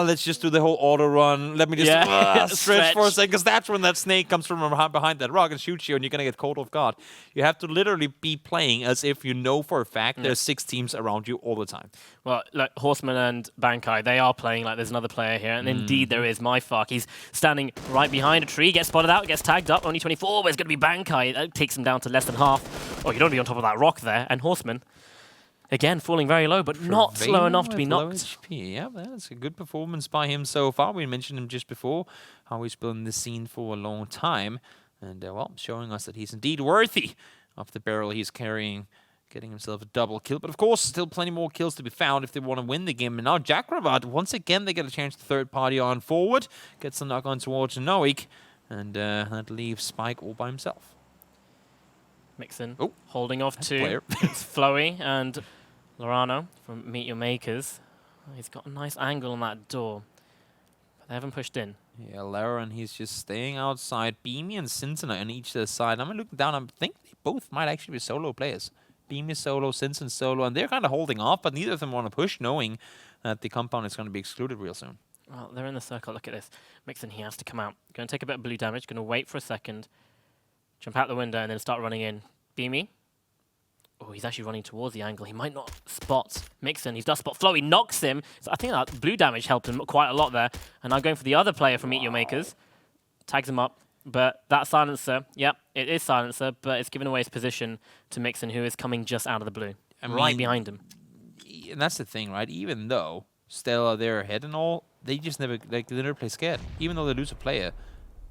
let's just do the whole auto run. Let me just stretch for a second. Because that's when that snake comes from behind that rock and shoots you, and you're going to get caught off guard. You have to literally be playing as if you know for a fact there's 6 teams around you all the time.
Well, look, Horseman and Bankai, they are playing like there's another player here. And indeed, there is MyFuck. He's standing right behind a tree, gets spotted out, gets tagged up. Only 24, but it's going to be Bankai. That takes him down to less than half. Oh, you don't be on top of that rock there. And Horseman, again, falling very low, but not slow enough to be knocked.
HP. Yeah, that's a good performance by him so far. We mentioned him just before, how he's been in the scene for a long time. And, well, showing us that he's indeed worthy of the barrel he's carrying, getting himself a double kill. But, of course, still plenty more kills to be found if they want to win the game. And now Jackrabat, once again, they get a chance to third party on forward, gets the knock on towards Noik, and that leaves Spike all by himself.
Mixon holding off to it's Flowey and Lorano from Meet Your Makers. He's got a nice angle on that door, but they haven't pushed in.
Yeah, Lara, and he's just staying outside. Beamy and Sinton are on each their side. I'm looking down. I think they both might actually be solo players. Beamy solo, Sinton solo, and they're kind of holding off, but neither of them want to push, knowing that the compound is going to be excluded real soon.
Well, they're in the circle. Look at this. Mixon, he has to come out. Going to take a bit of blue damage. Going to wait for a second. Jump out the window and then start running in. Beamy. Oh, he's actually running towards the angle. He might not spot Mixon. He does spot Flow. He knocks him. So I think that blue damage helped him quite a lot there. And now going for the other player from Meet Your Makers. Tags him up. But that silencer, yep, it is silencer, but it's given away his position to Mixon, who is coming just out of the blue. Right behind him.
And that's the thing, right? Even though Stella, they're ahead and all, they just never, like, they never play scared. Even though they lose a player,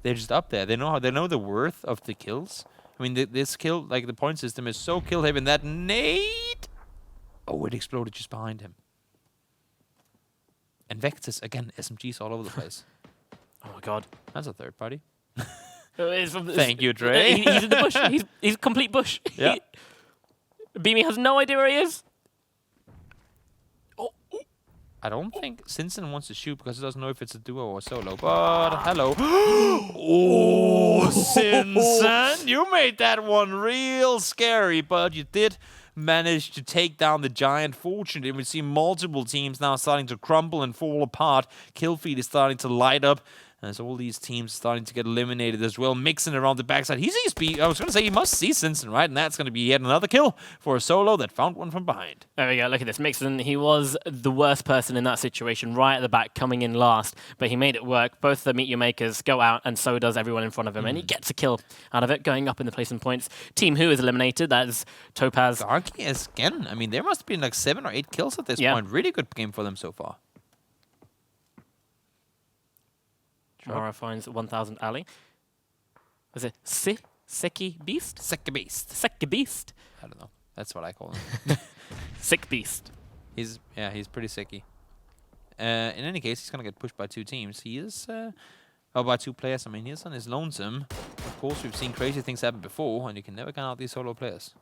they're just up there. They know the worth of the kills. I mean, this kill, like, the point system is so kill heavy. And that nade, oh, it exploded just behind him. And Vectis, again, SMGs all over the place.
Oh my god.
That's a third party.
Thank
you, Dre.
He's in the bush. He's complete bush.
Yeah.
Beamy has no idea where he is.
I don't think Simpson wants to shoot because he doesn't know if it's a duo or solo. But hello. Oh, Simpson, you made that one real scary, but you did manage to take down the giant. Fortunately, we see multiple teams now starting to crumble and fall apart. Kill feed is starting to light up. As all these teams starting to get eliminated as well, mixing around the backside. He sees I was going to say he must see Simpson, right? And that's going to be yet another kill for a solo that found one from behind.
There we go. Look at this. Mixon, he was the worst person in that situation, right at the back, coming in last. But he made it work. Both the Meet Your Makers go out, and so does everyone in front of him. And he gets a kill out of it, going up in the placement points. Team Who is eliminated. That is Topaz.
Gargi is again. I mean, there must have been like 7 or 8 kills at this point. Really good game for them so far.
Mara finds 1000 Ali. Was it Sicky Beast?
Sick beast.
Sick Beast.
I don't know. That's what I call him.
Sick Beast.
He's pretty sicky. In any case, he's gonna get pushed by 2 teams. He is by 2 players. I mean, he's on his lonesome. Of course, we've seen crazy things happen before, and you can never count out these solo players.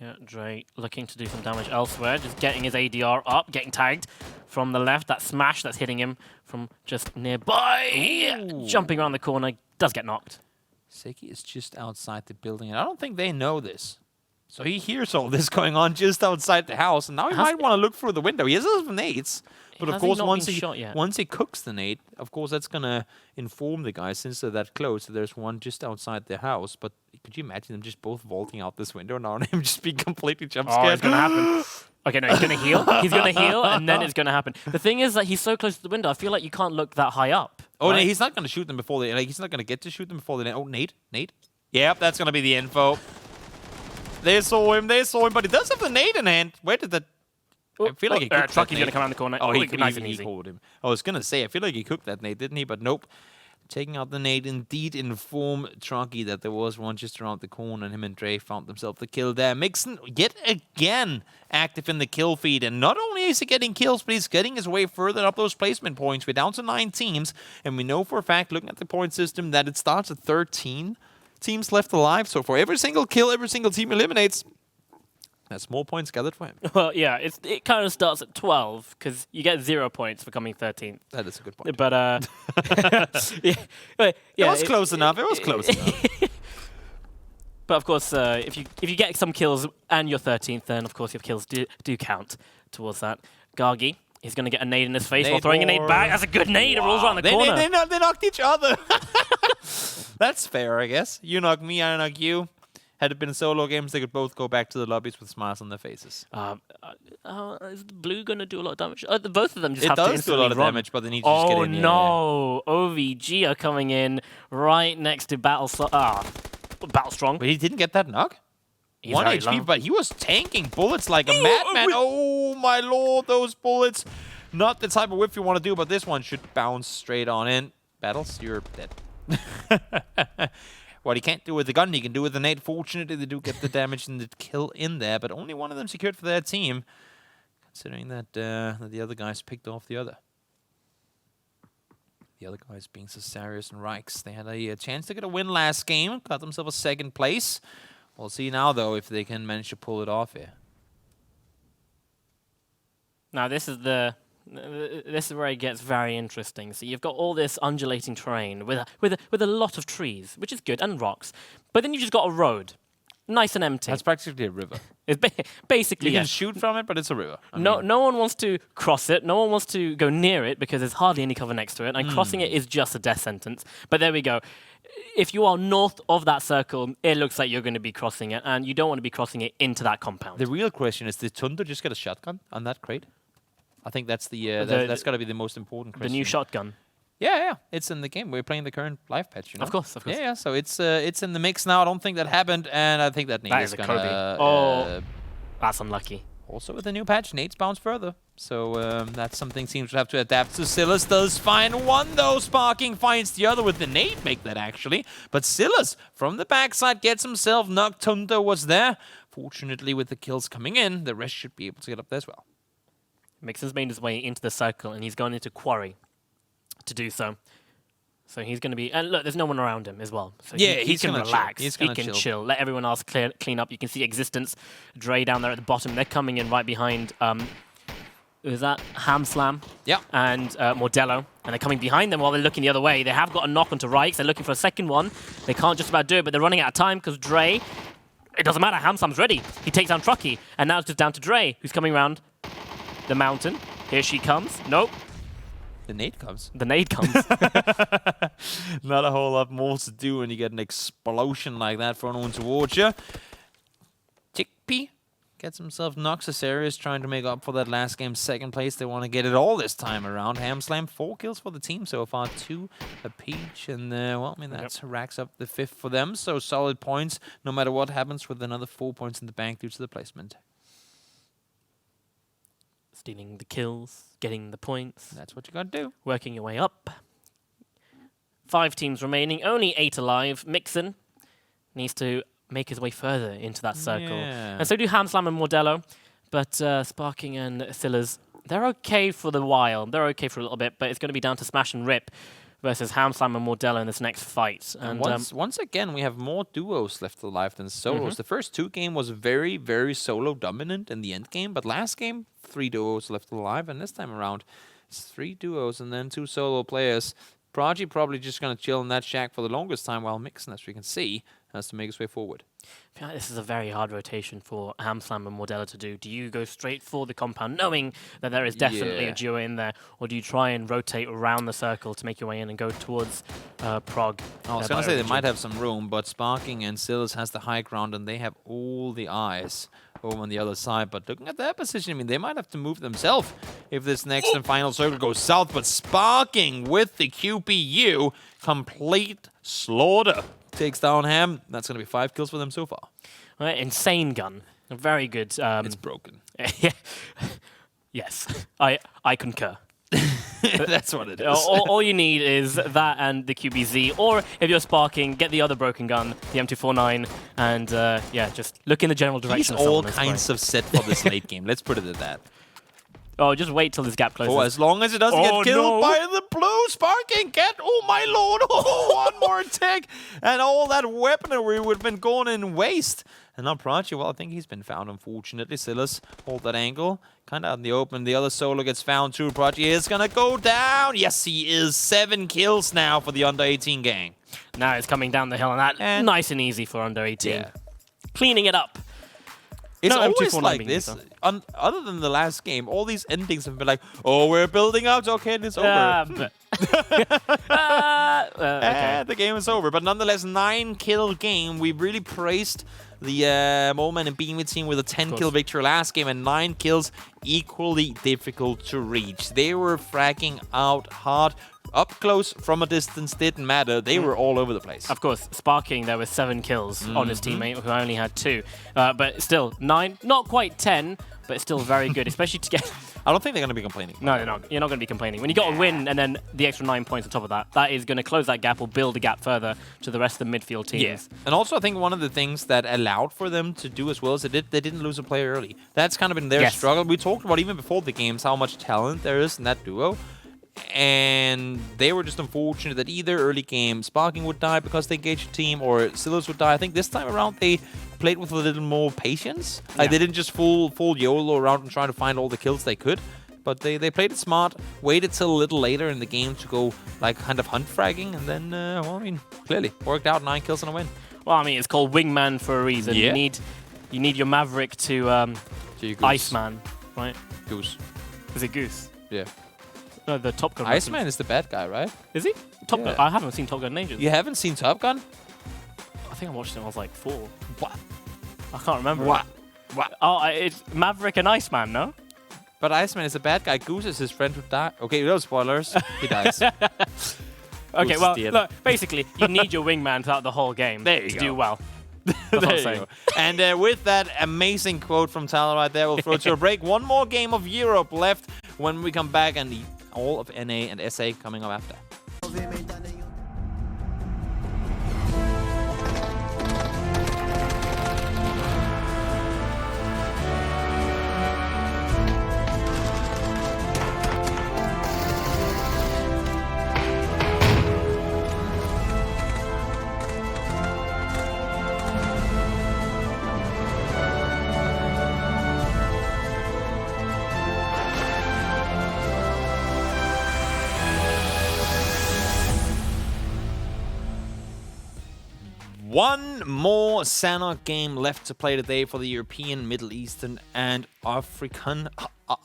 Yeah, Dre looking to do some damage elsewhere, just getting his ADR up, getting tagged from the left. That smash that's hitting him from just nearby.
Ooh.
Jumping around the corner, does get knocked.
Seki is just outside the building, and I don't think they know this. So he hears all this going on just outside the house, and now he might want to look through the window. He has his nades, but of course, once he cooks the nade, of course, that's going to inform the guys, since they're that close, that there's one just outside the house. But could you imagine them just both vaulting out this window now and him just being completely jump scared?
Oh, it's going to happen. Okay, no, he's going to heal. He's going to heal, and then it's going to happen. The thing is that he's so close to the window, I feel like you can't look that high up.
Oh,
right?
no, he's not going to shoot them before they... Like, he's not going to get to shoot them before they... Oh, nade. Yep, that's going to be the info. They saw him, but he does have the nade in hand. Where did the... I feel like he cooked that
Trucky's
nade.
going to come around the corner.
Oh, he
nice and easy.
called him. I was going to say, I feel like he cooked that nade, didn't he? But nope. Taking out the nade indeed informed Trucky that there was one just around the corner, and him and Dre found themselves the kill there. Mixon, yet again, active in the kill feed. And not only is he getting kills, but he's getting his way further up those placement points. We're down to 9 teams, and we know for a fact, looking at the point system, that it starts at 13 teams left alive. So for every single kill, every single team eliminates, that's more points gathered for him.
Well, yeah, it kind of starts at 12 because you get 0 points for coming 13th.
That is a good point.
But yeah,
it was close enough. It was close enough.
But of course, if you get some kills and you're 13th, then of course your kills do count towards that. Gargi is going to get a nade in his face while throwing a nade back. That's a good nade. It rolls around the corner.
They knocked each other. That's fair, I guess. You knock me, I knock you. Had it been solo games, they could both go back to the lobbies with smiles on their faces.
Is blue going to do a lot of damage? Both of them just have to
instantly run. It does do a lot of damage, but they need to just get in.
Oh, no. OVG are coming in right next to Battle Strong.
But he didn't get that knock?
He's
1
very
HP,
low.
but he was tanking bullets like a madman. Oh, my lord, those bullets. Not the type of whip you want to do, but this one should bounce straight on in. Battles, you're dead. What he can't do with the gun, he can do with the nade. Fortunately, they do get the damage and the kill in there, but only one of them secured for their team, considering that the other guys picked off the other. The other guys being Cesarius and Reichs. They had a chance to get a win last game, got themselves a 2nd place. We'll see now, though, if they can manage to pull it off here.
Now, this is where it gets very interesting. So you've got all this undulating terrain with a lot of trees, which is good, and rocks. But then you've just got a road, nice and empty.
That's practically a river.
It's basically
You can
yes.
shoot from it, but it's a river. I
No,
mean,
no one wants to cross it. No one wants to go near it because there's hardly any cover next to it, and crossing it is just a death sentence. But there we go. If you are north of that circle, it looks like you're going to be crossing it, and you don't want to be crossing it into that compound.
the real question is, did Thunder just get a shotgun on that crate? I think that's that's got to be the most important
The
question.
new shotgun.
Yeah, it's in the game. We're playing the current live patch, you know?
Of course.
Yeah, so it's in the mix now. I don't think that happened, and I think that Nate
That
is
is a
gonna.
Kobe. That's unlucky.
Also with the new patch, Nate's bounced further. So that's something teams will have to adapt to. Silas does find one, though. Sparking finds the other with the Nate make that, actually. But Silas, from the backside, gets himself knocked. Thunder was there. Fortunately, with the kills coming in, the rest should be able to get up there as well.
Mixon's made his way into the circle, and he's gone into Quarry to do so. So he's going to be... And look, there's no one around him as well. So
Yeah,
he
he's
can
gonna chill.
relax.
He's
He
gonna
can
chill.
chill. Let everyone else clean up. You can see Existence, Dre down there at the bottom. They're coming in right behind... Who's that? Ham Slam.
Yeah.
And Mordello. And they're coming behind them while they're looking the other way. They have got a knock onto Rikes. They're looking for a second one. They can't just about do it, but they're running out of time because Dre... It doesn't matter. Ham Slam's ready. He takes down Trucky. And now it's just down to Dre, who's coming around the mountain. Here she comes. Nope.
The Nate comes.
The nade comes.
Not a whole lot more to do when you get an explosion like that thrown on towards you. Chickpea gets himself Noxus trying to make up for that last game's second place. They want to get it all this time around. Hamslam, 4 kills for the team so far, 2 apiece. And, well, I mean, that racks up the 5th for them. So solid points, no matter what happens, with another 4 points in the bank due to the placement.
Stealing the kills, getting the points,
That's what you got to do.
working your way up. 5 teams remaining, only 8 alive. Mixon needs to make his way further into that circle.
Yeah.
And so do Hamslam and Mordello. But Sparking and Sillers, they're okay for the while. They're okay for a little bit, but it's going to be down to Smash and Rip versus Hamslam and Mordello in this next fight.
And
And
once again, we have more duos left alive than solos. The first 2 game was very, very solo dominant in the end game, but last game, 3 duos left alive, and this time around, it's 3 duos and then 2 solo players. Prodigy probably just going to chill in that shack for the longest time, while Mixon, as we can see, has to make his way forward.
I feel like this is a very hard rotation for Hamslam and Mordello to do. Do you go straight for the compound, knowing that there is definitely a duo in there, or do you try and rotate around the circle to make your way in and go towards Prog?
I was going to say they might have some room, but Sparking and Silas has the high ground, and they have all the eyes over on the other side. But looking at their position, I mean, they might have to move themselves if this next and final circle goes south. But Sparking with the QPU, complete slaughter. Takes down Ham. That's going to be 5 kills for them so far.
Right, insane gun. Very good.
It's broken.
Yes, I concur.
That's what it is.
all you need is that and the QBZ, or if you're Sparking, get the other broken gun, the M249, and yeah, just look in the general direction.
He's all kinds of set for this late game. Let's put it at that.
Oh, just wait till this gap closes.
Oh, as long as it doesn't get killed by the blue, Sparking get, oh my lord, oh, one more tick, and all that weaponry would have been gone in waste. And now Prodigy, well, I think he's been found, unfortunately. Silas, hold that angle, kind of out in the open. The other solo gets found too. Prodigy is going to go down. Yes, he is. 7 kills now for the under-18 gang.
Now it's coming down the hill, and that nice and easy for under 18.
Yeah.
Cleaning it up.
It's
No,
always
M249
like
being
this.
used,
Other than the last game, all these endings have been like, oh, we're building up. Okay, and it's over.
Okay.
The game is over. But nonetheless, 9-kill game. We really praised the Moment and Beamy team with a 10-kill victory last game, and 9 kills equally difficult to reach. They were fragging out hard. Up close, from a distance, didn't matter. They were all over the place.
Of course, Sparking, there were 7 kills on his teammate, who only had 2. But still, 9, not quite 10, but still very good, especially to get...
I don't think they're going to be complaining.
No, they're not. You're not going to be complaining. When you got a win and then the extra 9 points on top of that, that is going to close that gap or build a gap further to the rest of the midfield teams.
Yeah. And also, I think one of the things that allowed for them to do as well as they didn't lose a player early. That's kind of been their struggle. We talked about even before the games how much talent there is in that duo. And they were just unfortunate that either early game Sparking would die because they engaged a team, or Silas would die. I think this time around they played with a little more patience. Like they didn't just full YOLO around and try to find all the kills they could. But they played it smart, waited till a little later in the game to go like kind of hunt fragging, and then, well, I mean, clearly worked out 9 kills and a win.
Well, I mean, it's called Wingman for a reason.
Yeah.
You need You need your Maverick to Iceman, right?
Goose.
Is it Goose?
Yeah.
No, the Top Gun.
Iceman is the bad guy, right?
Is he? Top
Yeah.
Gun. I haven't seen Top Gun in ages.
You haven't seen Top Gun?
I think I watched it when I was like 4.
What?
I can't remember.
What?
It.
What?
Oh, it's Maverick and Iceman, no?
But Iceman is the bad guy. Goose is his friend who died. Okay, no spoilers. He dies.
Okay, well,
dead.
look, basically, you need your wingman throughout the whole game
There you
to
go.
do well. That's what I'm saying.
And with that amazing quote from Talha right there, we'll throw to a break. One more game of Europe left when we come back, and all of NA and SA coming up after. One more Sanok game left to play today for the European, Middle Eastern, and African.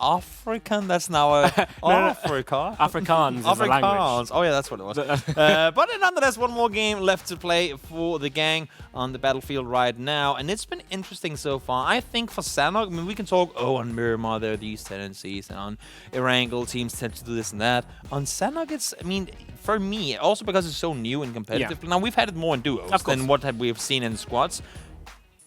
African? That's now a Africa.
Afrikaans is the language.
Afrikaans. Oh yeah, that's what it was. But nonetheless, one more game left to play for the gang on the battlefield right now, and it's been interesting so far. I think for Sanok, I mean, we can talk, on Miramar there are these tendencies, and on Erangel teams tend to do this and that. On Sanok, it's, I mean, for me, also because it's so new and competitive.
Yeah.
Now we've had it more in duos
Of course.
than what we have seen in squads.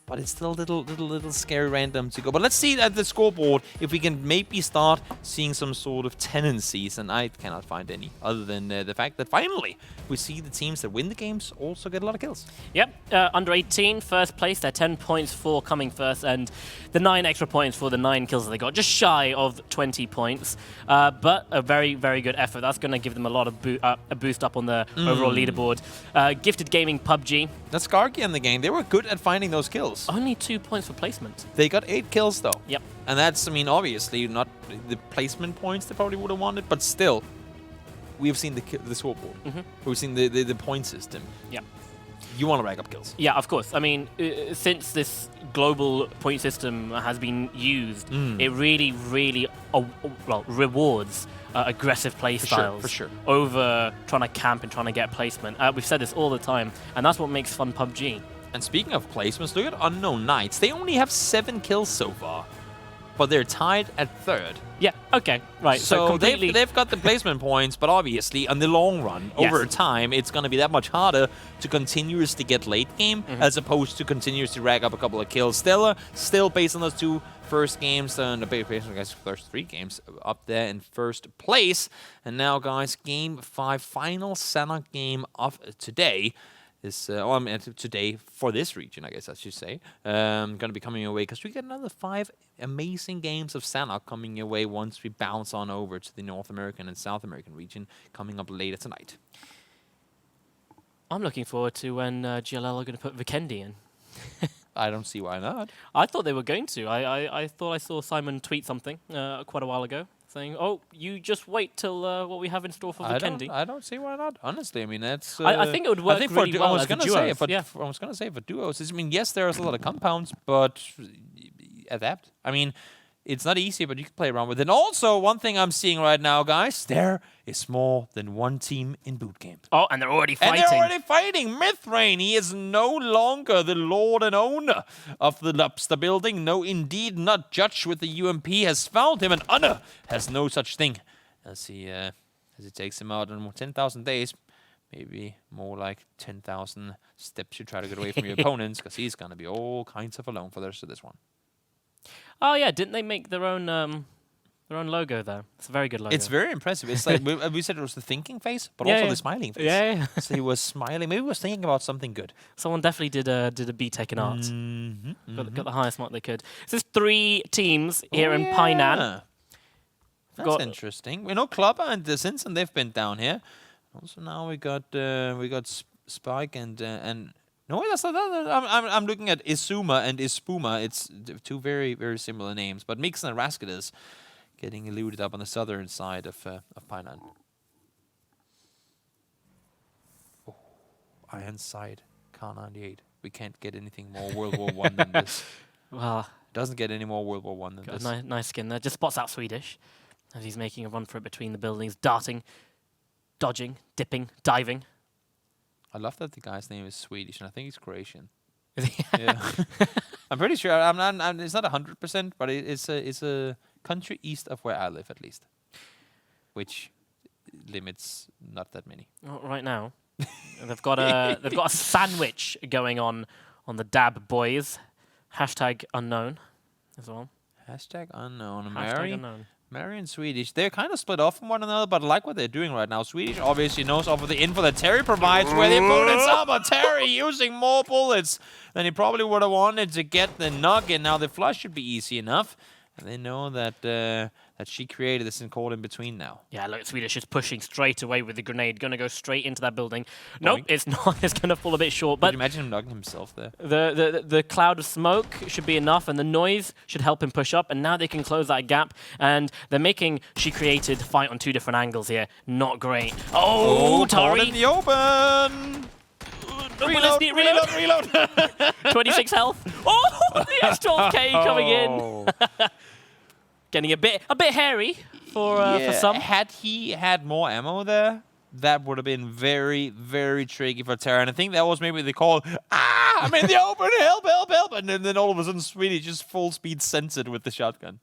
But it's still a little scary random to go. But let's see at the scoreboard if we can maybe start seeing some sort of tendencies. And I cannot find any other than the fact that finally we see the teams that win the games also get a lot of kills.
Yep, under 18, first place. They're 10 points for coming first, and the 9 extra points for the 9 kills that they got, just shy of 20 points. But a very, very good effort. That's going to give them a lot of a boost up on the overall leaderboard. Gifted Gaming PUBG.
That's Gargi and the gang. They were good at finding those kills.
Only 2 points for placement.
They got 8 kills though.
Yep.
And that's, I mean, obviously not the placement points they probably would have wanted, but still, we have seen the scoreboard. We've seen the point system.
Yep.
You want to rack up kills.
Yeah, of course. I mean, since this global point system has been used, it really, really rewards aggressive play styles
for sure.
over trying to camp and trying to get placement. We've said this all the time, and that's what makes fun PUBG.
And speaking of placements, look at Unknown Knights. They only have 7 kills so far, but they're tied at 3rd.
Yeah, okay, right.
So
completely
they've got the placement points, but obviously, on the long run, over time, it's going to be that much harder to continuously get late game as opposed to continuously rack up a couple of kills. Stella, still based on those 2 first games, and based on the first 3 games, up there in 1st place. And now, guys, Game 5, final Sanok game of today. Today for this region, I guess I should say, going to be coming your way because we get another 5 amazing games of Sanok coming your way once we bounce on over to the North American and South American region coming up later tonight.
I'm looking forward to when GLL are going to put Vikendi in.
I don't see why not.
I thought they were going to. I thought I saw Simon tweet something quite a while ago, saying, "Oh, you just wait till what we have in store for Vikendi."
I don't see why not. Honestly, I mean that's.
I think it would work really well as a duos.
I was gonna say for duos. I mean, yes, there's a lot of compounds, but adapt. I mean, it's not easy, but you can play around with it. And also, one thing I'm seeing right now, guys, there is more than one team in boot camp.
Oh, and they're already fighting.
And they're already fighting. Mithrain, he is no longer the lord and owner of the lobster building. No, indeed, not judge with the UMP has found him, and honor has no such thing. As he takes him out in 10,000 days, maybe more like 10,000 steps you try to get away from your opponents, because he's going to be all kinds of alone for the rest of this one.
Oh yeah, didn't they make their own logo there? It's a very good logo.
It's very impressive. It's like we said it was the thinking face, but also the smiling face.
Yeah.
So he was smiling. Maybe he was thinking about something good.
Someone definitely did a B-Tech in art. Got the highest mark they could. So there's 3 teams here in Painan.
That's interesting. We know Klubber and the Simpson, they've been down here. Also now we got Spike and no, that's not that. I'm looking at Isuma and Ispuma. It's 2 very, very similar names. But Mixon and Rascadus getting eluded up on the southern side of Painan. Oh, Ironside, Car 98. We can't get anything more World War I than this.
Well,
Doesn't get any more World War One than
got
this.
a nice skin there. Just spots out Swedish as he's making a run for it between the buildings, darting, dodging, dipping, diving.
I love that the guy's name is Swedish, and I think he's Croatian.
Is he?
Yeah, I'm pretty sure. It's not 100%, but it's a country east of where I live, at least, which limits not that many.
Well, right now, they've got a sandwich going on the Dab boys. Hashtag unknown as well.
Hashtag unknown.
Hashtag unknown.
Mary and Swedish, they're kind of split off from one another, but I like what they're doing right now. Swedish obviously knows off of the info that Terry provides where the opponents are, but Terry using more bullets than he probably would have wanted to get the nugget. Now the flush should be easy enough, and they know that that she created this and caught in between now.
Yeah, look, Swedish is pushing straight away with the grenade, gonna go straight into that building. Nope, it's not. It's gonna fall a bit short. But
Could you imagine him knocking himself there?
the cloud of smoke should be enough, and the noise should help him push up. And now they can close that gap, and they're making She Created fight on two different angles here. Not great. Oh,
caught
Tari!
in the open. Reload.
26 health. Oh, the S12K coming in.
Oh.
Getting a bit hairy for some.
Had he had more ammo there, that would have been very, very tricky for Terra. And I think that was maybe the call, I'm in the open, help. And then all of a sudden, Swedish just full speed censored with the shotgun.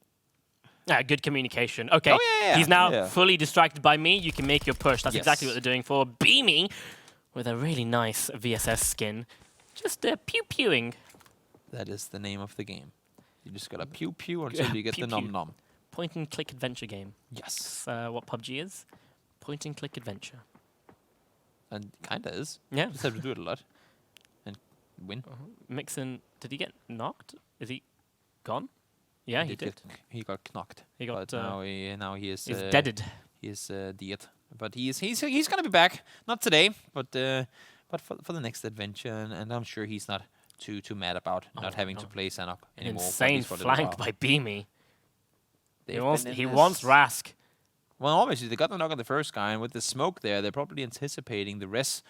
Good communication. Okay,
Oh, yeah.
he's now
Yeah.
fully distracted by me. You can make your push. That's
Yes.
exactly what they're doing for Beamy with a really nice VSS skin. Just pew-pewing.
That is the name of the game. You just gotta pew until you get
Pew
the
pew.
nom-nom.
Point-and-click adventure game.
Yes.
That's what PUBG is. Point-and-click adventure.
And kinda is.
Yeah.
Just have to do it a lot. And win.
Mixon, did he get knocked? Is he gone? Yeah, he did.
He got knocked.
He got,
But now he is
He's deaded.
He is dead. But he's gonna be back. Not today, but for the next adventure, and I'm sure he's not too mad about not having to play Sanok anymore. at
Insane
least for a little
flank
while.
by Beamy.
They've
He
been in
wants
this-
Rask.
Well, obviously they got the knock on the first guy, and with the smoke there, they're probably anticipating the rest.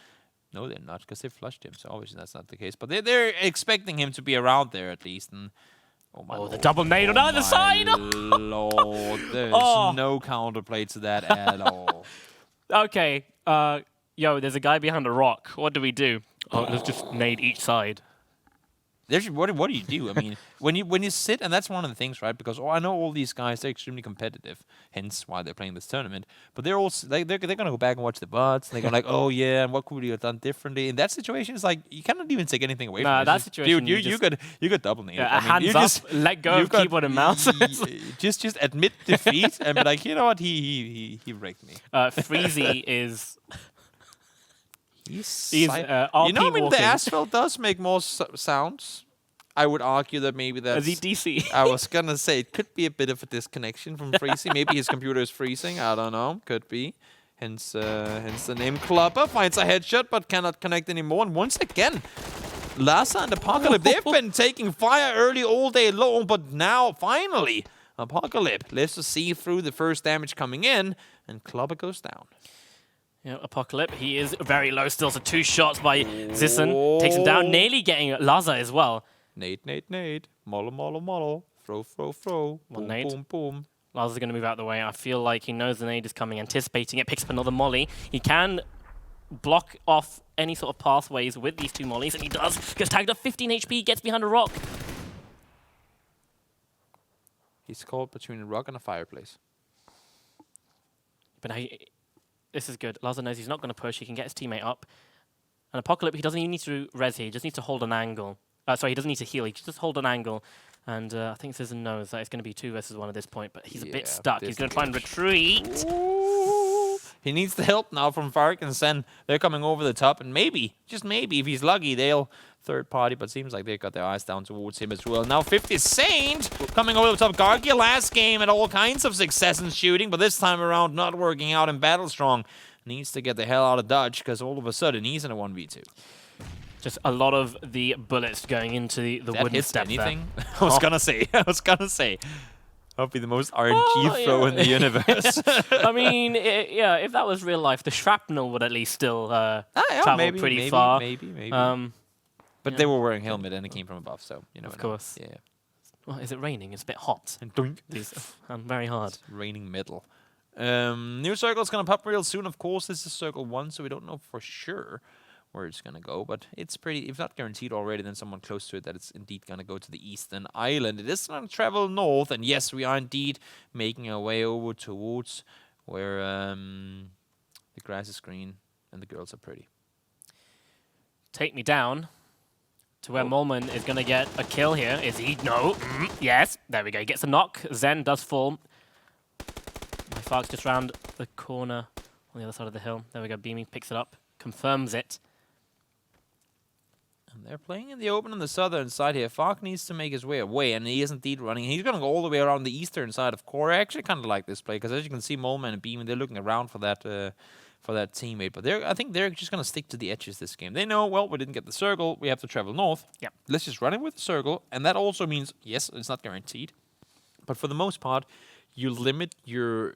No, they're not, because they flushed him. So obviously that's not the case. But they're expecting him to be around there at least. And oh my
Oh, the
lord.
double nade on either side.
Lord, there's
Oh.
no counterplay to that at all.
Okay, yo, there's a guy behind a rock. What do we do? Oh, let's just nade each side.
What do you do? I mean, when you sit, and that's one of the things, right? Because I know all these guys, they're extremely competitive, hence why they're playing this tournament. But they're also they're gonna go back and watch the VODs. They're gonna like, oh yeah, and what could we have done differently? In that situation, it's like you cannot even take anything away from it.
That
It's just,
situation,
dude, you got double nailed.
Yeah,
I mean, you
hands up, let go
you
of
got-
keyboard and mouse.
just admit defeat and be like, you know what, he wrecked me.
Freezy is
He's
RP
you know, I mean, the
walking.
asphalt does make more sounds. I would argue that maybe that's.
Is he DC?
I was gonna say it could be a bit of a disconnection from freezing. Maybe his computer is freezing. I don't know. Could be. Hence the name Clubber finds a headshot but cannot connect anymore. And once again, Lhasa and Apocalypse, they've been taking fire early all day long, but now finally Apocalypse lets us see through the first damage coming in, and Clubber goes down.
Yeah, Apocalypse, he is very low still, so 2 shots by Zisson. Takes him down, nearly getting Laza as well.
Nade. Molo. Throw.
One
Boom,
nade.
boom.
Laza's going to move out of the way. I feel like he knows the nade is coming, anticipating it, picks up another molly. He can block off any sort of pathways with these 2 mollies, and he does. Gets tagged up, 15 HP, gets behind a rock.
He's caught between a rock and a fireplace.
But now this is good. Laza knows he's not going to push. He can get his teammate up. And Apocalypse, he doesn't even need to res here. He just needs to hold an angle. Sorry, he doesn't need to heal. He can just hold an angle. And I think Zizan knows that it's going to be 2 versus 1 at this point. But he's a bit stuck. He's going to try and retreat.
Ooh. He needs the help now from Fark and Sen. They're coming over the top. And maybe, just maybe, if he's lucky, they'll third party. But seems like they've got their eyes down towards him as well. Now 50 Saint coming over the top. Gargia last game had all kinds of success in shooting. But this time around, not working out in Battle Strong. Needs to get the hell out of Dutch because all of a sudden he's in a 1v2.
Just a lot of the bullets going into the
That
wooden
hits
step
anything?
there.
I was gonna say. That'll be the most RNG throw in the universe.
I mean, yeah, if that was real life, the shrapnel would at least still travel pretty far.
Maybe.
But
But they were wearing helmet and it came from above, so you know.
Of course.
Yeah.
Well, is it raining? It's a bit hot.
And doink.
Very hard.
It's raining metal. New circle is going to pop real soon, of course. This is circle 1, so we don't know for sure where it's going to go. But it's pretty, if not guaranteed already, then someone close to it that it's indeed going to go to the eastern island. It is going to travel north, and yes, we are indeed making our way over towards where the grass is green and the girls are pretty.
Take me down to where Molman is going to get a kill here. Is he? No. Yes. There we go. He gets a knock. Zen does fall. My Fox just round the corner on the other side of the hill. There we go. Beaming picks it up. Confirms it.
And they're playing in the open on the southern side here. Fark needs to make his way away, and he is indeed running. He's going to go all the way around the eastern side of core. I actually kind of like this play, because as you can see, Molman and Beaming, they're looking around for that teammate. But I think they're just going to stick to the edges this game. They know, well, we didn't get the circle. We have to travel north.
Yep.
Let's just run it with the circle. And that also means, yes, it's not guaranteed. But for the most part, you limit your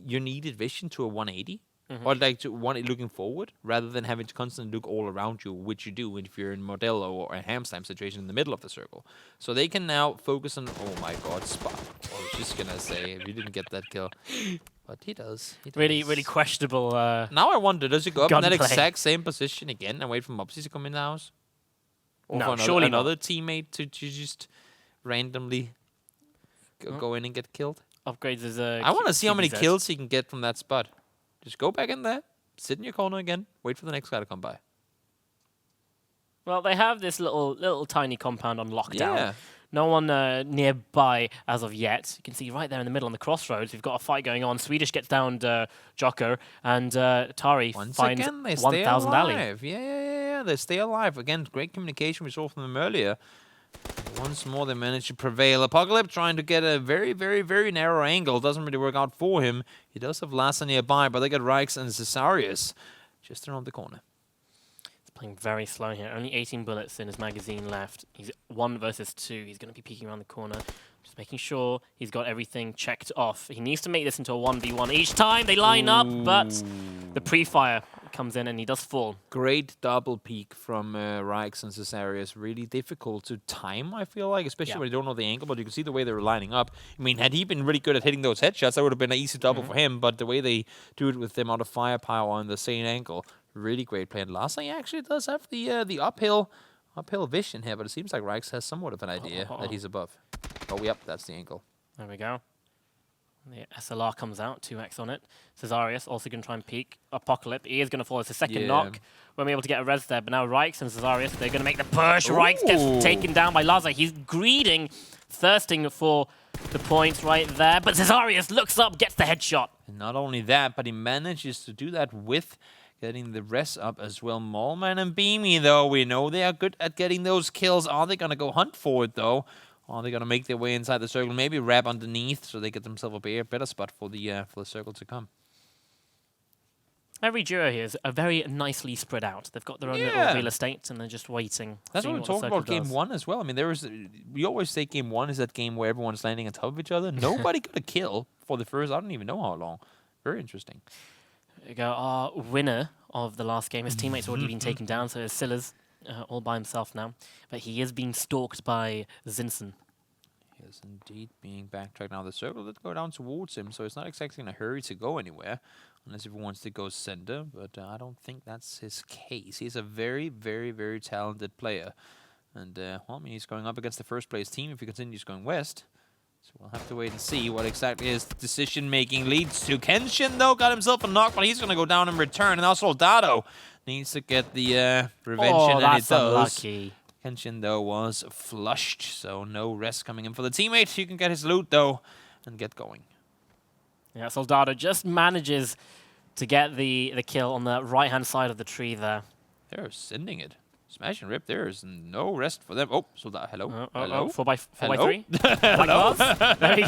needed vision to a 180. Or like to looking forward, rather than having to constantly look all around you, which you do if you're in Modelo or a Hamstam situation in the middle of the circle. So they can now focus on, oh my god, spot. I was just gonna say, if you didn't get that kill. But he does.
Really questionable.
Now I wonder, does he go up in that
gunplay.
exact same position again and wait for Mopsy to come in the house? Or
No,
for
surely
another teammate to just randomly go in and get killed?
Upgrades is
I want to see how many
QBZ.
kills he can get from that spot. Just go back in there, sit in your corner again, wait for the next guy to come by.
Well, they have this little tiny compound on lockdown.
Yeah.
No one nearby as of yet. You can see right there in the middle on the crossroads, we've got a fight going on. Swedish gets downed Joker, and Tari
Once
finds
again, they stay
1,000 alley.
alive. Yeah. They stay alive. Again, great communication we saw from them earlier. Once more, they manage to prevail. Apocalypse trying to get a very, very, very narrow angle. Doesn't really work out for him. He does have Lassa nearby, but they got Rykes and Cesarius just around the corner.
He's playing very slow here. Only 18 bullets in his magazine left. He's 1 versus 2. He's going to be peeking around the corner. Just making sure he's got everything checked off. He needs to make this into a 1v1 each time they line up, but the pre-fire comes in and he does fall.
Great double peek from Rykes and Cesarius. Really difficult to time, I feel like, especially when you don't know the angle, but you can see the way they were lining up. I mean, had he been really good at hitting those headshots, that would have been an easy double for him, but the way they do it with the amount of firepower on the same angle, really great play. And Lassa actually does have the uphill vision here, but it seems like Rykes has somewhat of an idea that he's above. Oh, yep, that's the angle.
There we go. The SLR comes out, 2x on it. Cesarius also going to try and peek. Apocalypse, he is going to fall. It's a second knock. Won't be able to get a res there, but now Rykes and Cesarius, they're going to make the push. Rykes gets taken down by Laza. He's greeding, thirsting for the points right there, but Cesarius looks up, gets the headshot.
And not only that, but he manages to do that with getting the rest up as well. Molman and Beamy, though, we know they are good at getting those kills. Are they going to go hunt for it, though? Are they going to make their way inside the circle? Maybe wrap underneath so they get themselves a better spot for the circle to come.
Every duo here is very nicely spread out. They've got their own little real estate and they're just waiting.
That's what we talked about game 1 as well. I mean, we always say game 1 is that game where everyone's landing on top of each other. Nobody got a kill for the first, I don't even know how long. Very interesting.
There you go. Our winner of the last game, his teammates already been taken down, so it's Silas all by himself now. But he is being stalked by Zinsen.
He is indeed being backtracked. Now the circle did go down towards him, so it's not exactly in a hurry to go anywhere. Unless if he wants to go center, but I don't think that's his case. He's a very, very, very talented player. And, well, I mean, he's going up against the first place team if he continues going west. So we'll have to wait and see what exactly his decision-making leads to. Kenshin, though, got himself a knock, but he's going to go down in return. And now Soldado needs to get the revenge, and
that's
he does.
unlucky.
Kenshin, though, was flushed, so no rest coming in for the teammate. You can get his loot, though, and get going.
Yeah, Soldado just manages to get the kill on the right-hand side of the tree there.
They're sending it. Smash and rip. There is no rest for them. Oh, Soldado. Hello. Hello.
4x3.
Hello.
There you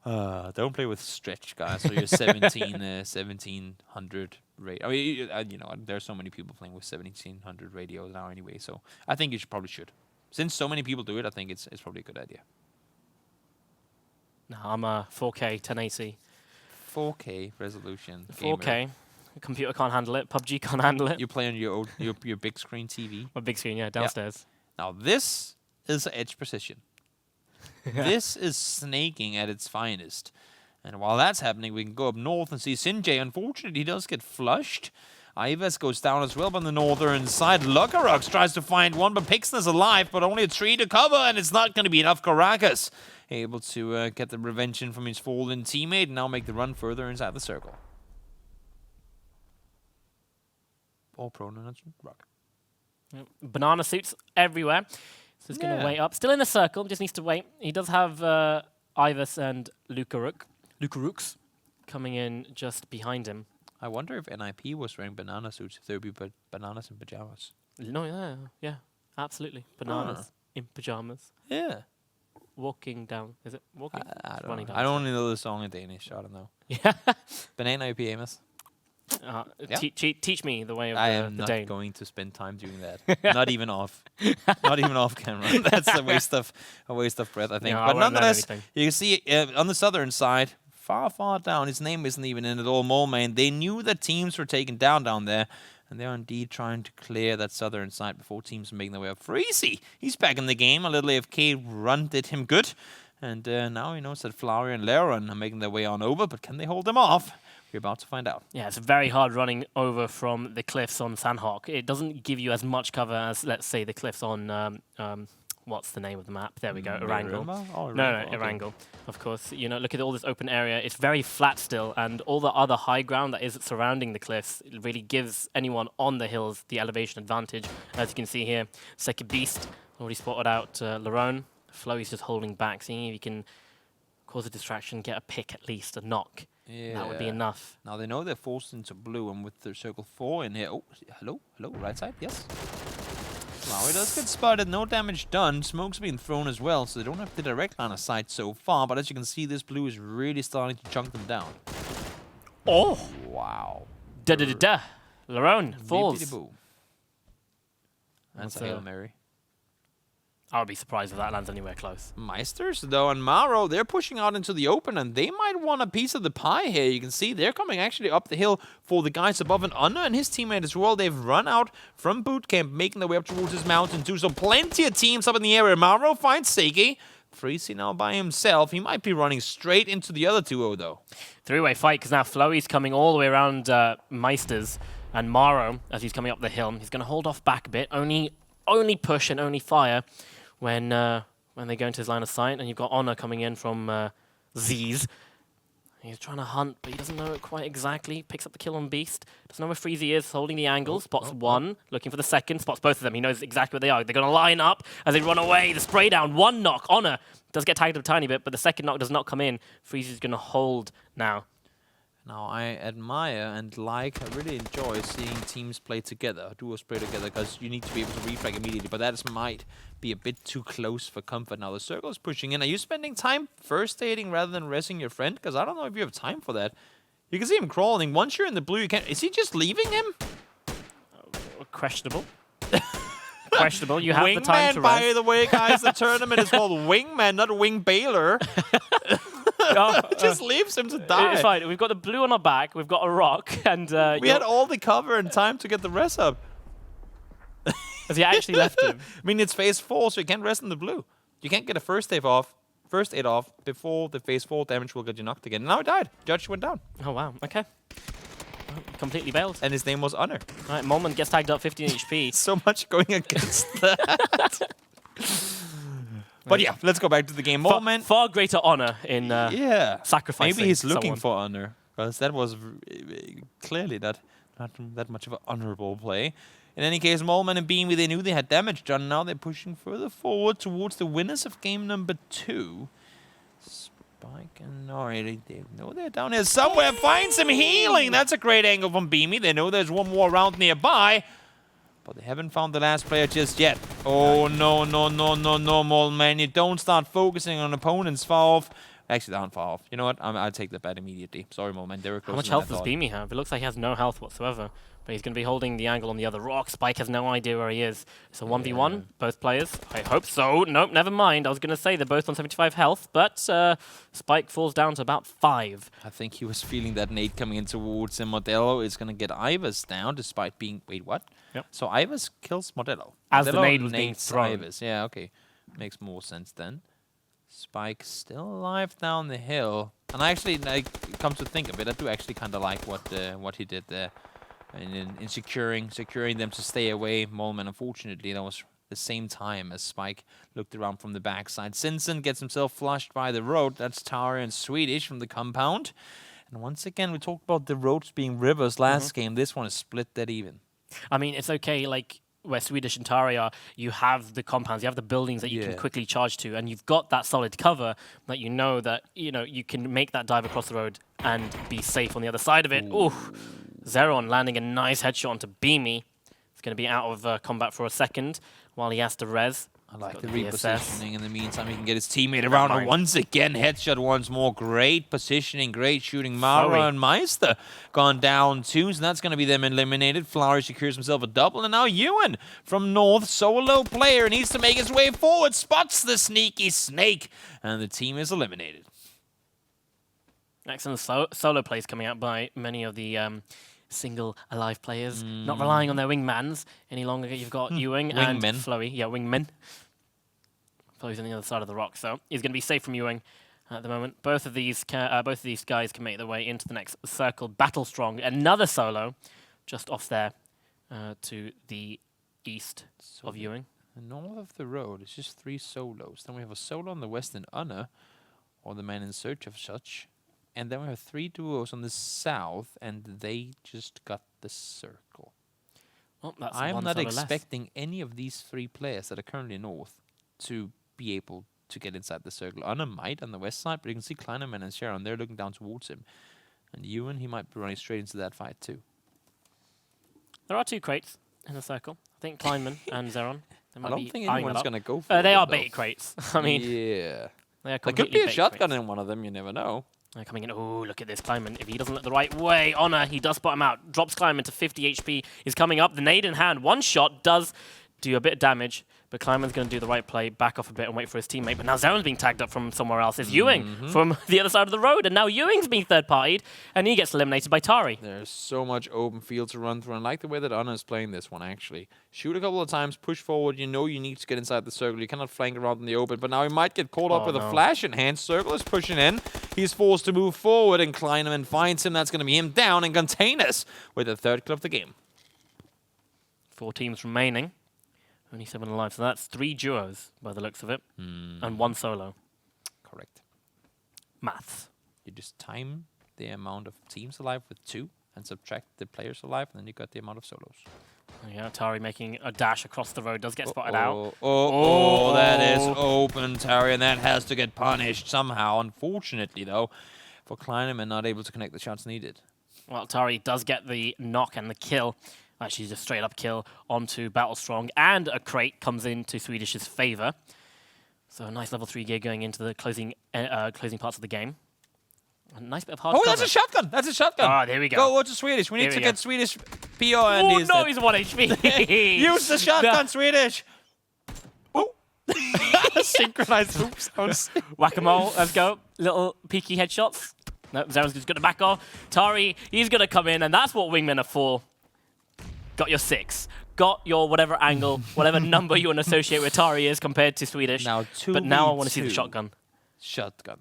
go.
Don't play with stretch, guys. So you're 1700 rate. I mean, you know, there's so many people playing with 1700 radios now anyway. So I think you probably should. Since so many people do it, I think it's probably a good idea.
No, I'm a 4K 1080.
4K resolution.
4K.
Gamer.
The computer can't handle it. PUBG can't handle it.
You play on your big screen TV.
My big screen, yeah, downstairs.
Now this is edge precision. This is snaking at its finest. And while that's happening, we can go up north and see Sinjay. Unfortunately, he does get flushed. Ives goes down as well on the northern side. Lucarox tries to find one, but Pixton is alive, but only a tree to cover, and it's not going to be enough. Caracas able to get the revenge in from his fallen teammate and now make the run further inside the circle. All prone rock.
Yep. Banana suits everywhere. So he's going to wait up. Still in the circle, just needs to wait. He does have Ives and Lucarux coming in just behind him.
I wonder if NIP was wearing banana suits, if there would be bananas in pajamas.
No, yeah, absolutely. Bananas in pajamas.
Yeah.
Walking down. Is it walking?
I don't
Running
know.
down.
I don't know the song in Danish. I don't know.
Yeah.
Banana IP, Amos. Yeah.
Teach me the way of
I
the
am not
Dane.
going to spend time doing that. Not even off. Not even off camera. That's a waste of breath, I think.
No,
But
I won't learn
nonetheless,
anything.
you can see on the southern side, far down, his name isn't even in it all, Moleman. They knew that teams were taken down there, and they're indeed trying to clear that southern side before teams are making their way up. Freezy, he's back in the game. A little AFK run did him good. And now he knows that Flowery and Leron are making their way on over, but can they hold them off? We're about to find out.
Yeah, it's very hard running over from the cliffs on Sandhawk. It doesn't give you as much cover as, let's say, the cliffs on, what's the name of the map? There we go, Erangel. No, Erangel, of course. You know, look at all this open area. It's very flat still, and all the other high ground that is surrounding the cliffs it really gives anyone on the hills the elevation advantage. As you can see here, Second Beast already spotted out Larone. Flowy's just holding back, seeing if he can cause a distraction, get a pick at least, a knock.
Yeah.
That would be enough.
Now they know they're forced into blue, and with their circle 4 in here. Oh, hello, right side, yes. Flowery does get spotted, no damage done. Smoke's being thrown as well, so they don't have the direct line of sight so far. But as you can see, this blue is really starting to chunk them down.
Oh!
Wow.
Da-da-da-da. Larone falls.
Bippity-boo. That's a Hail Mary.
I would be surprised if that lands anywhere close.
Meisters, though, and Maro, they're pushing out into the open, and they might want a piece of the pie here. You can see they're coming actually up the hill for the guys above and under, and his teammate as well. They've run out from boot camp, making their way up towards this mountain too. So plenty of teams up in the area. Maro finds Seiki. Freezy now by himself. He might be running straight into the other duo, though.
Three-way fight, because now Flowy's coming all the way around Meisters, and Maro, as he's coming up the hill, he's going to hold off back a bit. Only push and only fire when they go into his line of sight, and you've got Honor coming in from Z's. He's trying to hunt, but he doesn't know it quite exactly. Picks up the kill on Beast. Doesn't know where Freezy is, holding the angle. Spots one, looking for the second. Spots both of them. He knows exactly where they are. They're going to line up as they run away. The spray down, one knock. Honor does get tagged a tiny bit, but the second knock does not come in. Freezy's going to hold now.
Now, I admire and I really enjoy seeing teams play together, duos play together, because you need to be able to reflag immediately, but that might be a bit too close for comfort. Now, the circle is pushing in. Are you spending time first aiding rather than resing your friend? Because I don't know if you have time for that. You can see him crawling. Once you're in the blue, you can't... Is he just leaving him?
Questionable. Questionable. You have
Wingman,
the time to
by
rest.
the way, guys, the tournament is called Wingman, not Wing Baylor. Just leaves him to die.
It's fine. We've got the blue on our back. We've got a rock, and
we had all the cover and time to get the rest up.
Has he actually left him?
I mean, it's phase 4, so you can't rest in the blue. You can't get a first aid off before the phase 4 damage will get you knocked again. Now he died. Judge went down.
Oh wow. Okay. Completely bailed.
And his name was Honor.
All right, Moment gets tagged up 15 HP.
So much going against that. But yeah, let's go back to the game. Moment.
Far greater honor in sacrificing
Maybe he's looking
someone.
for honor, because that was clearly not that much of an honorable play. In any case, Moleman and Beamy, they knew they had damage done. Now they're pushing further forward towards the winners of game number 2. Spike and Nori, they know they're down here somewhere. Find some healing. That's a great angle from Beamy. They know there's one more round nearby. But they haven't found the last player just yet. Oh, no, Moleman. You don't start focusing on opponents far off. Actually, they aren't far off. You know what? I'll take that bet immediately. Sorry, Moleman. They were closer
How much
than I
health does
thought.
Beamy have? It looks like he has no health whatsoever. But he's going to be holding the angle on the other rock. Spike has no idea where he is. It's a 1v1, both players. I hope so. Nope, never mind. I was going to say they're both on 75 health, but Spike falls down to about 5.
I think he was feeling that nade coming in towards him. Modelo is going to get Ivers down despite being... Wait, what?
Yep.
So Ivers kills Modelo.
As the
Modelo
nade was being
nades
thrown.
Ivers. Yeah, okay. makes more sense then. Spike still alive down the hill. And I actually, like, come to think of it, I do actually kind of like what he did there. And in securing them to stay away. Molman, unfortunately, that was the same time as Spike looked around from the backside. Sinsen gets himself flushed by the road. That's Tara and Swedish from the compound. And once again, we talked about the roads being rivers last game. This one is split dead even.
I mean, it's okay, like, where Swedish and Tari are, you have the compounds, you have the buildings that you can quickly charge to, and you've got that solid cover that you know that, you can make that dive across the road and be safe on the other side of it. Ooh. Zeron landing a nice headshot onto Beamy. He's going to be out of combat for a second while he has to res.
I like the repositioning. In the meantime, he can get his teammate around. And once again, headshot once more. Great positioning, great shooting. Mara and Meister gone down too, so that's going to be them eliminated. Flowery secures himself a double, and now Ewan from North, solo player, needs to make his way forward. Spots the sneaky snake, and the team is eliminated.
Excellent solo plays coming out by many of the single alive players, not relying on their wingmans any longer. You've got Ewing and Flurry. Yeah, wingmen. Flurry's on the other side of the rock, so he's going to be safe from Ewing at the moment. Both of these guys can make their way into the next circle. Battle Strong, another solo, just off there to the east of Ewing.
North of the road, it's just 3 solos. Then we have a solo on the west in Unna, or the man in search of such. And then we have 3 duos on the south, and they just got the circle.
Well, that's
I'm not expecting any of these 3 players that are currently north to be able to get inside the circle. Anna might on the west side, but you can see Kleinerman and Sharon, they're looking down towards him. And Ewan, he might be running straight into that fight too.
There are 2 crates in the circle. I think Kleinman and Zeron.
I don't think anyone's going to go for it.
They are bait crates. I mean,
yeah.
There
could be a shotgun in one of them, you never know.
They're coming in. Oh, look at this Kleinman. If he doesn't look the right way, Honor, he does spot him out. Drops Kleinman to 50 HP. Is coming up. The nade in hand. One shot does do a bit of damage, but Kleinman's going to do the right play, back off a bit and wait for his teammate. But now Zeron's being tagged up from somewhere else. It's Ewing from the other side of the road, and now Ewing's being third-partied, and he gets eliminated by Tari.
There's so much open field to run through, and I like the way that Anna is playing this one, actually. Shoot a couple of times, push forward. You know you need to get inside the circle. You cannot flank around in the open, but now he might get caught up with a flash in hand. Circle is pushing in. He's forced to move forward, and Kleineman finds him. That's going to be him down, and Containers with the 3rd kill of the game.
4 teams remaining. Only 7 alive, so that's 3 duos by the looks of it, and 1 solo.
Correct.
Maths.
You just time the amount of teams alive with 2 and subtract the players alive, and then you got the amount of solos.
Yeah, Tari making a dash across the road, does get spotted out.
Oh, that is open, Tari, and that has to get punished somehow. Unfortunately, though, for Kleineman, not able to connect the shots needed.
Well, Tari does get the knock and the kill. Actually, just straight up kill onto Battle Strong, and a crate comes into Swedish's favor. So a nice level 3 gear going into the closing parts of the game. A nice bit of hard cover.
That's a shotgun! That's a shotgun!
Ah, there we go.
Go to Swedish. We need to get Swedish PO, and
he's no, he's 1 HP.
Use the shotgun, Swedish! Oh! Synchronized hoop sounds.
Whack-a-mole, let's go. Little peeky headshots. No, Zeron's just going to back off. Tari, he's going to come in, and that's what wingmen are for. Got your 6. Got your whatever angle, whatever number you want to associate with Tari is compared to Swedish.
Now,
but now I want to see the shotgun.
Shotgun.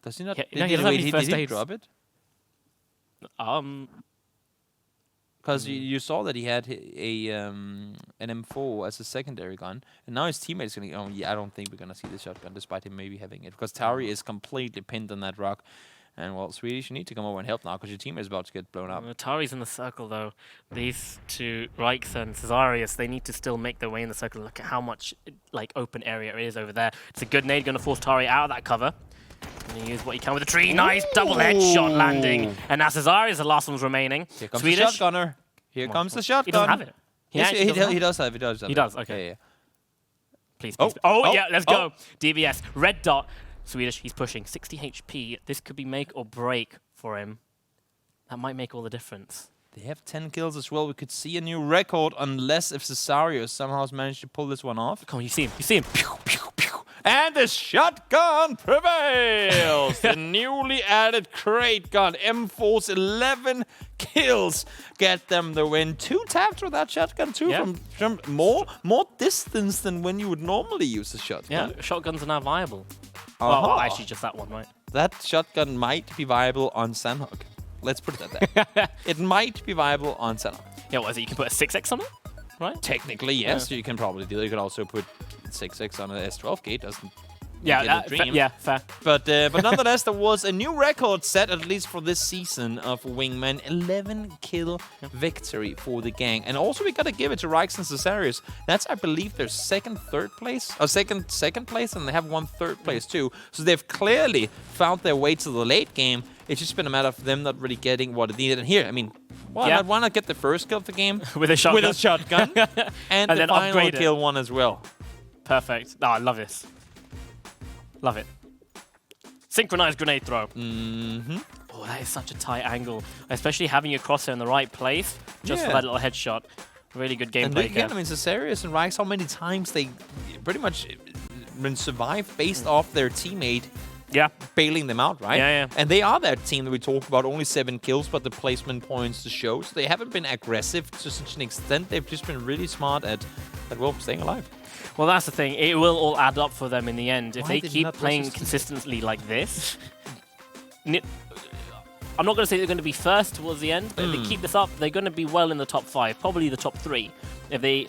Does he not?
Yeah, did
he drop it? Because you saw that he had an M4 as a secondary gun, and now his teammate is going to... Oh, yeah, I don't think we're going to see the shotgun, despite him maybe having it. Because Tari is completely pinned on that rock. And, well, Swedish, you need to come over and help now, because your teammate is about to get blown up.
Tari's in the circle, though. These 2, Reichs and Cesarius, they need to still make their way in the circle. Look at how much open area it is over there. It's a good nade, going to force Tari out of that cover. Going to use what he can with the tree. Nice double headshot landing. And now Cesarius is the last one's remaining.
Here comes the shotgunner. Here comes the shotgun.
He doesn't have it.
He does have it.
He does, okay.
Yeah.
Please. Yeah, let's go. DBS. Red dot. Swedish, he's pushing. 60 HP. This could be make or break for him. That might make all the difference.
They have 10 kills as well. We could see a new record unless if Cesario somehow has managed to pull this one off.
Come on, you see him. You see him.
Pew, pew, pew. And the shotgun prevails. The newly added crate gun. M4's 11 kills get them the win. 2 taps with that shotgun too, from more distance than when you would normally use a shotgun.
Yeah, shotguns are now viable.
Uh-huh.
Well, actually, just that one, right?
That shotgun might be viable on Sandhog. Let's put it at that. It might be viable on Sandhog.
Yeah, what is it? You can put a 6x on it, right?
Technically, yes. You can probably do that. You can also put 6x on an S12 gate. Doesn't
Yeah, fair.
But nonetheless, there was a new record set, at least for this season, of Wingman. 11-kill victory for the gang. And also, we gotta give it to Rykes and Cesarius. That's, I believe, their second place, and they have won 3rd place too. So they've clearly found their way to the late game. It's just been a matter of them not really getting what it needed. And here, I mean, why not get the first kill of the game
with a shotgun,
and the
then
final
upgrade
kill one as well.
Perfect. Oh, I love this. Love it. Synchronized grenade throw. Oh, that is such a tight angle, especially having your crosshair in the right place just for that little headshot. Really good gameplay.
And again, I mean, Cesarius and Rykes, how many times they pretty much survive based off their teammate bailing them out, right?
Yeah.
And they are that team that we talked about, only 7 kills, but the placement points to show. So they haven't been aggressive to such an extent. They've just been really smart at staying alive.
Well, that's the thing. It will all add up for them in the end. If they keep playing consistently like this, I'm not going to say they're going to be first towards the end, but if they keep this up, they're going to be well in the top 5, probably the top 3. If they,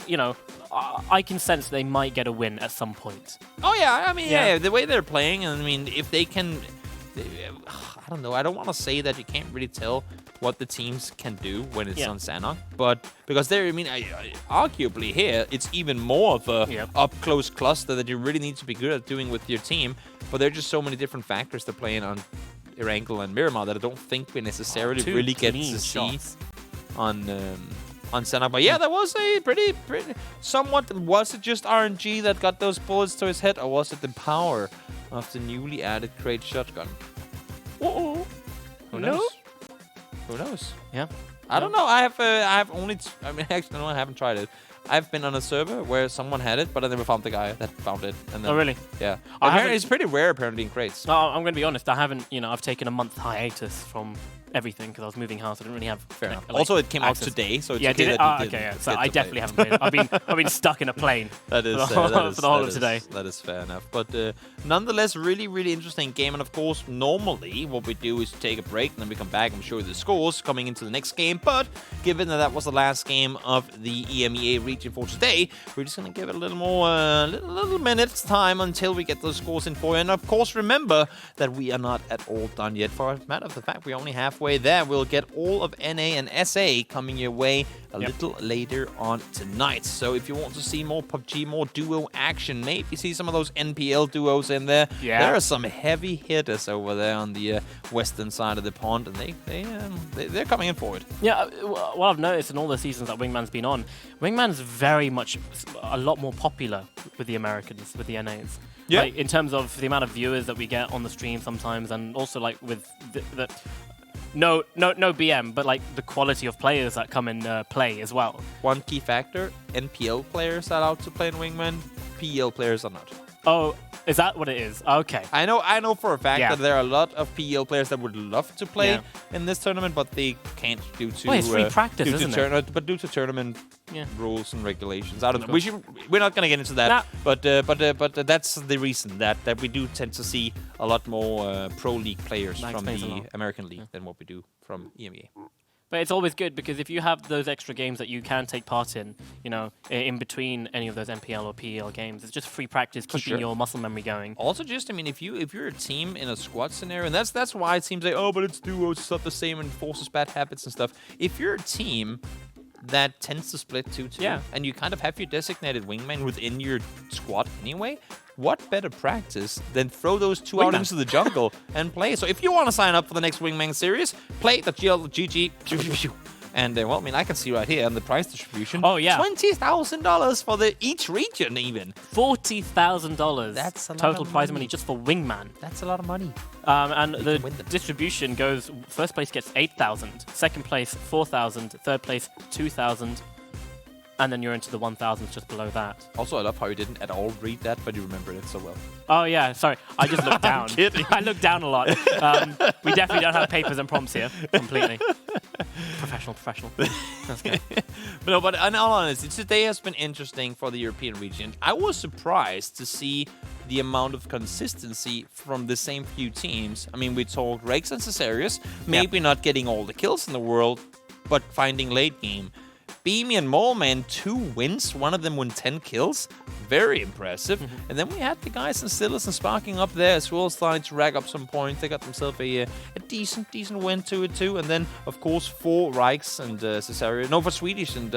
I can sense they might get a win at some point.
Oh, yeah. I mean, the way they're playing, I mean, if they can... I don't know. I don't want to say that you can't really tell what the teams can do when it's on Sandhog, but because there, I mean, arguably here, it's even more of a up-close cluster that you really need to be good at doing with your team, but there are just so many different factors to play in on Erangel and Miramar that I don't think we necessarily really get to see on Sandhog. But yeah, that was a pretty somewhat... Was it just RNG that got those bullets to his head, or was it the power of the newly added crate shotgun?
Uh-oh.
Who knows? Who knows?
Yeah.
I don't know. I have only... I mean, actually, no, I haven't tried it. I've been on a server where someone had it, but I never found the guy that found it. And then,
oh, really?
Yeah. Apparently, it's pretty rare, apparently, in crates.
No, I'm going to be honest. I haven't, I've taken a month hiatus from everything because I was moving house. I didn't really have...
Fair enough. Also, it came out today, so it's okay
did it?
that you
okay, yeah. So I definitely haven't played it. I've been stuck in a plane
for the whole of today. That is fair enough. But nonetheless, really, really interesting game. And of course, normally what we do is take a break, and then we come back and show you the scores coming into the next game. But given that was the last game of the EMEA region for today, we're just going to give it a little more, little minutes time until we get those scores in for you. And of course, remember that we are not at all done yet. For a matter of the fact, we're only halfway there. We'll get all of NA and SA coming your way a little later on tonight. So if you want to see more PUBG, more duo action, maybe see some of those NPL duos in there. Yeah. There are some heavy hitters over there on the western side of the pond, and they're coming in for it.
Yeah, what I've noticed in all the seasons that Wingman's been on, Wingman's very much a lot more popular with the Americans, with the NAs. Yeah. Like, in terms of the amount of viewers that we get on the stream sometimes, and also like with the no BM, but like the quality of players that come and play as well.
One key factor: NPL players are out to play in Wingman. PEL players are not.
Oh, is that what it is? Okay.
I know for a fact that there are a lot of PEL players that would love to play in this tournament, but they can't due to
it's free practice, isn't it?
But due to tournament rules and regulations. I don't know. We're not going to get into that. But that's the reason that we do tend to see a lot more pro league players from the American League than what we do from EMEA.
But it's always good because if you have those extra games that you can take part in, in between any of those NPL or PEL games, it's just free practice, keeping your muscle memory going.
Also, just, I mean, if you're a team in a squad scenario, and that's why it seems like, oh, but it's duos, it's not the same, and forces bad habits and stuff. If you're a team that tends to split 2-2, and you kind of have your designated wingman within your squad anyway, what better practice than throw those two out into the jungle and play? So if you want to sign up for the next Wingman series, play the GLG. And well, I mean, I can see right here on the price distribution.
Oh, yeah.
$20,000 for each region, even.
$40,000.
That's a lot
total
of
prize money just for Wingman.
That's a lot of money.
And the distribution goes: first place gets 8,000, second place 4,000, third place 2,000. And then you're into the 1,000s just below that.
Also, I love how you didn't at all read that, but you remembered it so well.
Oh, yeah. Sorry. I just looked down.
I'm kidding.
I looked down a lot. We definitely don't have papers and prompts here. Completely. Professional. That's good.
But in all honesty, today has been interesting for the European region. I was surprised to see the amount of consistency from the same few teams. I mean, we talked Rex and Cesarius, maybe not getting all the kills in the world, but finding late game. Beamy and Moleman, 2 wins. One of them won 10 kills. Very impressive. And then we had the guys in Silas and Sparking up there as well, starting to rack up some points. They got themselves a decent win to it too. And then, of course, for Reichs and Cesarius. No, for Swedish and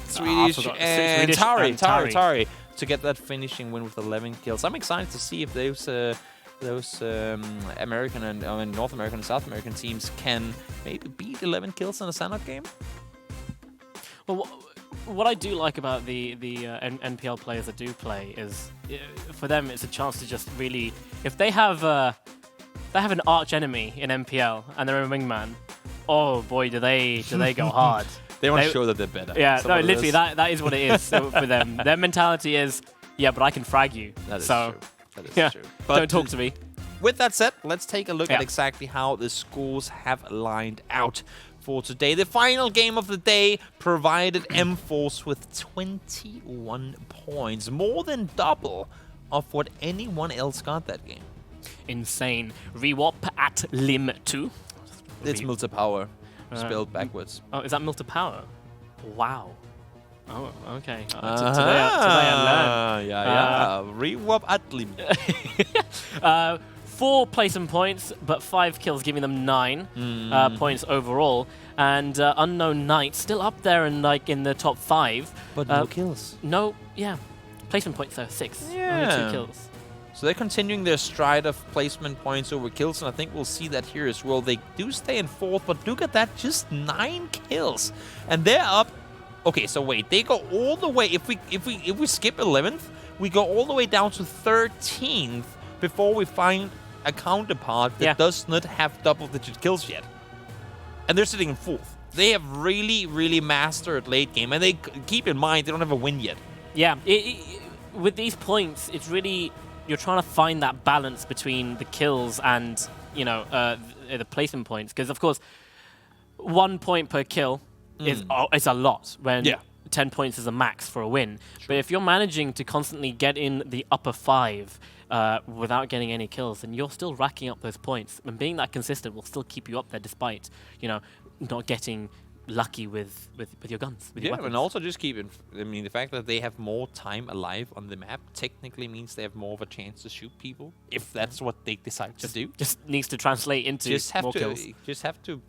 Swedish and Tari to get that finishing win with 11 kills. I'm excited to see if those American and North American and South American teams can maybe beat 11 kills in a Sanok game.
Well, what I do like about the NPL players that do play is, for them, it's a chance to just really, if they have an arch enemy in NPL and they're a wingman, oh boy, do they go hard.
They want to show that they're better.
Yeah, no, literally, that is what it is for them. Their mentality is, yeah, but I can frag you.
That is
so,
true. That is true. But
don't talk to me.
With that said, let's take a look at exactly how the scores have lined out for today. The final game of the day provided M-Force with 21 points, more than double of what anyone else got that game.
Insane. Rewop at Lim 2.
It's Multipower, spelled backwards.
Oh, is that Multipower? Wow. Oh, okay. Today I learned.
Yeah. Rewop at Lim.
4 placement points, but 5 kills, giving them 9 points overall. And Unknown Knight still up there and like in the top 5.
But no kills.
No, placement points though, 6.
Yeah.
Only 2 kills.
So they're continuing their stride of placement points over kills, and I think we'll see that here as well. They do stay in 4th, but look at that, just 9 kills. And they're up. Okay, so wait, they go all the way. If we skip 11th, we go all the way down to 13th before we find a counterpart that does not have double-digit kills yet. And they're sitting in 4th. They have really, really mastered late game, and they keep in mind they don't have a win yet.
Yeah, with these points, it's really, you're trying to find that balance between the kills and, you know, the placement points. Because, of course, 1 point per kill is a lot when 10 points is a max for a win. True. But if you're managing to constantly get in the upper 5 without getting any kills, then you're still racking up those points. And being that consistent will still keep you up there despite, you know, not getting lucky with your guns. With your weapons.
And also just keep I mean, the fact that they have more time alive on the map technically means they have more of a chance to shoot people, if that's what they decide to do.
Just needs to translate into more kills.
Just have to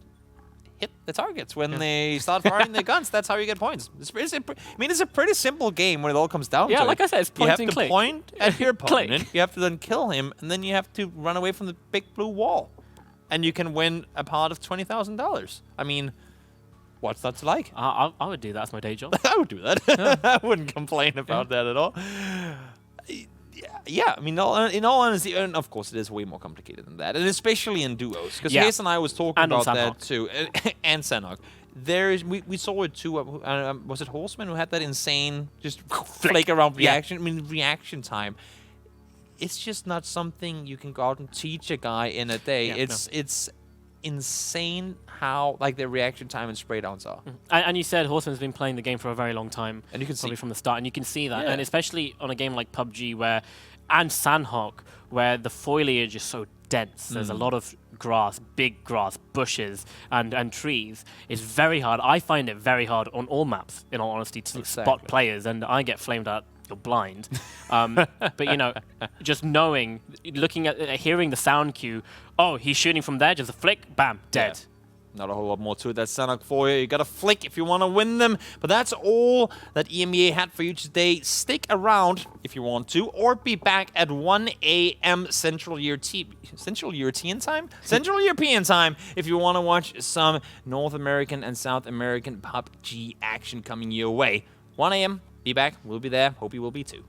hit the targets when they start firing their guns. That's how you get points. It's a pretty simple game when it all comes down to it.
Yeah, like I said, it's point and click.
You have to point at your opponent, you have to then kill him, and then you have to run away from the big blue wall. And you can win a part of $20,000. I mean, what's that like?
I would do that as my day job.
I would do that. I wouldn't complain about that at all. Yeah, I mean, in all honesty, and of course, it is way more complicated than that, and especially in duos. Because HayZ and I was talking about that too, and Sanok. We saw it too. Was it Horseman who had that insane just flake around reaction? I mean, reaction time. It's just not something you can go out and teach a guy in a day. It's insane how like their reaction time and spray downs are.
And you said Horseman's been playing the game for a very long time,
and you can
probably
see
from the start, and you can see that, and especially on a game like PUBG and Sandhawk, where the foliage is so dense. There's a lot of grass, big grass, bushes, and trees. It's very hard. I find it very hard on all maps, in all honesty, to spot players, and I get flamed out. You're blind. But, you know, just knowing, looking at, hearing the sound cue, oh, he's shooting from there, just a flick, bam, dead.
Yeah. Not a whole lot more to it. That's Sanok for you. You got to flick if you want to win them. But that's all that EMEA had for you today. Stick around if you want to, or be back at 1 a.m. Central European time if you want to watch some North American and South American PUBG action coming your way. 1 a.m. Be back. We'll be there. Hope you will be too.